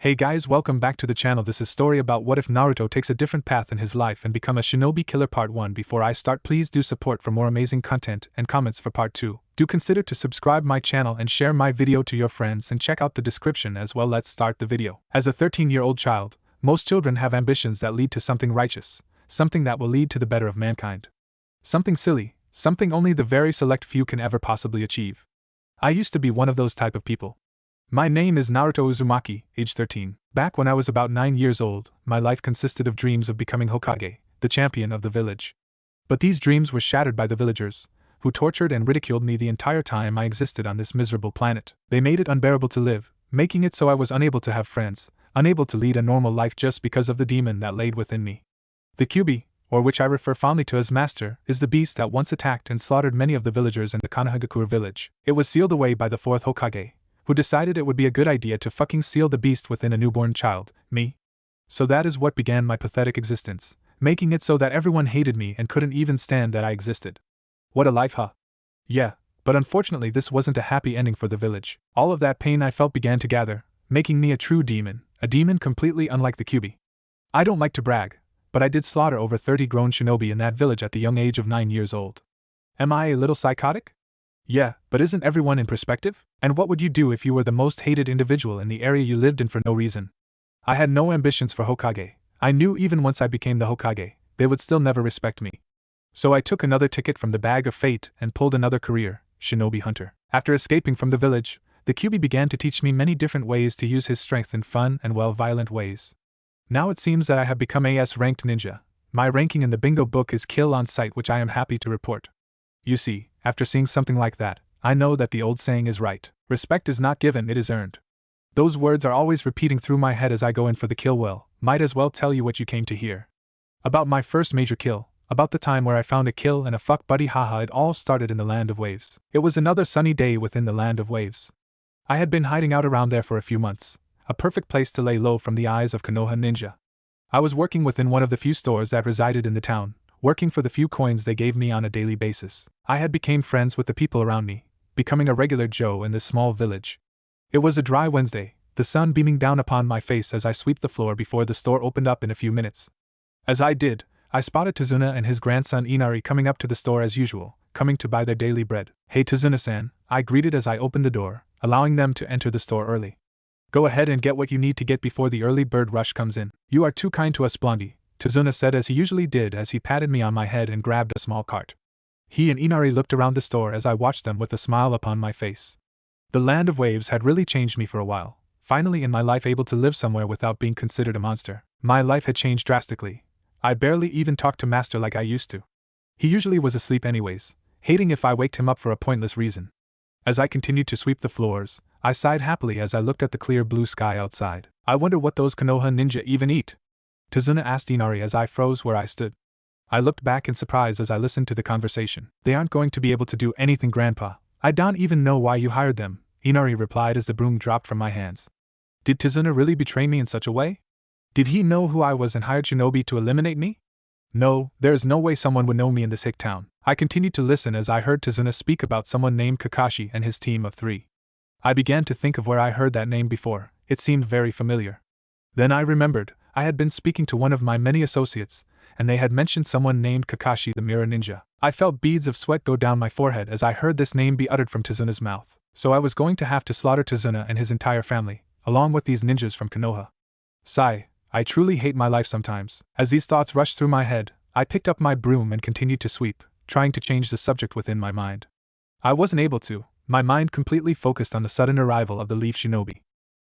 Hey guys, welcome back to the channel. This is story about what if Naruto takes a different path in his life and become a shinobi killer part 1. Before I start, please do support for more amazing content and comments for part 2. Do consider to subscribe my channel and share my video to your friends and check out the description as well. Let's start the video. As a 13-year-old child, most children have ambitions that lead to something righteous, something that will lead to the better of mankind. Something silly, something only the very select few can ever possibly achieve. I used to be one of those type of people. My name is Naruto Uzumaki, age 13. Back when I was about 9 years old, my life consisted of dreams of becoming Hokage, the champion of the village. But these dreams were shattered by the villagers, who tortured and ridiculed me the entire time I existed on this miserable planet. They made it unbearable to live, making it so I was unable to have friends, unable to lead a normal life just because of the demon that laid within me. The Kyuubi, or which I refer fondly to as Master, is the beast that once attacked and slaughtered many of the villagers in the Konohagakure village. It was sealed away by the 4th Hokage, who decided it would be a good idea to fucking seal the beast within a newborn child, me. So that is what began my pathetic existence, making it so that everyone hated me and couldn't even stand that I existed. What a life, huh? Yeah, but unfortunately this wasn't a happy ending for the village. All of that pain I felt began to gather, making me a true demon, a demon completely unlike the Kyuubi. I don't like to brag, but I did slaughter over 30 grown shinobi in that village at the young age of 9 years old. Am I a little psychotic? Yeah, but isn't everyone in perspective? And what would you do if you were the most hated individual in the area you lived in for no reason? I had no ambitions for Hokage. I knew even once I became the Hokage, they would still never respect me. So I took another ticket from the bag of fate and pulled another career, shinobi hunter. After escaping from the village, the Kyuubi began to teach me many different ways to use his strength in fun and violent ways. Now it seems that I have become a S-ranked ninja. My ranking in the bingo book is kill on sight, which I am happy to report. You see, after seeing something like that, I know that the old saying is right. Respect is not given, it is earned. Those words are always repeating through my head as I go in for the kill. Well, might as well tell you what you came to hear. About my first major kill, about the time where I found a kill and a fuck buddy. Haha, it all started in the Land of Waves. It was another sunny day within the Land of Waves. I had been hiding out around there for a few months, a perfect place to lay low from the eyes of Konoha ninja. I was working within one of the few stores that resided in the town, working for the few coins they gave me on a daily basis. I had become friends with the people around me, becoming a regular Joe in this small village. It was a dry Wednesday, the sun beaming down upon my face as I swept the floor before the store opened up in a few minutes. As I did, I spotted Tazuna and his grandson Inari coming up to the store as usual, coming to buy their daily bread. Hey Tazuna-san, I greeted as I opened the door, allowing them to enter the store early. Go ahead and get what you need to get before the early bird rush comes in. You are too kind to us, Blondie, Tazuna said as he usually did as he patted me on my head and grabbed a small cart. He and Inari looked around the store as I watched them with a smile upon my face. The Land of Waves had really changed me for a while, finally in my life able to live somewhere without being considered a monster. My life had changed drastically. I barely even talked to Master like I used to. He usually was asleep anyways, hating if I waked him up for a pointless reason. As I continued to sweep the floors, I sighed happily as I looked at the clear blue sky outside. I wonder what those Konoha ninja even eat? Tazuna asked Inari as I froze where I stood. I looked back in surprise as I listened to the conversation. They aren't going to be able to do anything, Grandpa. I don't even know why you hired them, Inari replied as the broom dropped from my hands. Did Tazuna really betray me in such a way? Did he know who I was and hired shinobi to eliminate me? No, there is no way someone would know me in this hick town. I continued to listen as I heard Tazuna speak about someone named Kakashi and his team of 3. I began to think of where I heard that name before. It seemed very familiar. Then I remembered, I had been speaking to one of my many associates, and they had mentioned someone named Kakashi the Mirror Ninja. I felt beads of sweat go down my forehead as I heard this name be uttered from Tazuna's mouth. So I was going to have to slaughter Tazuna and his entire family, along with these ninjas from Konoha. Sigh, I truly hate my life sometimes. As these thoughts rushed through my head, I picked up my broom and continued to sweep, trying to change the subject within my mind. I wasn't able to, my mind completely focused on the sudden arrival of the Leaf Shinobi.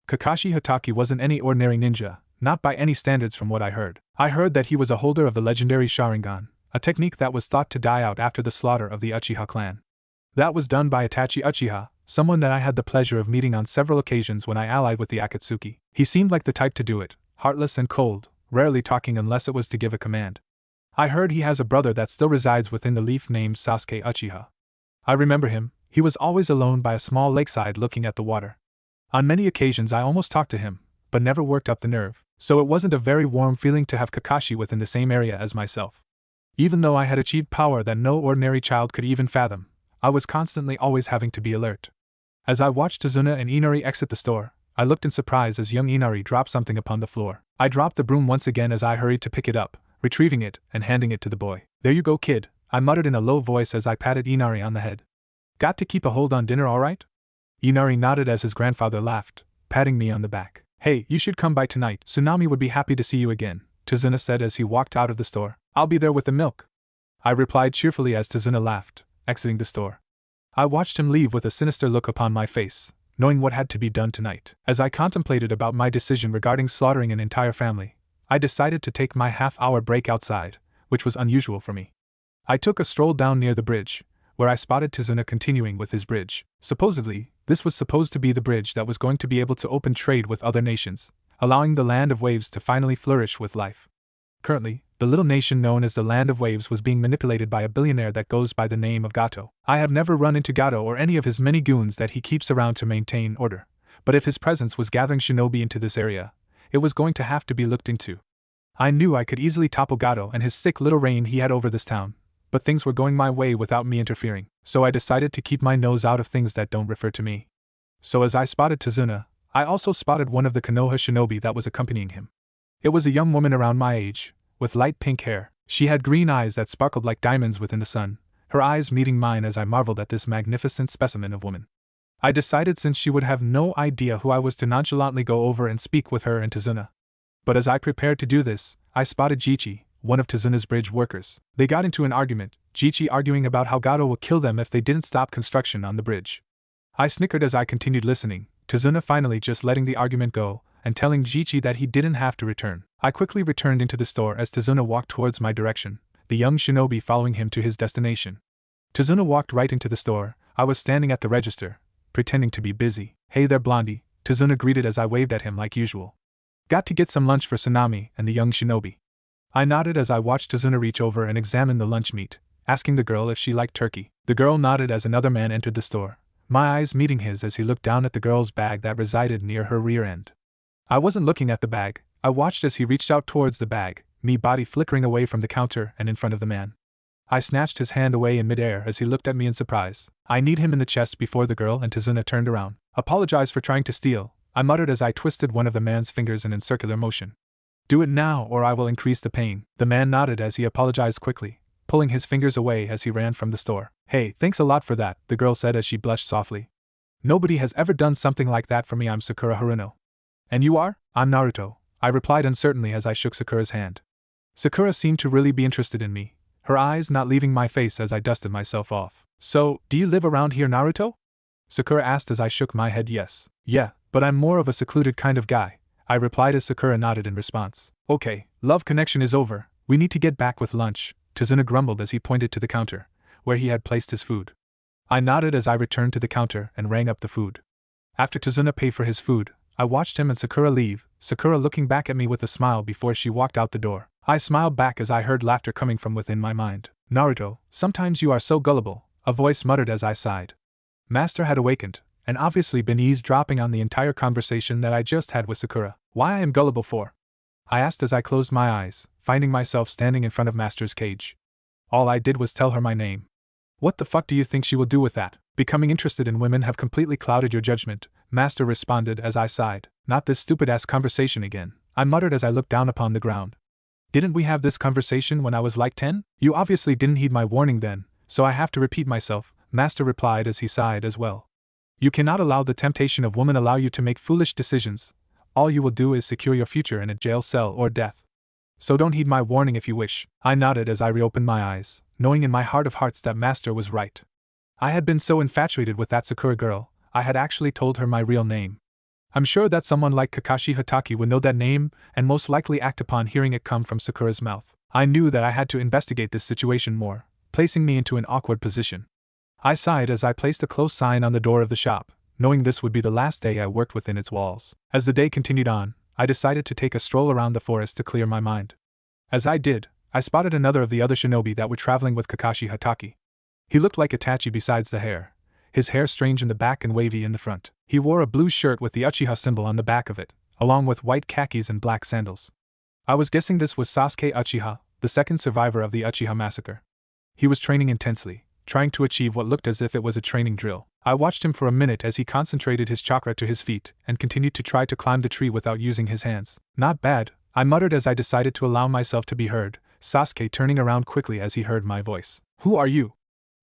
Kakashi Hatake wasn't any ordinary ninja, not by any standards from what I heard. I heard that he was a holder of the legendary Sharingan, a technique that was thought to die out after the slaughter of the Uchiha clan. That was done by Itachi Uchiha, someone that I had the pleasure of meeting on several occasions when I allied with the Akatsuki. He seemed like the type to do it, heartless and cold, rarely talking unless it was to give a command. I heard he has a brother that still resides within the leaf named Sasuke Uchiha. I remember him, he was always alone by a small lakeside looking at the water. On many occasions I almost talked to him, but never worked up the nerve. So it wasn't a very warm feeling to have Kakashi within the same area as myself. Even though I had achieved power that no ordinary child could even fathom, I was constantly always having to be alert. As I watched Tazuna and Inari exit the store, I looked in surprise as young Inari dropped something upon the floor. I dropped the broom once again as I hurried to pick it up, retrieving it and handing it to the boy. "There you go, kid," I muttered in a low voice as I patted Inari on the head. "Got to keep a hold on dinner, alright?" Inari nodded as his grandfather laughed, patting me on the back. "Hey, you should come by tonight. Tsunami would be happy to see you again," Tazuna said as he walked out of the store. "I'll be there with the milk," I replied cheerfully as Tazuna laughed, exiting the store. I watched him leave with a sinister look upon my face, knowing what had to be done tonight. As I contemplated about my decision regarding slaughtering an entire family, I decided to take my half-hour break outside, which was unusual for me. I took a stroll down near the bridge, where I spotted Tazuna continuing with his bridge. Supposedly, this was supposed to be the bridge that was going to be able to open trade with other nations, allowing the Land of Waves to finally flourish with life. Currently, the little nation known as the Land of Waves was being manipulated by a billionaire that goes by the name of Gato. I have never run into Gato or any of his many goons that he keeps around to maintain order, but if his presence was gathering shinobi into this area, it was going to have to be looked into. I knew I could easily topple Gato and his sick little reign he had over this town, but things were going my way without me interfering, so I decided to keep my nose out of things that don't refer to me. So as I spotted Tazuna, I also spotted one of the Konoha shinobi that was accompanying him. It was a young woman around my age, with light pink hair. She had green eyes that sparkled like diamonds within the sun, her eyes meeting mine as I marveled at this magnificent specimen of woman. I decided since she would have no idea who I was to nonchalantly go over and speak with her and Tazuna. But as I prepared to do this, I spotted Jichi, one of Tazuna's bridge workers. They got into an argument, Jichi arguing about how Gato will kill them if they didn't stop construction on the bridge. I snickered as I continued listening, Tazuna finally just letting the argument go, and telling Jichi that he didn't have to return. I quickly returned into the store as Tazuna walked towards my direction, the young shinobi following him to his destination. Tazuna walked right into the store. I was standing at the register, pretending to be busy. "Hey there, Blondie," Tazuna greeted as I waved at him like usual. "Got to get some lunch for Tsunami and the young shinobi." I nodded as I watched Tazuna reach over and examine the lunch meat, asking the girl if she liked turkey. The girl nodded as another man entered the store, my eyes meeting his as he looked down at the girl's bag that resided near her rear end. I wasn't looking at the bag, I watched as he reached out towards the bag, me body flickering away from the counter and in front of the man. I snatched his hand away in midair as he looked at me in surprise. I kneed him in the chest before the girl and Tazuna turned around. "Apologize for trying to steal," I muttered as I twisted one of the man's fingers in circular motion. "Do it now or I will increase the pain." The man nodded as he apologized quickly, pulling his fingers away as he ran from the store. "Hey, thanks a lot for that," the girl said as she blushed softly. "Nobody has ever done something like that for me. I'm Sakura Haruno." "And you are?" "I'm Naruto," I replied uncertainly as I shook Sakura's hand. Sakura seemed to really be interested in me, her eyes not leaving my face as I dusted myself off. "So, do you live around here, Naruto?" Sakura asked as I shook my head yes. "Yeah, but I'm more of a secluded kind of guy," I replied as Sakura nodded in response. "Okay, love connection is over, we need to get back with lunch," Tazuna grumbled as he pointed to the counter, where he had placed his food. I nodded as I returned to the counter and rang up the food. After Tazuna paid for his food, I watched him and Sakura leave, Sakura looking back at me with a smile before she walked out the door. I smiled back as I heard laughter coming from within my mind. "Naruto, sometimes you are so gullible," a voice muttered as I sighed. Master had awakened, and obviously been eavesdropping on the entire conversation that I just had with Sakura. "Why I am gullible for?" I asked as I closed my eyes, finding myself standing in front of Master's cage. All I did was tell her my name. "What the fuck do you think she will do with that? Becoming interested in women have completely clouded your judgment," Master responded as I sighed. "Not this stupid-ass conversation again," I muttered as I looked down upon the ground. "Didn't we have this conversation when I was like 10? You obviously didn't heed my warning then, so I have to repeat myself," Master replied as he sighed as well. "You cannot allow the temptation of women allow you to make foolish decisions. All you will do is secure your future in a jail cell or death. So don't heed my warning if you wish." I nodded as I reopened my eyes, knowing in my heart of hearts that Master was right. I had been so infatuated with that Sakura girl, I had actually told her my real name. I'm sure that someone like Kakashi Hatake would know that name and most likely act upon hearing it come from Sakura's mouth. I knew that I had to investigate this situation more, placing me into an awkward position. I sighed as I placed a close sign on the door of the shop, knowing this would be the last day I worked within its walls. As the day continued on, I decided to take a stroll around the forest to clear my mind. As I did, I spotted another of the other shinobi that were traveling with Kakashi Hatake. He looked like Itachi besides the hair, his hair strange in the back and wavy in the front. He wore a blue shirt with the Uchiha symbol on the back of it, along with white khakis and black sandals. I was guessing this was Sasuke Uchiha, the second survivor of the Uchiha massacre. He was training intensely, trying to achieve what looked as if it was a training drill. I watched him for a minute as he concentrated his chakra to his feet and continued to try to climb the tree without using his hands. Not bad, I muttered as I decided to allow myself to be heard, Sasuke turning around quickly as he heard my voice. Who are you?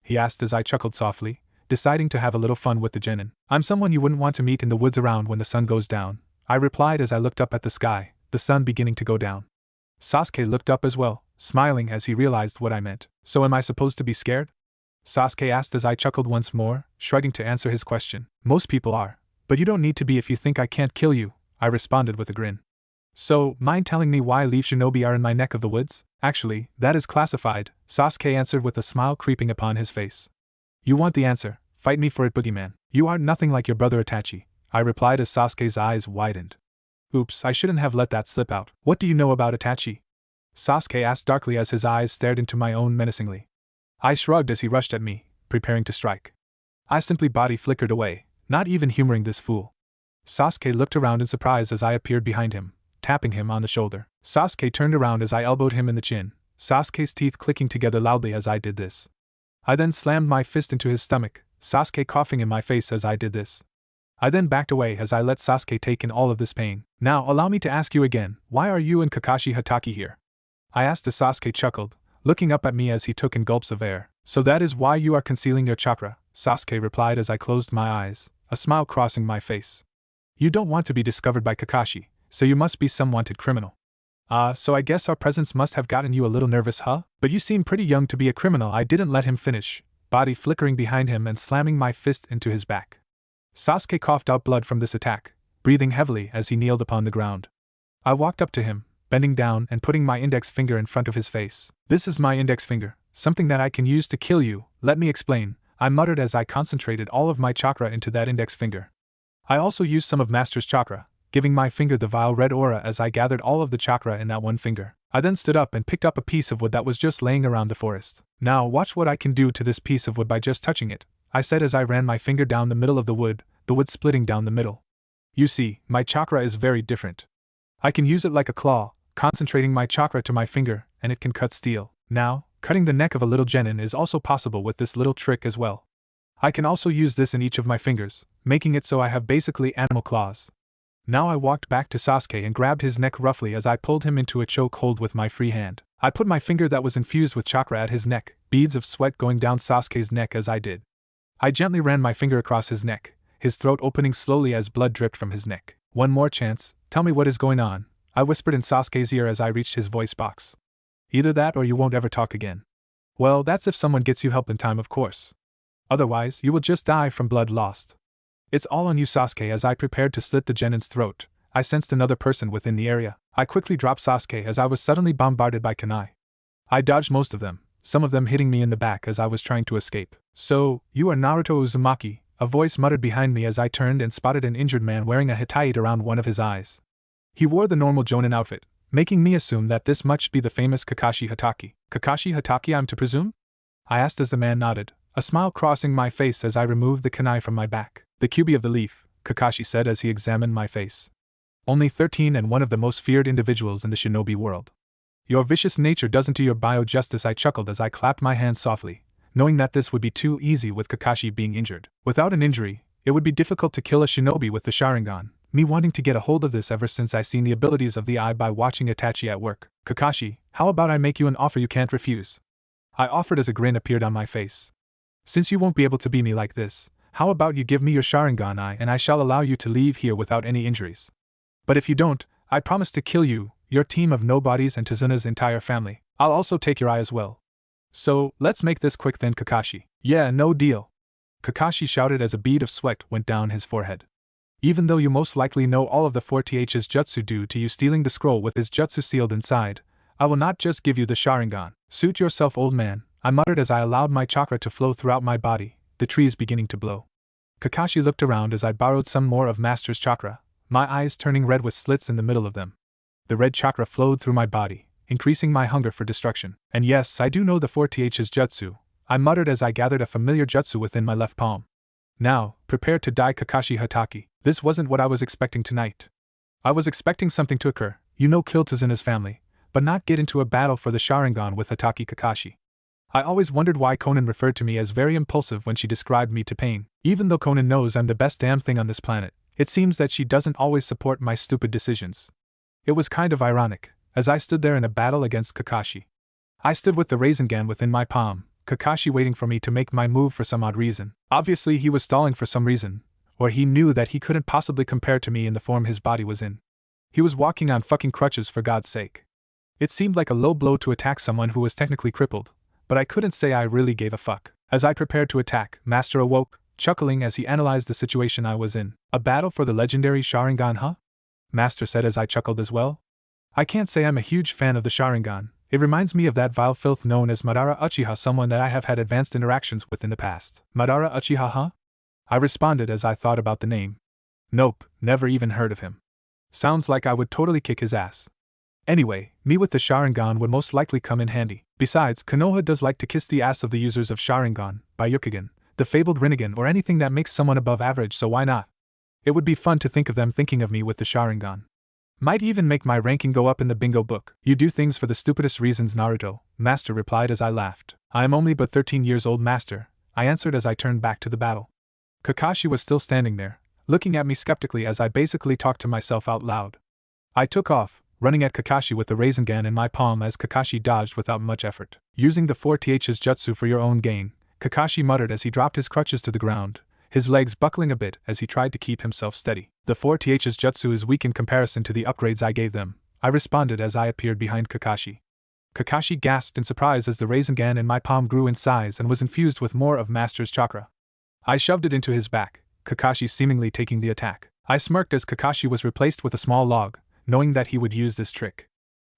He asked as I chuckled softly, deciding to have a little fun with the genin. I'm someone you wouldn't want to meet in the woods around when the sun goes down, I replied as I looked up at the sky, the sun beginning to go down. Sasuke looked up as well, smiling as he realized what I meant. So am I supposed to be scared? Sasuke asked as I chuckled once more, shrugging to answer his question. Most people are, but you don't need to be if you think I can't kill you, I responded with a grin. So, mind telling me why leaf shinobi are in my neck of the woods? Actually, that is classified, Sasuke answered with a smile creeping upon his face. You want the answer, fight me for it, boogeyman. You aren't nothing like your brother Itachi, I replied as Sasuke's eyes widened. Oops, I shouldn't have let that slip out. What do you know about Itachi? Sasuke asked darkly as his eyes stared into my own menacingly. I shrugged as he rushed at me, preparing to strike. I simply body flickered away, not even humoring this fool. Sasuke looked around in surprise as I appeared behind him, tapping him on the shoulder. Sasuke turned around as I elbowed him in the chin, Sasuke's teeth clicking together loudly as I did this. I then slammed my fist into his stomach, Sasuke coughing in my face as I did this. I then backed away as I let Sasuke take in all of this pain. Now allow me to ask you again, why are you and Kakashi Hatake here? I asked as Sasuke chuckled, looking up at me as he took in gulps of air. So that is why you are concealing your chakra, Sasuke replied as I closed my eyes, a smile crossing my face. You don't want to be discovered by Kakashi, so you must be some wanted criminal. So I guess our presence must have gotten you a little nervous, huh? But you seem pretty young to be a criminal. I didn't let him finish, body flickering behind him and slamming my fist into his back. Sasuke coughed out blood from this attack, breathing heavily as he kneeled upon the ground. I walked up to him, bending down and putting my index finger in front of his face. This is my index finger, something that I can use to kill you, let me explain, I muttered as I concentrated all of my chakra into that index finger. I also used some of Master's chakra, giving my finger the vile red aura as I gathered all of the chakra in that one finger. I then stood up and picked up a piece of wood that was just laying around the forest. Now watch what I can do to this piece of wood by just touching it, I said as I ran my finger down the middle of the wood splitting down the middle. You see, my chakra is very different. I can use it like a claw, concentrating my chakra to my finger, and it can cut steel. Now, cutting the neck of a little genin is also possible with this little trick as well. I can also use this in each of my fingers, making it so I have basically animal claws. Now I walked back to Sasuke and grabbed his neck roughly as I pulled him into a choke hold with my free hand. I put my finger that was infused with chakra at his neck, beads of sweat going down Sasuke's neck as I did. I gently ran my finger across his neck, his throat opening slowly as blood dripped from his neck. One more chance, tell me what is going on, I whispered in Sasuke's ear as I reached his voice box. Either that or you won't ever talk again. Well, that's if someone gets you help in time, of course. Otherwise, you will just die from blood lost. It's all on you, Sasuke. As I prepared to slit the genin's throat, I sensed another person within the area. I quickly dropped Sasuke as I was suddenly bombarded by kunai. I dodged most of them, some of them hitting me in the back as I was trying to escape. So, you are Naruto Uzumaki, a voice muttered behind me as I turned and spotted an injured man wearing a hitaite around one of his eyes. He wore the normal jonin outfit, making me assume that this must be the famous Kakashi Hatake. Kakashi Hatake, I'm to presume? I asked as the man nodded, a smile crossing my face as I removed the kunai from my back. The Kyuubi of the leaf, Kakashi said as he examined my face. Only 13 and one of the most feared individuals in the shinobi world. Your vicious nature doesn't do your bio justice, I chuckled as I clapped my hands softly, knowing that this would be too easy with Kakashi being injured. Without an injury, it would be difficult to kill a shinobi with the Sharingan, me wanting to get a hold of this ever since I seen the abilities of the eye by watching Itachi at work. Kakashi, how about I make you an offer you can't refuse? I offered as a grin appeared on my face. Since you won't be able to beat me like this, how about you give me your Sharingan eye and I shall allow you to leave here without any injuries. But if you don't, I promise to kill you, your team of nobodies and Tazuna's entire family. I'll also take your eye as well. So, let's make this quick then, Kakashi. Yeah, no deal. Kakashi shouted as a bead of sweat went down his forehead. Even though you most likely know all of the 4Th's jutsu due to you stealing the scroll with his jutsu sealed inside, I will not just give you the Sharingan. Suit yourself, old man, I muttered as I allowed my chakra to flow throughout my body, the trees beginning to blow. Kakashi looked around as I borrowed some more of Master's chakra, my eyes turning red with slits in the middle of them. The red chakra flowed through my body, increasing my hunger for destruction. And yes, I do know the 4Th's jutsu, I muttered as I gathered a familiar jutsu within my left palm. Now, prepare to die, Kakashi Hatake. This wasn't what I was expecting tonight. I was expecting something to occur, kill Tazuna's family, but not get into a battle for the Sharingan with Hatake Kakashi. I always wondered why Conan referred to me as very impulsive when she described me to Pain. Even though Conan knows I'm the best damn thing on this planet, it seems that she doesn't always support my stupid decisions. It was kind of ironic, as I stood there in a battle against Kakashi. I stood with the Rasengan within my palm, Kakashi waiting for me to make my move for some odd reason. Obviously he was stalling for some reason, or he knew that he couldn't possibly compare to me in the form his body was in. He was walking on fucking crutches for God's sake. It seemed like a low blow to attack someone who was technically crippled, but I couldn't say I really gave a fuck. As I prepared to attack, Master awoke, chuckling as he analyzed the situation I was in. A battle for the legendary Sharingan, huh? Master said as I chuckled as well. I can't say I'm a huge fan of the Sharingan. It reminds me of that vile filth known as Madara Uchiha, someone that I have had advanced interactions with in the past. Madara Uchiha, huh? I responded as I thought about the name. Nope, never even heard of him. Sounds like I would totally kick his ass. Anyway, me with the Sharingan would most likely come in handy. Besides, Konoha does like to kiss the ass of the users of Sharingan, Byakugan, the fabled Rinnegan, or anything that makes someone above average, so why not? It would be fun to think of them thinking of me with the Sharingan. Might even make my ranking go up in the bingo book. You do things for the stupidest reasons, Naruto, Master replied as I laughed. I am only but 13 years old, Master, I answered as I turned back to the battle. Kakashi was still standing there, looking at me skeptically as I basically talked to myself out loud. I took off, running at Kakashi with the Rasengan in my palm as Kakashi dodged without much effort. Using the 4th's jutsu for your own gain, Kakashi muttered as he dropped his crutches to the ground, his legs buckling a bit as he tried to keep himself steady. The 4th's jutsu is weak in comparison to the upgrades I gave them, I responded as I appeared behind Kakashi. Kakashi gasped in surprise as the Rasengan in my palm grew in size and was infused with more of Master's chakra. I shoved it into his back, Kakashi seemingly taking the attack. I smirked as Kakashi was replaced with a small log, knowing that he would use this trick.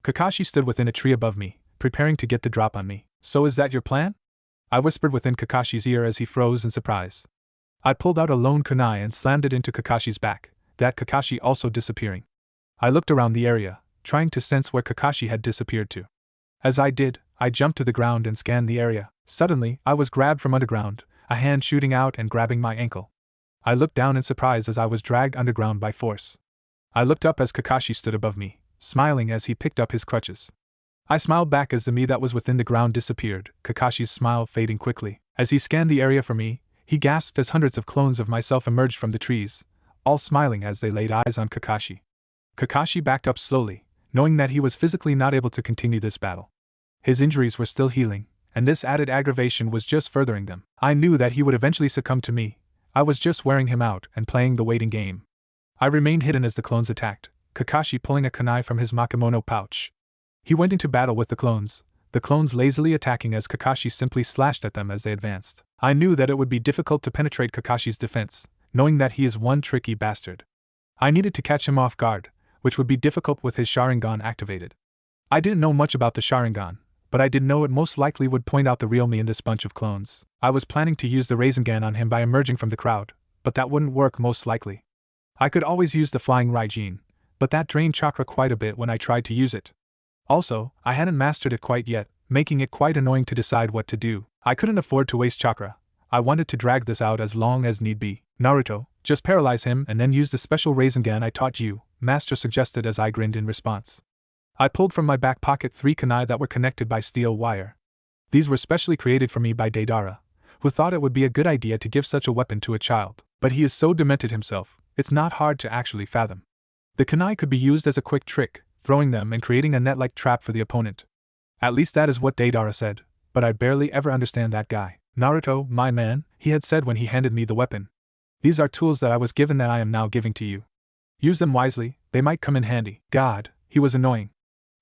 Kakashi stood within a tree above me, preparing to get the drop on me. So is that your plan? I whispered within Kakashi's ear as he froze in surprise. I pulled out a lone kunai and slammed it into Kakashi's back, that Kakashi also disappearing. I looked around the area, trying to sense where Kakashi had disappeared to. As I did, I jumped to the ground and scanned the area. Suddenly, I was grabbed from underground, a hand shooting out and grabbing my ankle. I looked down in surprise as I was dragged underground by force. I looked up as Kakashi stood above me, smiling as he picked up his crutches. I smiled back as the me that was within the ground disappeared, Kakashi's smile fading quickly. As he scanned the area for me, he gasped as hundreds of clones of myself emerged from the trees, all smiling as they laid eyes on Kakashi. Kakashi backed up slowly, knowing that he was physically not able to continue this battle. His injuries were still healing, and this added aggravation was just furthering them. I knew that he would eventually succumb to me. I was just wearing him out and playing the waiting game. I remained hidden as the clones attacked, Kakashi pulling a kunai from his makimono pouch. He went into battle with the clones lazily attacking as Kakashi simply slashed at them as they advanced. I knew that it would be difficult to penetrate Kakashi's defense, knowing that he is one tricky bastard. I needed to catch him off guard, which would be difficult with his Sharingan activated. I didn't know much about the Sharingan, but I did know it most likely would point out the real me in this bunch of clones. I was planning to use the Rasengan on him by emerging from the crowd, but that wouldn't work most likely. I could always use the Flying Raijin, but that drained chakra quite a bit when I tried to use it. Also, I hadn't mastered it quite yet, making it quite annoying to decide what to do. I couldn't afford to waste chakra. I wanted to drag this out as long as need be. Naruto, just paralyze him and then use the special Rasengan I taught you, Master suggested as I grinned in response. I pulled from my back pocket 3 kunai that were connected by steel wire. These were specially created for me by Deidara, who thought it would be a good idea to give such a weapon to a child. But he is so demented himself, it's not hard to actually fathom. The kunai could be used as a quick trick, throwing them and creating a net-like trap for the opponent. At least that is what Deidara said, but I barely ever understand that guy. Naruto, my man, he had said when he handed me the weapon. These are tools that I was given that I am now giving to you. Use them wisely, they might come in handy. God, he was annoying.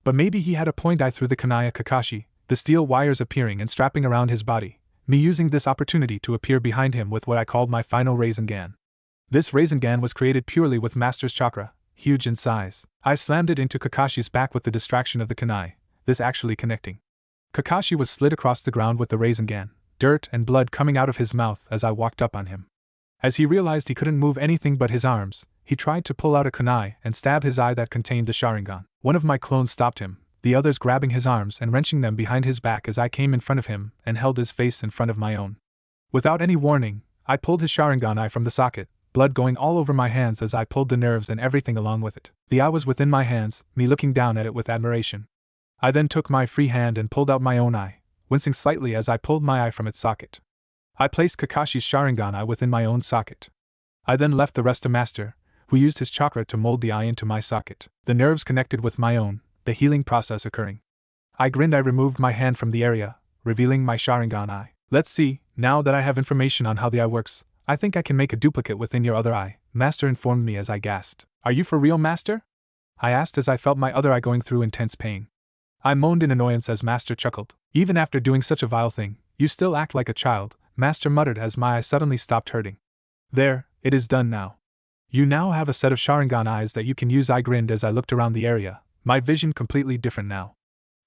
But maybe he had a point. I threw the kunai at Kakashi, the steel wires appearing and strapping around his body, me using this opportunity to appear behind him with what I called my final Rasengan. This Rasengan was created purely with Master's chakra, huge in size. I slammed it into Kakashi's back with the distraction of the kunai, this actually connecting. Kakashi was slid across the ground with the Rasengan, dirt and blood coming out of his mouth as I walked up on him. As he realized he couldn't move anything but his arms, he tried to pull out a kunai and stab his eye that contained the Sharingan. One of my clones stopped him, the others grabbing his arms and wrenching them behind his back as I came in front of him and held his face in front of my own. Without any warning, I pulled his Sharingan eye from the socket, blood going all over my hands as I pulled the nerves and everything along with it. The eye was within my hands, me looking down at it with admiration. I then took my free hand and pulled out my own eye, wincing slightly as I pulled my eye from its socket. I placed Kakashi's Sharingan eye within my own socket. I then left the rest to Master, who used his chakra to mold the eye into my socket. The nerves connected with my own, the healing process occurring. I grinned. I removed my hand from the area, revealing my Sharingan eye. Let's see, now that I have information on how the eye works, I think I can make a duplicate within your other eye, Master informed me as I gasped. Are you for real, Master? I asked as I felt my other eye going through intense pain. I moaned in annoyance as Master chuckled. Even after doing such a vile thing, you still act like a child, Master muttered as my eye suddenly stopped hurting. There, it is done now. You now have a set of Sharingan eyes that you can use. I grinned as I looked around the area, my vision completely different now.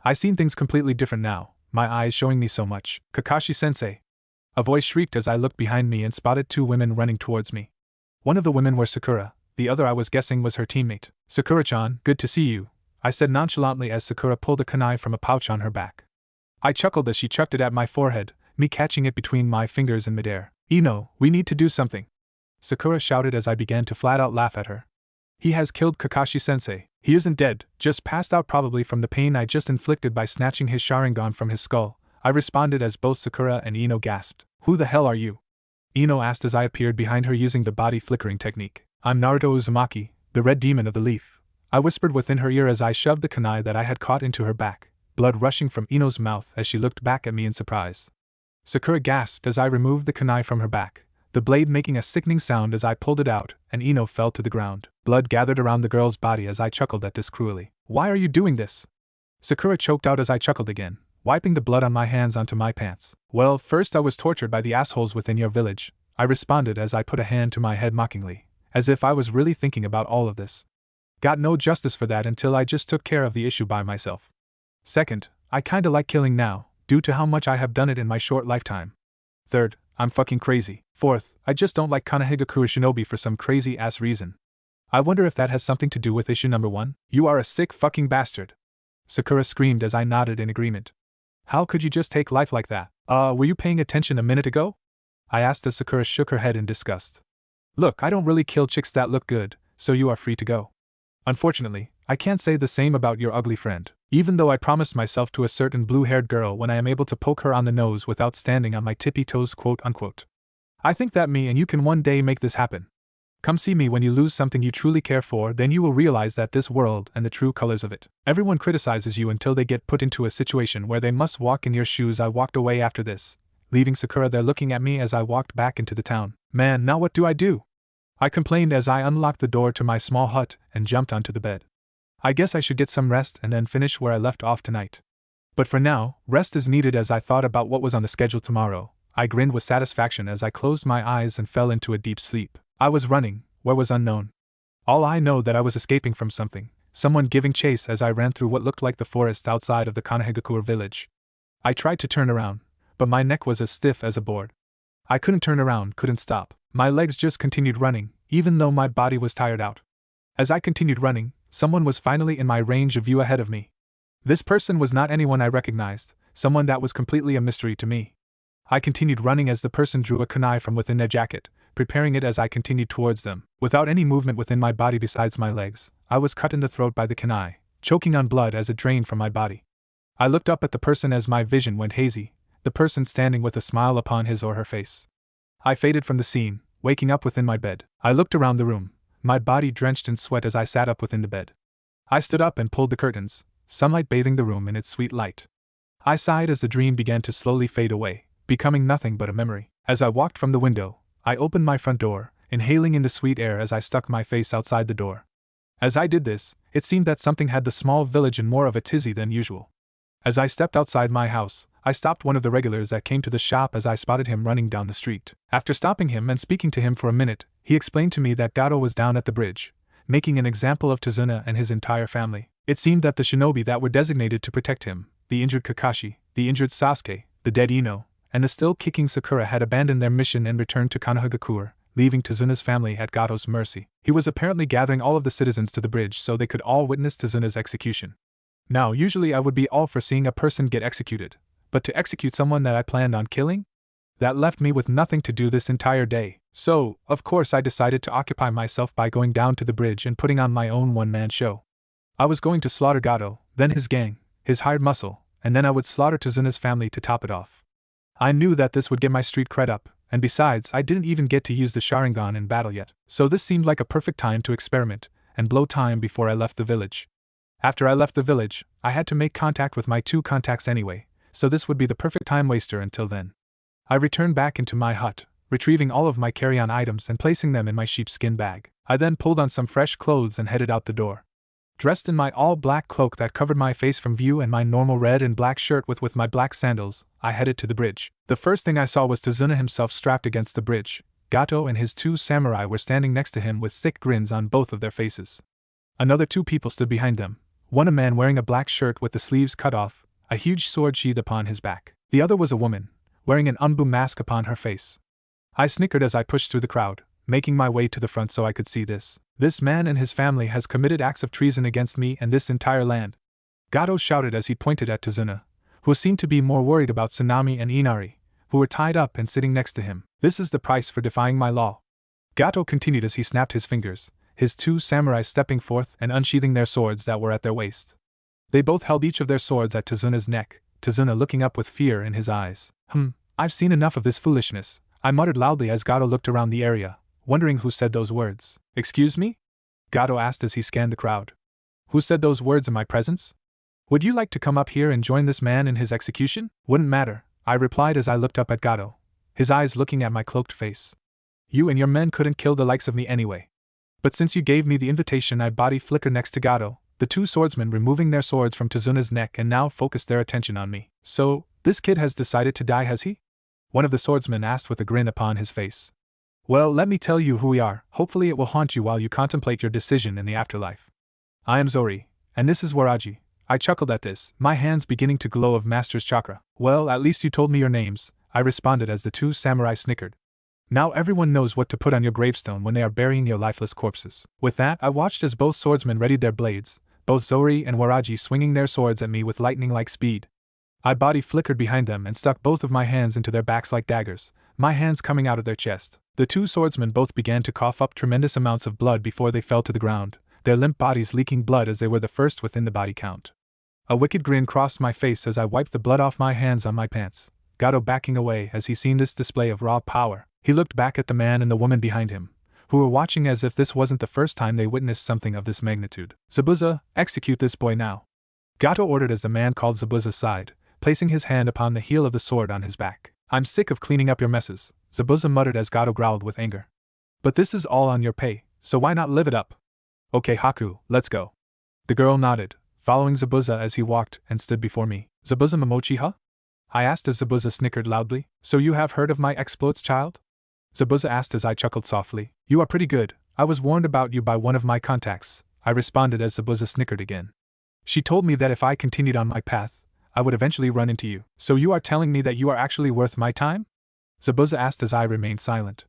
I seen things completely different now, my eyes showing me so much. Kakashi-sensei. A voice shrieked as I looked behind me and spotted two women running towards me. One of the women was Sakura, the other I was guessing was her teammate. Sakura-chan, good to see you, I said nonchalantly as Sakura pulled a kunai from a pouch on her back. I chuckled as she chucked it at my forehead, me catching it between my fingers in midair. Ino, we need to do something, Sakura shouted as I began to flat out laugh at her. He has killed Kakashi-sensei. He isn't dead, just passed out probably from the pain I just inflicted by snatching his Sharingan from his skull, I responded as both Sakura and Ino gasped. Who the hell are you? Ino asked as I appeared behind her using the body flickering technique. I'm Naruto Uzumaki, the red demon of the leaf, I whispered within her ear as I shoved the kunai that I had caught into her back, blood rushing from Ino's mouth as she looked back at me in surprise. Sakura gasped as I removed the kunai from her back, the blade making a sickening sound as I pulled it out, and Ino fell to the ground. Blood gathered around the girl's body as I chuckled at this cruelly. Why are you doing this? Sakura choked out as I chuckled again, wiping the blood on my hands onto my pants. Well, first I was tortured by the assholes within your village, I responded as I put a hand to my head mockingly, as if I was really thinking about all of this. Got no justice for that until I just took care of the issue by myself. Second, I kinda like killing now, due to how much I have done it in my short lifetime. Third, I'm fucking crazy. Fourth, I just don't like Kanehigakure Shinobi for some crazy-ass reason. I wonder if that has something to do with issue number 1? You are a sick fucking bastard, Sakura screamed as I nodded in agreement. How could you just take life like that? Were you paying attention a minute ago? I asked as Sakura shook her head in disgust. Look, I don't really kill chicks that look good, so you are free to go. Unfortunately, I can't say the same about your ugly friend, even though I promised myself to a certain blue-haired girl when I am able to poke her on the nose without standing on my tippy toes, quote-unquote. I think that me and you can one day make this happen. Come see me when you lose something you truly care for, then you will realize that this world and the true colors of it. Everyone criticizes you until they get put into a situation where they must walk in your shoes. I walked away after this, leaving Sakura there looking at me as I walked back into the town. Man, now what do? I complained as I unlocked the door to my small hut and jumped onto the bed. I guess I should get some rest and then finish where I left off tonight. But for now, rest is needed. As I thought about what was on the schedule tomorrow, I grinned with satisfaction as I closed my eyes and fell into a deep sleep. I was running, where was unknown. All I know that I was escaping from something, someone giving chase as I ran through what looked like the forest outside of the Kanehigakure village. I tried to turn around, but my neck was as stiff as a board. I couldn't turn around, couldn't stop. My legs just continued running, even though my body was tired out. As I continued running, someone was finally in my range of view ahead of me. This person was not anyone I recognized, someone that was completely a mystery to me. I continued running as the person drew a kunai from within their jacket, preparing it as I continued towards them. Without any movement within my body besides my legs, I was cut in the throat by the kunai, choking on blood as it drained from my body. I looked up at the person as my vision went hazy, the person standing with a smile upon his or her face. I faded from the scene, waking up within my bed. I looked around the room, my body drenched in sweat as I sat up within the bed. I stood up and pulled the curtains, sunlight bathing the room in its sweet light. I sighed as the dream began to slowly fade away, becoming nothing but a memory. As I walked from the window, I opened my front door, inhaling in the sweet air as I stuck my face outside the door. As I did this, it seemed that something had the small village in more of a tizzy than usual. As I stepped outside my house, I stopped one of the regulars that came to the shop as I spotted him running down the street. After stopping him and speaking to him for a minute, he explained to me that Gato was down at the bridge, making an example of Tazuna and his entire family. It seemed that the shinobi that were designated to protect him, the injured Kakashi, the injured Sasuke, the dead Ino, and the still-kicking Sakura had abandoned their mission and returned to Kanehigakure, leaving Tazuna's family at Gato's mercy. He was apparently gathering all of the citizens to the bridge so they could all witness Tazuna's execution. Now, usually I would be all for seeing a person get executed, but to execute someone that I planned on killing? That left me with nothing to do this entire day. So, of course I decided to occupy myself by going down to the bridge and putting on my own one-man show. I was going to slaughter Gato, then his gang, his hired muscle, and then I would slaughter Tazuna's family to top it off. I knew that this would get my street cred up, and besides, I didn't even get to use the Sharingan in battle yet, so this seemed like a perfect time to experiment and blow time before I left the village. After I left the village, I had to make contact with my 2 contacts anyway, so this would be the perfect time waster until then. I returned back into my hut, retrieving all of my carry-on items and placing them in my sheepskin bag. I then pulled on some fresh clothes and headed out the door. Dressed in my all-black cloak that covered my face from view and my normal red and black shirt with my black sandals, I headed to the bridge. The first thing I saw was Tazuna himself strapped against the bridge. Gato and his 2 samurai were standing next to him with sick grins on both of their faces. Another 2 people stood behind them, one a man wearing a black shirt with the sleeves cut off, a huge sword sheathed upon his back. The other was a woman, wearing an Anbu mask upon her face. I snickered as I pushed through the crowd, making my way to the front so I could see this. This man and his family has committed acts of treason against me and this entire land. Gato shouted as he pointed at Tazuna, who seemed to be more worried about Tsunami and Inari, who were tied up and sitting next to him. This is the price for defying my law. Gato continued as he snapped his fingers, his 2 samurai stepping forth and unsheathing their swords that were at their waist. They both held each of their swords at Tazuna's neck, Tazuna looking up with fear in his eyes. I've seen enough of this foolishness, I muttered loudly as Gato looked around the area, wondering who said those words. Excuse me? Gato asked as he scanned the crowd. Who said those words in my presence? Would you like to come up here and join this man in his execution? Wouldn't matter, I replied as I looked up at Gato, his eyes looking at my cloaked face. You and your men couldn't kill the likes of me anyway. But since you gave me the invitation, I body flickered next to Gato, the 2 swordsmen removing their swords from Tazuna's neck and now focused their attention on me. So, this kid has decided to die, has he? One of the swordsmen asked with a grin upon his face. Well, let me tell you who we are. Hopefully it will haunt you while you contemplate your decision in the afterlife. I am Zori, and this is Waraji. I chuckled at this, my hands beginning to glow of Master's chakra. Well, at least you told me your names, I responded as the 2 samurai snickered. Now everyone knows what to put on your gravestone when they are burying your lifeless corpses. With that, I watched as both swordsmen readied their blades, both Zori and Waraji swinging their swords at me with lightning-like speed. I body flickered behind them and stuck both of my hands into their backs like daggers, my hands coming out of their chest. The 2 swordsmen both began to cough up tremendous amounts of blood before they fell to the ground, their limp bodies leaking blood as they were the first within the body count. A wicked grin crossed my face as I wiped the blood off my hands on my pants, Gato backing away as he seen this display of raw power. He looked back at the man and the woman behind him, who were watching as if this wasn't the first time they witnessed something of this magnitude. Zabuza, execute this boy now. Gato ordered as the man called Zabuza aside, placing his hand upon the heel of the sword on his back. I'm sick of cleaning up your messes, Zabuza muttered as Gato growled with anger. But this is all on your pay, so why not live it up? Okay Haku, let's go. The girl nodded, following Zabuza as he walked and stood before me. Zabuza Momochi, huh? I asked as Zabuza snickered loudly. So you have heard of my exploits, child? Zabuza asked as I chuckled softly. You are pretty good, I was warned about you by one of my contacts, I responded as Zabuza snickered again. She told me that if I continued on my path, I would eventually run into you. So you are telling me that you are actually worth my time? Zabuza asked as I remained silent.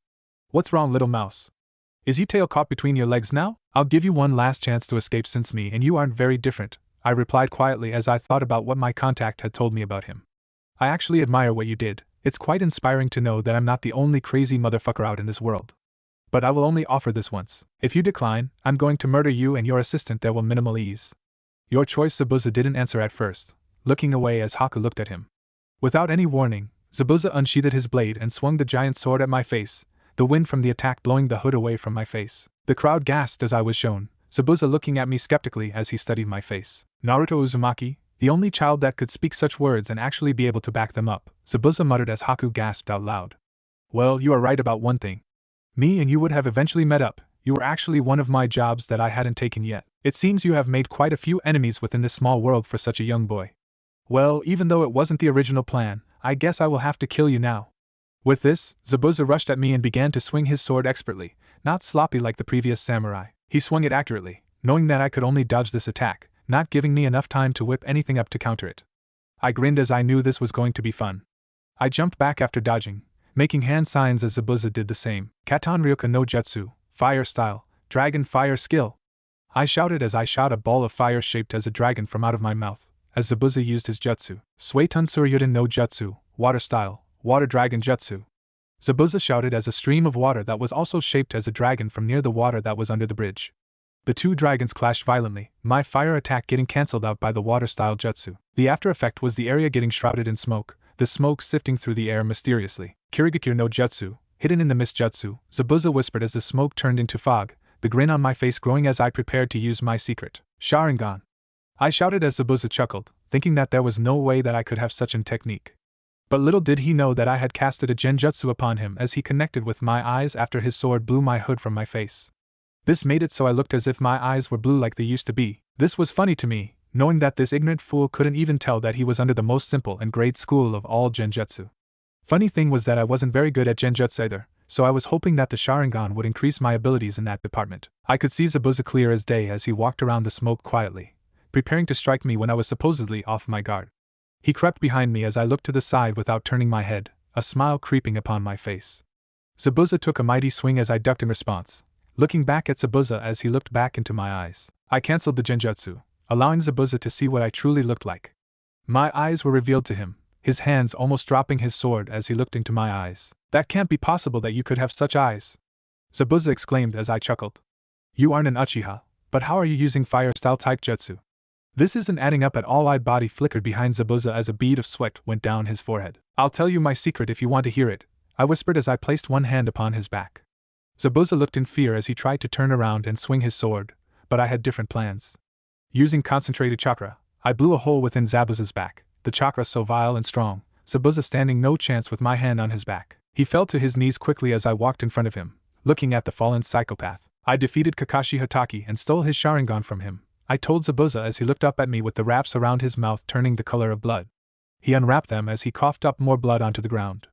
What's wrong, little mouse? Is your tail caught between your legs now? I'll give you one last chance to escape since me and you aren't very different, I replied quietly as I thought about what my contact had told me about him. I actually admire what you did. It's quite inspiring to know that I'm not the only crazy motherfucker out in this world. But I will only offer this once. If you decline, I'm going to murder you and your assistant. There will minimal ease. Your choice. Zabuza didn't answer at first, looking away as Haku looked at him. Without any warning, Zabuza unsheathed his blade and swung the giant sword at my face, the wind from the attack blowing the hood away from my face. The crowd gasped as I was shown, Zabuza looking at me skeptically as he studied my face. Naruto Uzumaki, the only child that could speak such words and actually be able to back them up, Zabuza muttered as Haku gasped out loud. Well, you are right about one thing. Me and you would have eventually met up. You were actually one of my jobs that I hadn't taken yet. It seems you have made quite a few enemies within this small world for such a young boy. Well, even though it wasn't the original plan, I guess I will have to kill you now. With this, Zabuza rushed at me and began to swing his sword expertly, not sloppy like the previous samurai. He swung it accurately, knowing that I could only dodge this attack, not giving me enough time to whip anything up to counter it. I grinned as I knew this was going to be fun. I jumped back after dodging, making hand signs as Zabuza did the same. Katan Ryoka no Jutsu, fire style, dragon fire skill. I shouted as I shot a ball of fire shaped as a dragon from out of my mouth, as Zabuza used his jutsu. Suetun Suryuden no Jutsu, water style, water dragon jutsu. Zabuza shouted as a stream of water that was also shaped as a dragon from near the water that was under the bridge. The two dragons clashed violently, my fire attack getting cancelled out by the water-style jutsu. The after effect was the area getting shrouded in smoke, the smoke sifting through the air mysteriously. Kirigakure no jutsu, hidden in the mist jutsu, Zabuza whispered as the smoke turned into fog, the grin on my face growing as I prepared to use my secret Sharingan. I shouted as Zabuza chuckled, thinking that there was no way that I could have such a technique. But little did he know that I had casted a genjutsu upon him as he connected with my eyes after his sword blew my hood from my face. This made it so I looked as if my eyes were blue like they used to be. This was funny to me, knowing that this ignorant fool couldn't even tell that he was under the most simple and grade school of all genjutsu. Funny thing was that I wasn't very good at genjutsu either, so I was hoping that the Sharingan would increase my abilities in that department. I could see Zabuza clear as day as he walked around the smoke quietly, preparing to strike me when I was supposedly off my guard. He crept behind me as I looked to the side without turning my head, a smile creeping upon my face. Zabuza took a mighty swing as I ducked in response, looking back at Zabuza as he looked back into my eyes. I cancelled the genjutsu, allowing Zabuza to see what I truly looked like. My eyes were revealed to him, his hands almost dropping his sword as he looked into my eyes. That can't be possible that you could have such eyes, Zabuza exclaimed as I chuckled. You aren't an Uchiha, but how are you using fire-style type jutsu? This isn't adding up at all. My body flickered behind Zabuza as a bead of sweat went down his forehead. I'll tell you my secret if you want to hear it, I whispered as I placed one hand upon his back. Zabuza looked in fear as he tried to turn around and swing his sword, but I had different plans. Using concentrated chakra, I blew a hole within Zabuza's back, the chakra so vile and strong, Zabuza standing no chance with my hand on his back. He fell to his knees quickly as I walked in front of him, looking at the fallen psychopath. I defeated Kakashi Hatake and stole his Sharingan from him, I told Zabuza as he looked up at me with the wraps around his mouth turning the color of blood. He unwrapped them as he coughed up more blood onto the ground.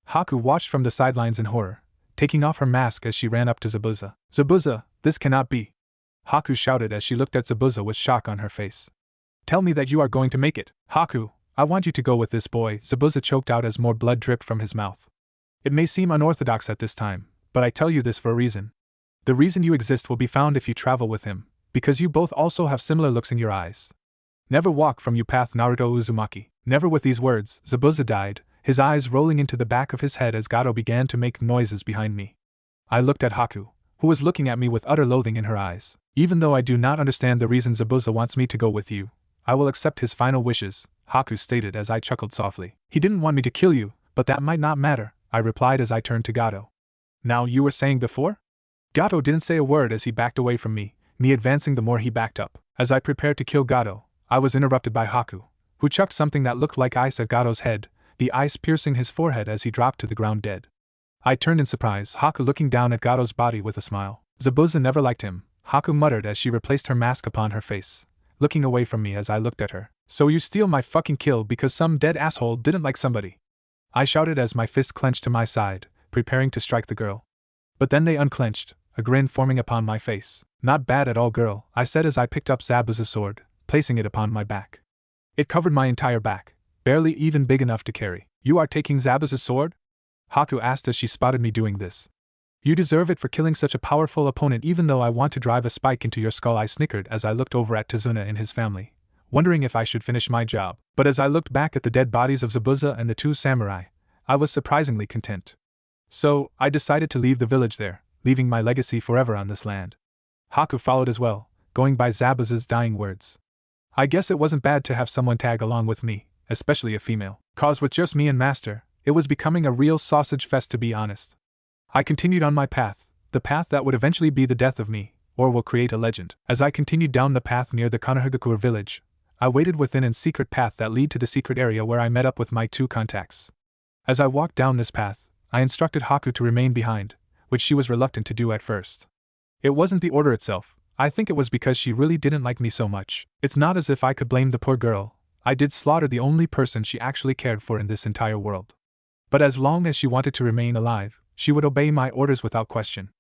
Haku watched from the sidelines in horror, taking off her mask as she ran up to Zabuza. Zabuza, this cannot be! Haku shouted as she looked at Zabuza with shock on her face. Tell me that you are going to make it. Haku, I want you to go with this boy, Zabuza choked out as more blood dripped from his mouth. It may seem unorthodox at this time, but I tell you this for a reason. The reason you exist will be found if you travel with him, because you both also have similar looks in your eyes. Never walk from you path Naruto Uzumaki. Never. With these words, Zabuza died, his eyes rolling into the back of his head as Gato began to make noises behind me. I looked at Haku, who was looking at me with utter loathing in her eyes. Even though I do not understand the reason Zabuza wants me to go with you, I will accept his final wishes, Haku stated as I chuckled softly. He didn't want me to kill you, but that might not matter, I replied as I turned to Gato. Now you were saying before? Gato didn't say a word as he backed away from me advancing the more he backed up. As I prepared to kill Gato, I was interrupted by Haku, who chucked something that looked like ice at Gato's head, the ice piercing his forehead as he dropped to the ground dead. I turned in surprise, Haku looking down at Gato's body with a smile. Zabuza never liked him, Haku muttered as she replaced her mask upon her face, looking away from me as I looked at her. So you steal my fucking kill because some dead asshole didn't like somebody? I shouted as my fist clenched to my side, preparing to strike the girl. But then they unclenched, a grin forming upon my face. Not bad at all, girl, I said as I picked up Zabuza's sword, placing it upon my back. It covered my entire back, barely even big enough to carry. You are taking Zabuza's sword? Haku asked as she spotted me doing this. You deserve it for killing such a powerful opponent. Even though I want to drive a spike into your skull, I snickered as I looked over at Tazuna and his family, wondering if I should finish my job. But as I looked back at the dead bodies of Zabuza and the two samurai, I was surprisingly content. So, I decided to leave the village there, leaving my legacy forever on this land. Haku followed as well, going by Zabuza's dying words. I guess it wasn't bad to have someone tag along with me, especially a female. 'Cause with just me and Master, it was becoming a real sausage fest, to be honest. I continued on my path, the path that would eventually be the death of me, or will create a legend. As I continued down the path near the Konohagakure village, I waited within a secret path that led to the secret area where I met up with my two contacts. As I walked down this path, I instructed Haku to remain behind, which she was reluctant to do at first. It wasn't the order itself, I think it was because she really didn't like me so much. It's not as if I could blame the poor girl, I did slaughter the only person she actually cared for in this entire world. But as long as she wanted to remain alive, she would obey my orders without question.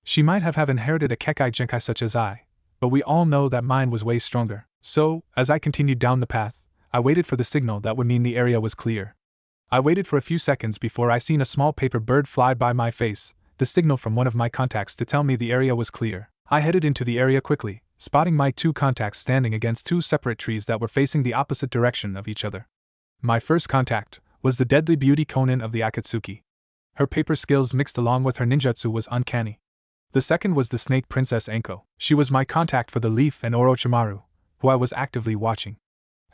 She might have inherited a Kekai Genkai such as I, but we all know that mine was way stronger. So, as I continued down the path, I waited for the signal that would mean the area was clear. I waited for a few seconds before I seen a small paper bird fly by my face, the signal from one of my contacts to tell me the area was clear. I headed into the area quickly, spotting my two contacts standing against two separate trees that were facing the opposite direction of each other. My first contact was the deadly beauty Konin of the Akatsuki. Her paper skills mixed along with her ninjutsu was uncanny. The second was the snake princess Anko. She was my contact for the leaf and Orochimaru, who I was actively watching.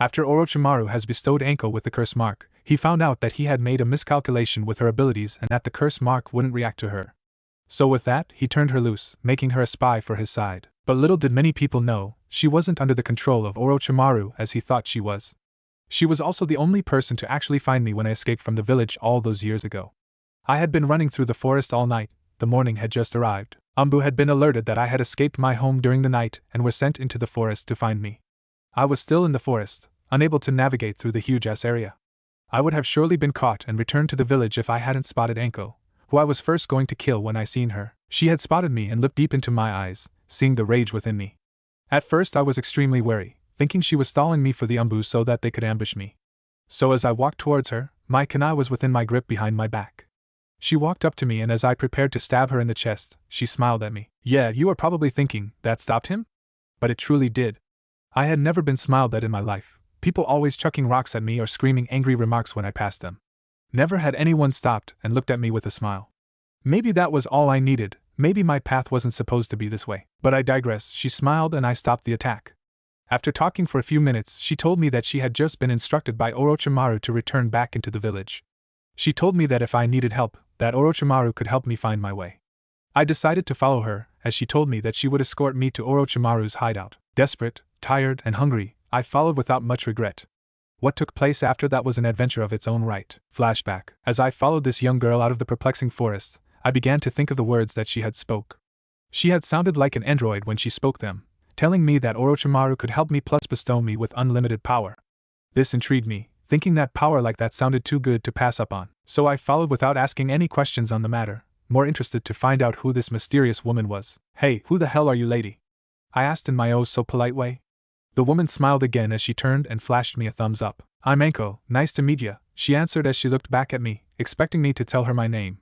After Orochimaru has bestowed Anko with the curse mark, he found out that he had made a miscalculation with her abilities and that the curse mark wouldn't react to her. So with that, he turned her loose, making her a spy for his side. But little did many people know, she wasn't under the control of Orochimaru as he thought she was. She was also the only person to actually find me when I escaped from the village all those years ago. I had been running through the forest all night, the morning had just arrived. Umbu had been alerted that I had escaped my home during the night and were sent into the forest to find me. I was still in the forest, unable to navigate through the huge-ass area. I would have surely been caught and returned to the village if I hadn't spotted Anko, who I was first going to kill when I seen her. She had spotted me and looked deep into my eyes, seeing the rage within me. At first I was extremely wary, thinking she was stalling me for the Umbu so that they could ambush me. So as I walked towards her, my kunai was within my grip behind my back. She walked up to me and as I prepared to stab her in the chest, she smiled at me. Yeah, you are probably thinking, that stopped him? But it truly did. I had never been smiled at in my life, people always chucking rocks at me or screaming angry remarks when I passed them. Never had anyone stopped and looked at me with a smile. Maybe that was all I needed, maybe my path wasn't supposed to be this way. But I digress, she smiled and I stopped the attack. After talking for a few minutes, she told me that she had just been instructed by Orochimaru to return back into the village. She told me that if I needed help, that Orochimaru could help me find my way. I decided to follow her, as she told me that she would escort me to Orochimaru's hideout. Desperate, tired, and hungry, I followed without much regret. What took place after that was an adventure of its own right. Flashback. As I followed this young girl out of the perplexing forest, I began to think of the words that she had spoke. She had sounded like an android when she spoke them, telling me that Orochimaru could help me plus bestow me with unlimited power. This intrigued me, thinking that power like that sounded too good to pass up on. So I followed without asking any questions on the matter, more interested to find out who this mysterious woman was. Hey, who the hell are you, lady? I asked in my oh so polite way. The woman smiled again as she turned and flashed me a thumbs up. I'm Anko, nice to meet ya, she answered as she looked back at me, expecting me to tell her my name.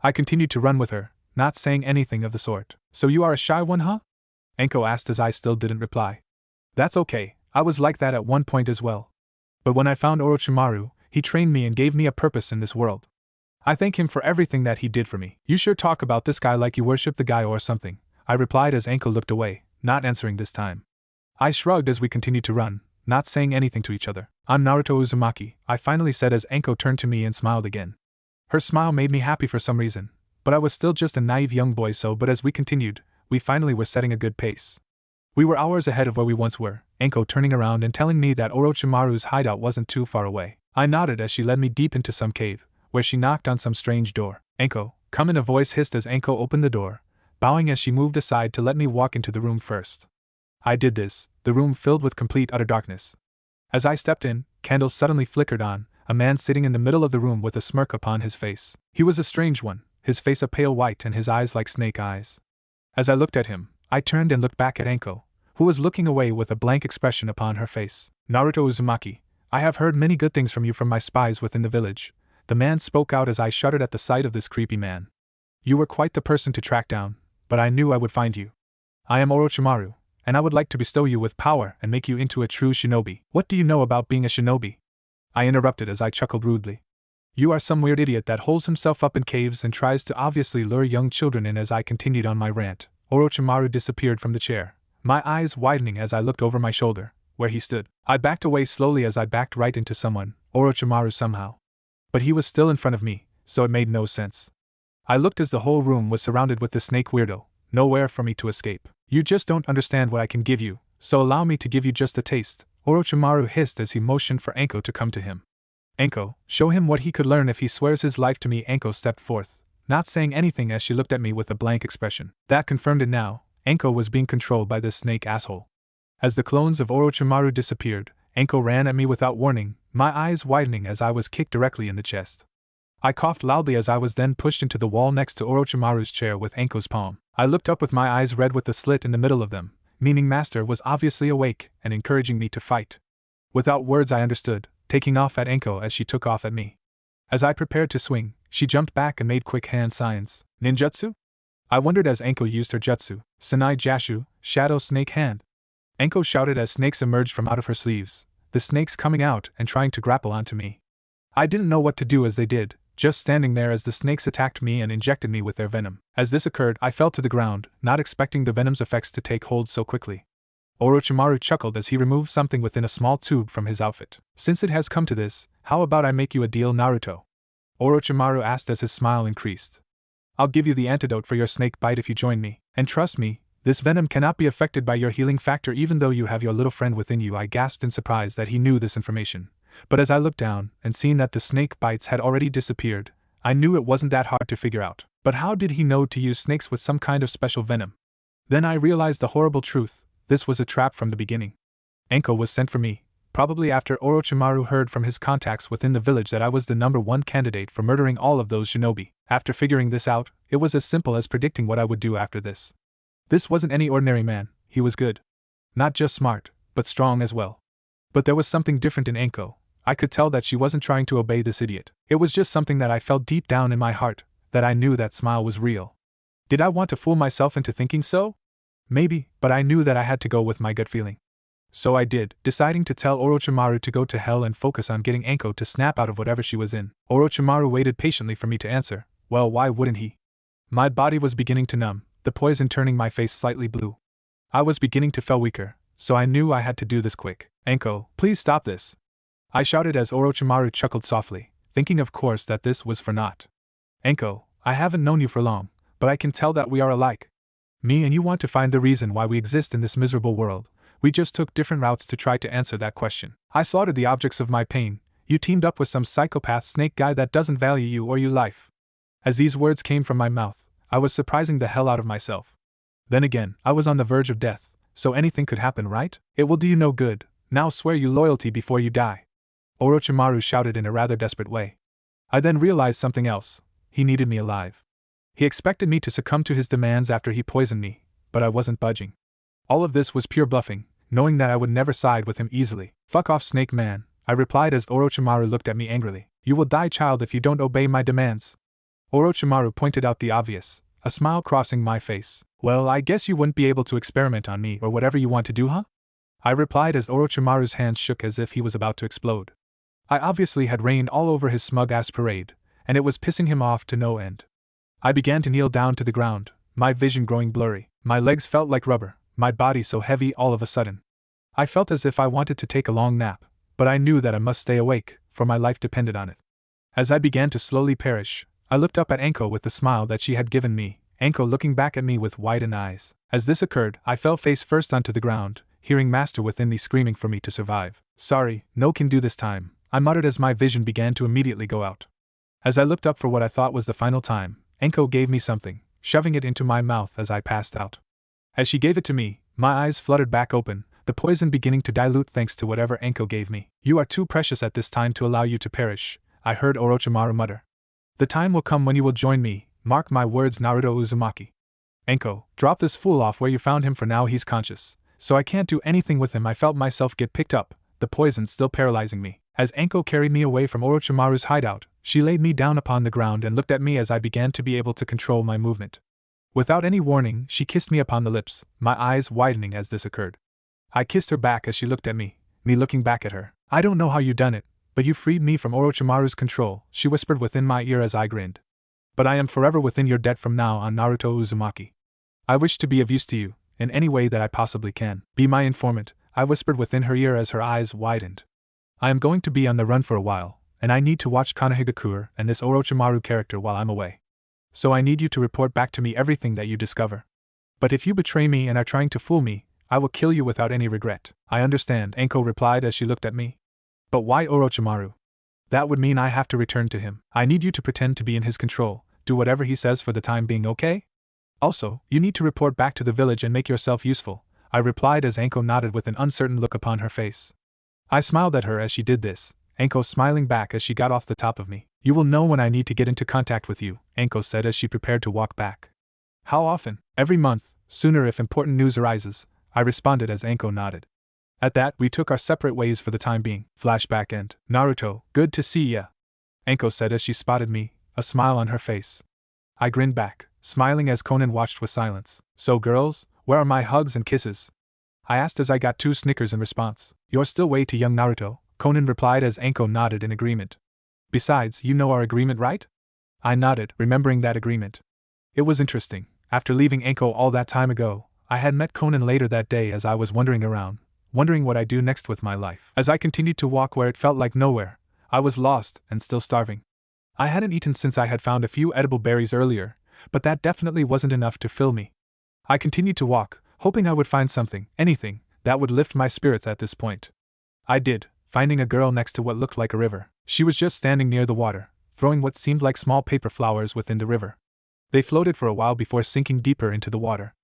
I continued to run with her, not saying anything of the sort. So you are a shy one, huh? Anko asked as I still didn't reply. That's okay, I was like that at one point as well. But when I found Orochimaru, he trained me and gave me a purpose in this world. I thank him for everything that he did for me. You sure talk about this guy like you worship the guy or something, I replied as Anko looked away, not answering this time. I shrugged as we continued to run, not saying anything to each other. I'm Naruto Uzumaki, I finally said as Anko turned to me and smiled again. Her smile made me happy for some reason, but I was still just a naive young boy but as we continued, we finally were setting a good pace. We were hours ahead of where we once were, Anko turning around and telling me that Orochimaru's hideout wasn't too far away. I nodded as she led me deep into some cave, where she knocked on some strange door. Anko, come in, a voice hissed as Anko opened the door, bowing as she moved aside to let me walk into the room first. I did this, the room filled with complete utter darkness. As I stepped in, candles suddenly flickered on, a man sitting in the middle of the room with a smirk upon his face. He was a strange one, his face a pale white and his eyes like snake eyes. As I looked at him, I turned and looked back at Anko, who was looking away with a blank expression upon her face. Naruto Uzumaki, I have heard many good things from you from my spies within the village. The man spoke out as I shuddered at the sight of this creepy man. You were quite the person to track down, but I knew I would find you. I am Orochimaru, and I would like to bestow you with power and make you into a true shinobi. What do you know about being a shinobi? I interrupted as I chuckled rudely. You are some weird idiot that holes himself up in caves and tries to obviously lure young children in. As I continued on my rant, Orochimaru disappeared from the chair, my eyes widening as I looked over my shoulder, where he stood. I backed away slowly as I backed right into someone, Orochimaru somehow. But he was still in front of me, so it made no sense. I looked as the whole room was surrounded with the snake weirdo, nowhere for me to escape. You just don't understand what I can give you, so allow me to give you just a taste, Orochimaru hissed as he motioned for Anko to come to him. Anko, show him what he could learn if he swears his life to me. Anko stepped forth, not saying anything as she looked at me with a blank expression. That confirmed it now, Anko was being controlled by this snake asshole. As the clones of Orochimaru disappeared, Anko ran at me without warning, my eyes widening as I was kicked directly in the chest. I coughed loudly as I was then pushed into the wall next to Orochimaru's chair with Anko's palm. I looked up with my eyes red with the slit in the middle of them, meaning Master was obviously awake and encouraging me to fight. Without words I understood, taking off at Anko as she took off at me. As I prepared to swing, she jumped back and made quick hand signs. Ninjutsu? I wondered as Anko used her jutsu, Sanai Jashu, Shadow Snake Hand. Anko shouted as snakes emerged from out of her sleeves, the snakes coming out and trying to grapple onto me. I didn't know what to do as they did, just standing there as the snakes attacked me and injected me with their venom. As this occurred, I fell to the ground, not expecting the venom's effects to take hold so quickly. Orochimaru chuckled as he removed something within a small tube from his outfit. Since it has come to this, how about I make you a deal, Naruto? Orochimaru asked as his smile increased. I'll give you the antidote for your snake bite if you join me, and trust me, this venom cannot be affected by your healing factor even though you have your little friend within you. I gasped in surprise that he knew this information. But as I looked down and seen that the snake bites had already disappeared, I knew it wasn't that hard to figure out. But how did he know to use snakes with some kind of special venom? Then I realized the horrible truth. This was a trap from the beginning. Enko was sent for me, probably after Orochimaru heard from his contacts within the village that I was the #1 candidate for murdering all of those shinobi. After figuring this out, it was as simple as predicting what I would do after this. This wasn't any ordinary man, he was good. Not just smart, but strong as well. But there was something different in Enko. I could tell that she wasn't trying to obey this idiot. It was just something that I felt deep down in my heart, that I knew that smile was real. Did I want to fool myself into thinking so? Maybe, but I knew that I had to go with my gut feeling. So I did, deciding to tell Orochimaru to go to hell and focus on getting Enko to snap out of whatever she was in. Orochimaru waited patiently for me to answer. Well, why wouldn't he? My body was beginning to numb, the poison turning my face slightly blue. I was beginning to feel weaker, so I knew I had to do this quick. Enko, please stop this, I shouted as Orochimaru chuckled softly, thinking of course that this was for naught. Enko, I haven't known you for long, but I can tell that we are alike. Me and you want to find the reason why we exist in this miserable world. We just took different routes to try to answer that question. I slaughtered the objects of my pain. You teamed up with some psychopath snake guy that doesn't value you or your life. As these words came from my mouth, I was surprising the hell out of myself. Then again, I was on the verge of death, so anything could happen, right? It will do you no good. Now swear you loyalty before you die. Orochimaru shouted in a rather desperate way. I then realized something else. He needed me alive. He expected me to succumb to his demands after he poisoned me, but I wasn't budging. All of this was pure bluffing, knowing that I would never side with him easily. Fuck off, Snake Man, I replied as Orochimaru looked at me angrily. You will die, child, if you don't obey my demands. Orochimaru pointed out the obvious, a smile crossing my face. Well, I guess you wouldn't be able to experiment on me or whatever you want to do, huh? I replied as Orochimaru's hands shook as if he was about to explode. I obviously had rained all over his smug-ass parade, and it was pissing him off to no end. I began to kneel down to the ground, my vision growing blurry. My legs felt like rubber, my body so heavy all of a sudden. I felt as if I wanted to take a long nap, but I knew that I must stay awake, for my life depended on it. As I began to slowly perish, I looked up at Enko with the smile that she had given me, Enko looking back at me with widened eyes. As this occurred, I fell face first onto the ground, hearing Master within me screaming for me to survive. Sorry, no can do this time, I muttered as my vision began to immediately go out. As I looked up for what I thought was the final time, Enko gave me something, shoving it into my mouth as I passed out. As she gave it to me, my eyes fluttered back open, the poison beginning to dilute thanks to whatever Enko gave me. You are too precious at this time to allow you to perish, I heard Orochimaru mutter. The time will come when you will join me, mark my words, Naruto Uzumaki. Enko, drop this fool off where you found him, for now he's conscious, so I can't do anything with him. I felt myself get picked up, the poison still paralyzing me. As Enko carried me away from Orochimaru's hideout, she laid me down upon the ground and looked at me as I began to be able to control my movement. Without any warning, she kissed me upon the lips, my eyes widening as this occurred. I kissed her back as she looked at me looking back at her. I don't know how you done it, but you freed me from Orochimaru's control, she whispered within my ear as I grinned. But I am forever within your debt from now on, Naruto Uzumaki. I wish to be of use to you, in any way that I possibly can. Be my informant, I whispered within her ear as her eyes widened. I am going to be on the run for a while, and I need to watch Konohagakure and this Orochimaru character while I'm away. So I need you to report back to me everything that you discover. But if you betray me and are trying to fool me, I will kill you without any regret. I understand, Enko replied as she looked at me. But why Orochimaru? That would mean I have to return to him. I need you to pretend to be in his control, do whatever he says for the time being, okay? Also, you need to report back to the village and make yourself useful, I replied as Enko nodded with an uncertain look upon her face. I smiled at her as she did this, Enko smiling back as she got off the top of me. You will know when I need to get into contact with you, Enko said as she prepared to walk back. How often? Every month, sooner if important news arises, I responded as Enko nodded. At that, we took our separate ways for the time being. Flashback end. Naruto, good to see ya, Enko said as she spotted me, a smile on her face. I grinned back, smiling as Konan watched with silence. So girls, where are my hugs and kisses? I asked as I got 2 snickers in response. You're still way too young, Naruto, Konan replied as Enko nodded in agreement. Besides, you know our agreement, right? I nodded, remembering that agreement. It was interesting. After leaving Anko all that time ago, I had met Conan later that day as I was wandering around, wondering what I'd do next with my life. As I continued to walk where it felt like nowhere, I was lost and still starving. I hadn't eaten since I had found a few edible berries earlier, but that definitely wasn't enough to fill me. I continued to walk, hoping I would find something, anything, that would lift my spirits at this point. I did, finding a girl next to what looked like a river. She was just standing near the water, throwing what seemed like small paper flowers within the river. They floated for a while before sinking deeper into the water.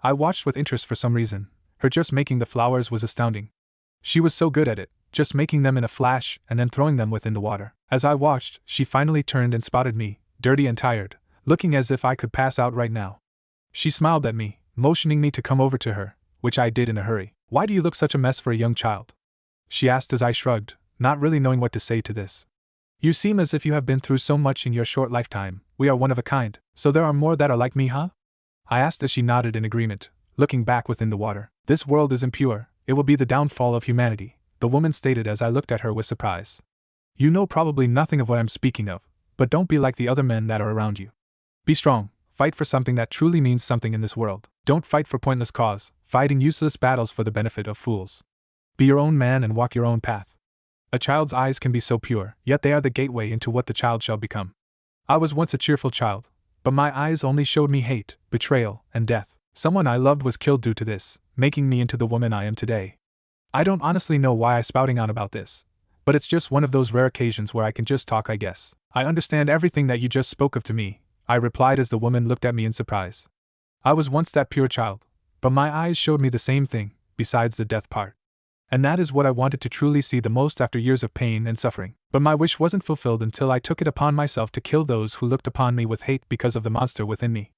I watched with interest for some reason. Her just making the flowers was astounding. She was so good at it, just making them in a flash and then throwing them within the water. As I watched, she finally turned and spotted me, dirty and tired, looking as if I could pass out right now. She smiled at me, motioning me to come over to her, which I did in a hurry. "Why do you look such a mess for a young child?" she asked as I shrugged, not really knowing what to say to this. "You seem as if you have been through so much in your short lifetime. We are one of a kind, so there are more that are like me, huh?" I asked as she nodded in agreement, looking back within the water. "This world is impure, it will be the downfall of humanity," the woman stated as I looked at her with surprise. "You know probably nothing of what I'm speaking of, but don't be like the other men that are around you. Be strong, fight for something that truly means something in this world. Don't fight for pointless cause, fighting useless battles for the benefit of fools. Be your own man and walk your own path. A child's eyes can be so pure, yet they are the gateway into what the child shall become. I was once a cheerful child, but my eyes only showed me hate, betrayal, and death. Someone I loved was killed due to this, making me into the woman I am today. I don't honestly know why I'm spouting on about this, but it's just one of those rare occasions where I can just talk, I guess." "I understand everything that you just spoke of to me," I replied as the woman looked at me in surprise. "I was once that pure child, but my eyes showed me the same thing, besides the death part. And that is what I wanted to truly see the most after years of pain and suffering. But my wish wasn't fulfilled until I took it upon myself to kill those who looked upon me with hate because of the monster within me.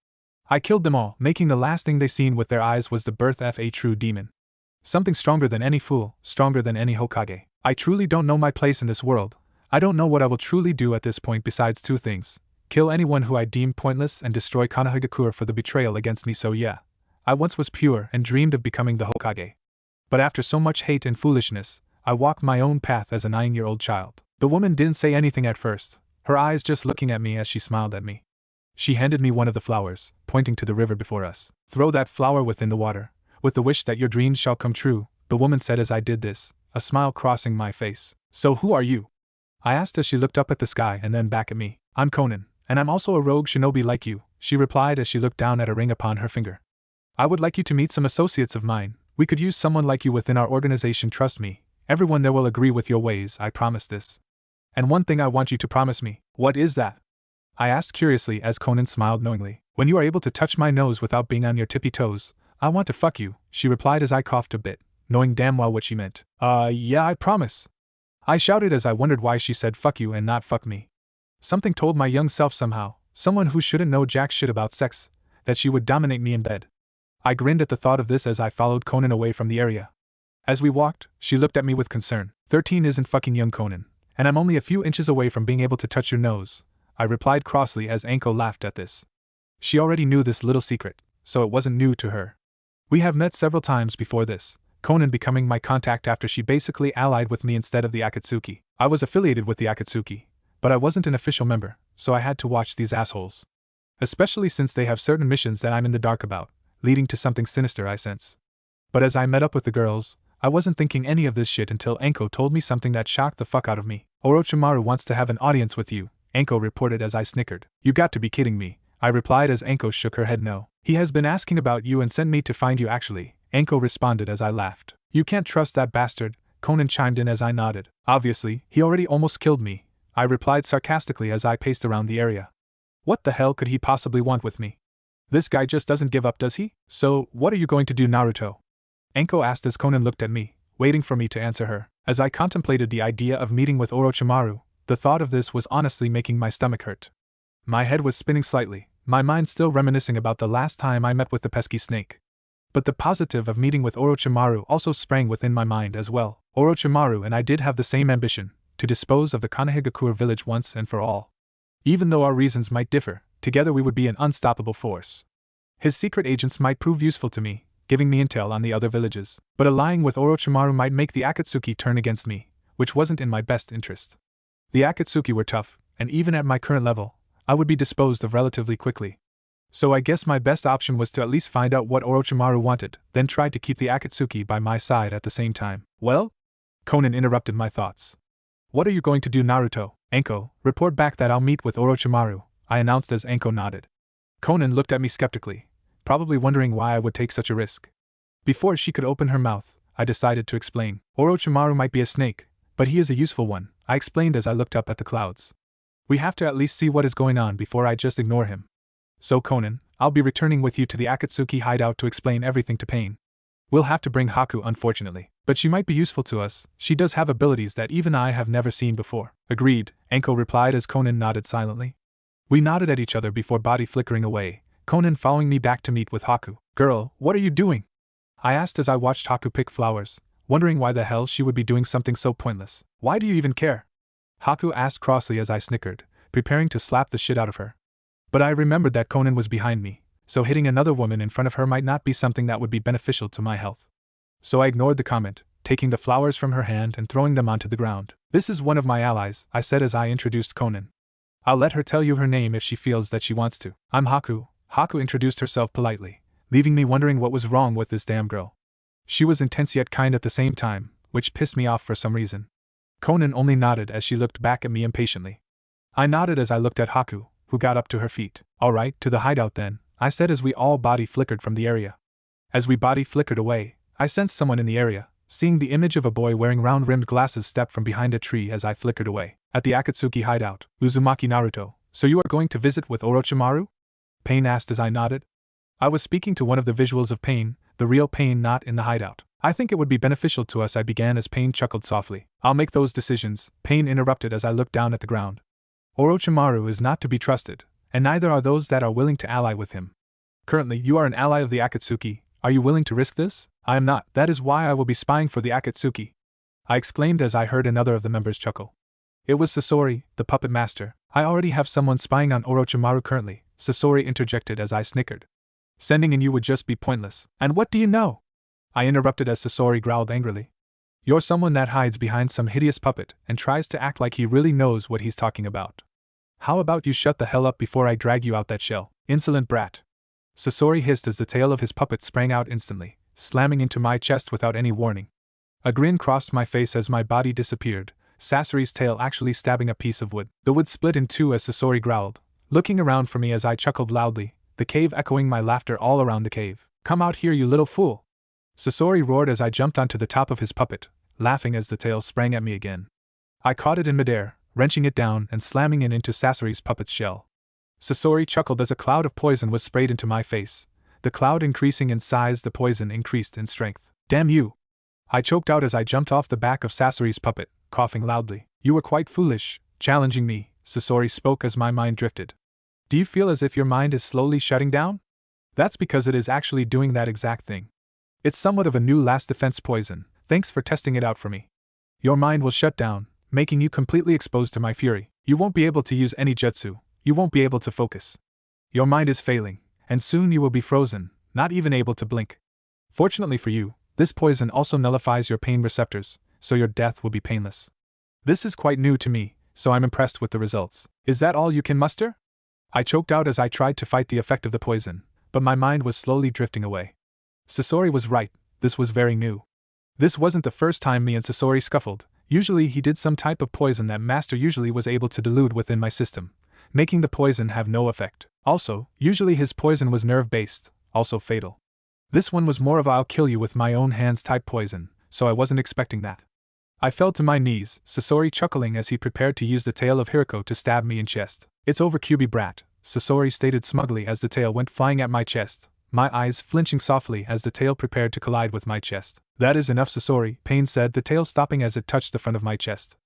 I killed them all, making the last thing they seen with their eyes was the birth of a true demon. Something stronger than any fool, stronger than any Hokage. I truly don't know my place in this world. I don't know what I will truly do at this point besides two things. Kill anyone who I deem pointless and destroy Konohagakure for the betrayal against me. So yeah, I once was pure and dreamed of becoming the Hokage. But after so much hate and foolishness, I walked my own path as a 9-year-old child." The woman didn't say anything at first, her eyes just looking at me as she smiled at me. She handed me one of the flowers, pointing to the river before us. "Throw that flower within the water, with the wish that your dreams shall come true," the woman said as I did this, a smile crossing my face. "So who are you?" I asked as she looked up at the sky and then back at me. "I'm Conan, and I'm also a rogue shinobi like you," she replied as she looked down at a ring upon her finger. "I would like you to meet some associates of mine. We could use someone like you within our organization. Trust me, everyone there will agree with your ways, I promise this. And one thing I want you to promise me." "What is that?" I asked curiously as Conan smiled knowingly. "When you are able to touch my nose without being on your tippy toes, I want to fuck you," she replied as I coughed a bit, knowing damn well what she meant. Yeah, I promise," I shouted as I wondered why she said fuck you and not fuck me. Something told my young self somehow, someone who shouldn't know jack shit about sex, that she would dominate me in bed. I grinned at the thought of this as I followed Conan away from the area. As we walked, she looked at me with concern. 13 isn't fucking young, Conan, and I'm only a few inches away from being able to touch your nose," I replied crossly as Anko laughed at this. She already knew this little secret, so it wasn't new to her. We have met several times before this, Conan becoming my contact after she basically allied with me instead of the Akatsuki. I was affiliated with the Akatsuki, but I wasn't an official member, so I had to watch these assholes. Especially since they have certain missions that I'm in the dark about, leading to something sinister I sense. But as I met up with the girls, I wasn't thinking any of this shit until Anko told me something that shocked the fuck out of me. "Orochimaru wants to have an audience with you," Anko reported as I snickered. "You got to be kidding me," I replied as Anko shook her head no. "He has been asking about you and sent me to find you actually," Anko responded as I laughed. "You can't trust that bastard," Conan chimed in as I nodded. "Obviously, he already almost killed me," I replied sarcastically as I paced around the area. "What the hell could he possibly want with me? This guy just doesn't give up, does he? So, what are you going to do, Naruto?" Anko asked as Conan looked at me, waiting for me to answer her. As I contemplated the idea of meeting with Orochimaru, the thought of this was honestly making my stomach hurt. My head was spinning slightly, my mind still reminiscing about the last time I met with the pesky snake. But the positive of meeting with Orochimaru also sprang within my mind as well. Orochimaru and I did have the same ambition, to dispose of the Konohagakure village once and for all. Even though our reasons might differ, together we would be an unstoppable force. His secret agents might prove useful to me, giving me intel on the other villages, but allying with Orochimaru might make the Akatsuki turn against me, which wasn't in my best interest. The Akatsuki were tough, and even at my current level, I would be disposed of relatively quickly. So I guess my best option was to at least find out what Orochimaru wanted, then try to keep the Akatsuki by my side at the same time. Well? Conan interrupted my thoughts. What are you going to do, Naruto? Anko, report back that I'll meet with Orochimaru, I announced as Anko nodded. Conan looked at me skeptically, probably wondering why I would take such a risk. Before she could open her mouth, I decided to explain. Orochimaru might be a snake, but he is a useful one, I explained as I looked up at the clouds. We have to at least see what is going on before I just ignore him. So Conan, I'll be returning with you to the Akatsuki hideout to explain everything to Pain. We'll have to bring Haku, unfortunately, but she might be useful to us. She does have abilities that even I have never seen before. Agreed, Anko replied as Conan nodded silently. We nodded at each other before body flickering away, Conan following me back to meet with Haku. Girl, what are you doing? I asked as I watched Haku pick flowers, wondering why the hell she would be doing something so pointless. Why do you even care? Haku asked crossly as I snickered, preparing to slap the shit out of her. But I remembered that Conan was behind me, so hitting another woman in front of her might not be something that would be beneficial to my health. So I ignored the comment, taking the flowers from her hand and throwing them onto the ground. This is one of my allies, I said as I introduced Conan. I'll let her tell you her name if she feels that she wants to. I'm Haku. Haku introduced herself politely, leaving me wondering what was wrong with this damn girl. She was intense yet kind at the same time, which pissed me off for some reason. Conan only nodded as she looked back at me impatiently. I nodded as I looked at Haku, who got up to her feet. Alright, to the hideout then, I said as we all body flickered from the area. As we body flickered away, I sensed someone in the area, seeing the image of a boy wearing round-rimmed glasses step from behind a tree as I flickered away. At the Akatsuki hideout, Uzumaki Naruto, so you are going to visit with Orochimaru? Pain asked as I nodded. I was speaking to one of the visuals of Pain, the real Pain not in the hideout. I think it would be beneficial to us, I began as Pain chuckled softly. I'll make those decisions, Pain interrupted as I looked down at the ground. Orochimaru is not to be trusted, and neither are those that are willing to ally with him. Currently, you are an ally of the Akatsuki. Are you willing to risk this? I am not. That is why I will be spying for the Akatsuki, I exclaimed as I heard another of the members chuckle. It was Sasori, the puppet master. I already have someone spying on Orochimaru currently, Sasori interjected as I snickered. Sending in you would just be pointless. And what do you know? I interrupted as Sasori growled angrily. You're someone that hides behind some hideous puppet and tries to act like he really knows what he's talking about. How about you shut the hell up before I drag you out that shell, insolent brat? Sasori hissed as the tail of his puppet sprang out instantly, slamming into my chest without any warning. A grin crossed my face as my body disappeared, Sasori's tail actually stabbing a piece of wood. The wood split in two as Sasori growled, looking around for me as I chuckled loudly, the cave echoing my laughter all around the cave. Come out here, you little fool! Sasori roared as I jumped onto the top of his puppet, laughing as the tail sprang at me again. I caught it in midair, wrenching it down and slamming it into Sasori's puppet's shell. Sasori chuckled as a cloud of poison was sprayed into my face. The cloud increasing in size, the poison increased in strength. Damn you! I choked out as I jumped off the back of Sasori's puppet, coughing loudly. You were quite foolish, challenging me, Sasori spoke as my mind drifted. Do you feel as if your mind is slowly shutting down? That's because it is actually doing that exact thing. It's somewhat of a new last defense poison, thanks for testing it out for me. Your mind will shut down, making you completely exposed to my fury. You won't be able to use any jutsu, you won't be able to focus. Your mind is failing, and soon you will be frozen, not even able to blink. Fortunately for you, this poison also nullifies your pain receptors, so your death will be painless. This is quite new to me, so I'm impressed with the results. Is that all you can muster? I choked out as I tried to fight the effect of the poison, but my mind was slowly drifting away. Sasori was right, this was very new. This wasn't the first time me and Sasori scuffled. Usually he did some type of poison that Master usually was able to dilute within my system, making the poison have no effect. Also, usually his poison was nerve-based, also fatal. This one was more of I'll kill you with my own hands type poison, so I wasn't expecting that. I fell to my knees, Sasori chuckling as he prepared to use the tail of Hiriko to stab me in chest. It's over, Kyubi brat, Sasori stated smugly as the tail went flying at my chest, my eyes flinching softly as the tail prepared to collide with my chest. That is enough, Sasori, Pain said, the tail stopping as it touched the front of my chest.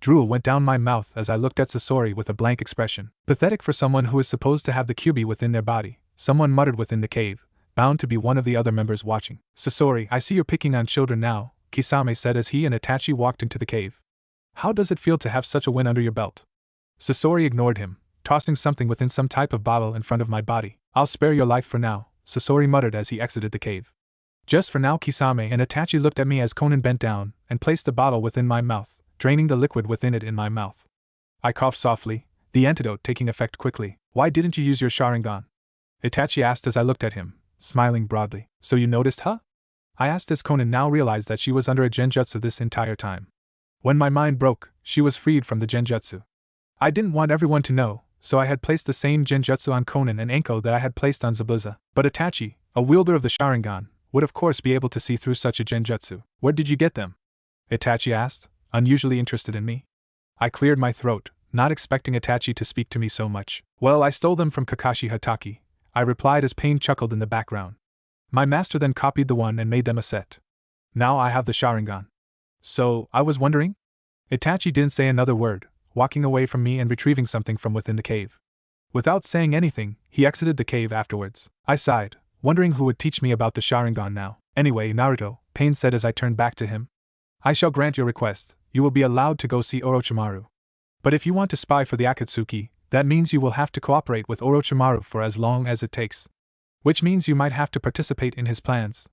Drool went down my mouth as I looked at Sasori with a blank expression. Pathetic for someone who is supposed to have the Kyubi within their body, someone muttered within the cave, bound to be one of the other members watching. Sasori, I see you're picking on children now, Kisame said as he and Itachi walked into the cave. How does it feel to have such a win under your belt? Sasori ignored him, tossing something within some type of bottle in front of my body. I'll spare your life for now, Sasori muttered as he exited the cave. Just for now, Kisame and Itachi looked at me as Conan bent down and placed the bottle within my mouth, draining the liquid within it in my mouth. I coughed softly, the antidote taking effect quickly. Why didn't you use your Sharingan? Itachi asked as I looked at him, smiling broadly. So you noticed, huh? I asked as Konan now realized that she was under a genjutsu this entire time. When my mind broke, she was freed from the genjutsu. I didn't want everyone to know, so I had placed the same genjutsu on Konan and Enko that I had placed on Zabuza. But Itachi, a wielder of the Sharingan, would of course be able to see through such a genjutsu. Where did you get them? Itachi asked, unusually interested in me. I cleared my throat, not expecting Itachi to speak to me so much. Well, I stole them from Kakashi Hatake, I replied as Pain chuckled in the background. My master then copied the one and made them a set. Now I have the Sharingan. So, I was wondering? Itachi didn't say another word, walking away from me and retrieving something from within the cave. Without saying anything, he exited the cave afterwards. I sighed, wondering who would teach me about the Sharingan now. Anyway, Naruto, Pain said as I turned back to him. I shall grant your request, you will be allowed to go see Orochimaru. But if you want to spy for the Akatsuki, that means you will have to cooperate with Orochimaru for as long as it takes. Which means you might have to participate in his plans.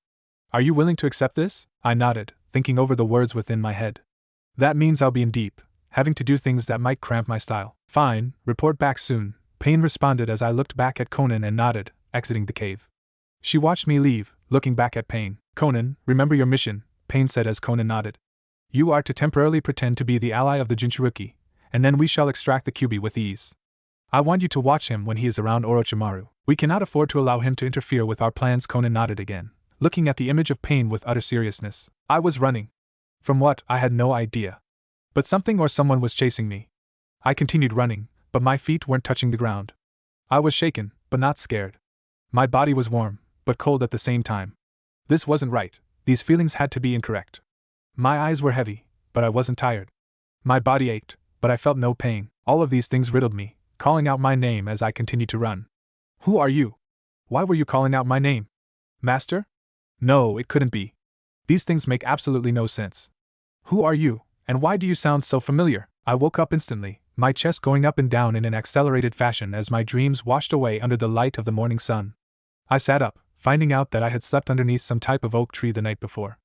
Are you willing to accept this? I nodded, thinking over the words within my head. That means I'll be in deep, having to do things that might cramp my style. Fine, report back soon, Pain responded as I looked back at Konan and nodded, exiting the cave. She watched me leave, looking back at Pain. Konan, remember your mission, Pain said as Konan nodded. You are to temporarily pretend to be the ally of the Jinchuruki, and then we shall extract the Kyuubi with ease. I want you to watch him when he is around Orochimaru. We cannot afford to allow him to interfere with our plans. Konan nodded again, looking at the image of Pain with utter seriousness. I was running. From what, I had no idea. But something or someone was chasing me. I continued running, but my feet weren't touching the ground. I was shaken, but not scared. My body was warm, but cold at the same time. This wasn't right, these feelings had to be incorrect. My eyes were heavy, but I wasn't tired. My body ached, but I felt no pain. All of these things riddled me, calling out my name as I continued to run. Who are you? Why were you calling out my name? Master? No, it couldn't be. These things make absolutely no sense. Who are you, and why do you sound so familiar? I woke up instantly, my chest going up and down in an accelerated fashion as my dreams washed away under the light of the morning sun. I sat up, finding out that I had slept underneath some type of oak tree the night before.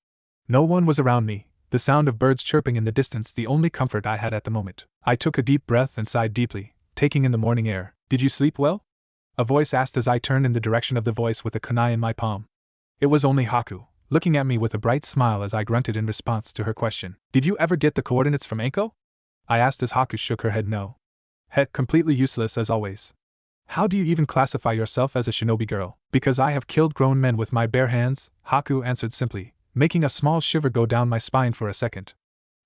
No one was around me, the sound of birds chirping in the distance the only comfort I had at the moment. I took a deep breath and sighed deeply, taking in the morning air. Did you sleep well? A voice asked as I turned in the direction of the voice with a kunai in my palm. It was only Haku, looking at me with a bright smile as I grunted in response to her question. Did you ever get the coordinates from Enko? I asked as Haku shook her head no. Heck, completely useless as always. How do you even classify yourself as a shinobi girl? Because I have killed grown men with my bare hands, Haku answered simply, making a small shiver go down my spine for a second.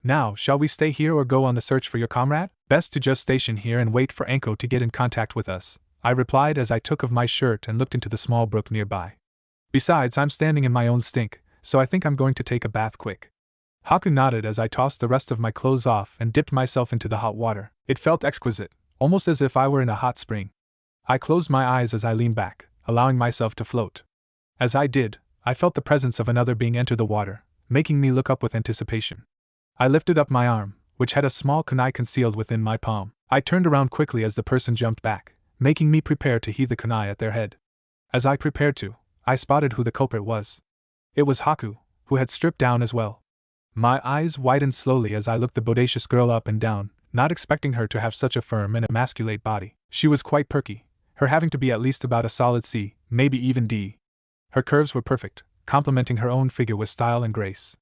Now, shall we stay here or go on the search for your comrade? Best to just station here and wait for Enko to get in contact with us, I replied as I took off my shirt and looked into the small brook nearby. Besides, I'm standing in my own stink, so I think I'm going to take a bath quick. Haku nodded as I tossed the rest of my clothes off and dipped myself into the hot water. It felt exquisite, almost as if I were in a hot spring. I closed my eyes as I leaned back, allowing myself to float. As I did, I felt the presence of another being enter the water, making me look up with anticipation. I lifted up my arm, which had a small kunai concealed within my palm. I turned around quickly as the person jumped back, making me prepare to heave the kunai at their head. As I prepared to, I spotted who the culprit was. It was Haku, who had stripped down as well. My eyes widened slowly as I looked the bodacious girl up and down, not expecting her to have such a firm and emasculate body. She was quite perky, her having to be at least about a solid C, maybe even D. Her curves were perfect, complementing her own figure with style and grace.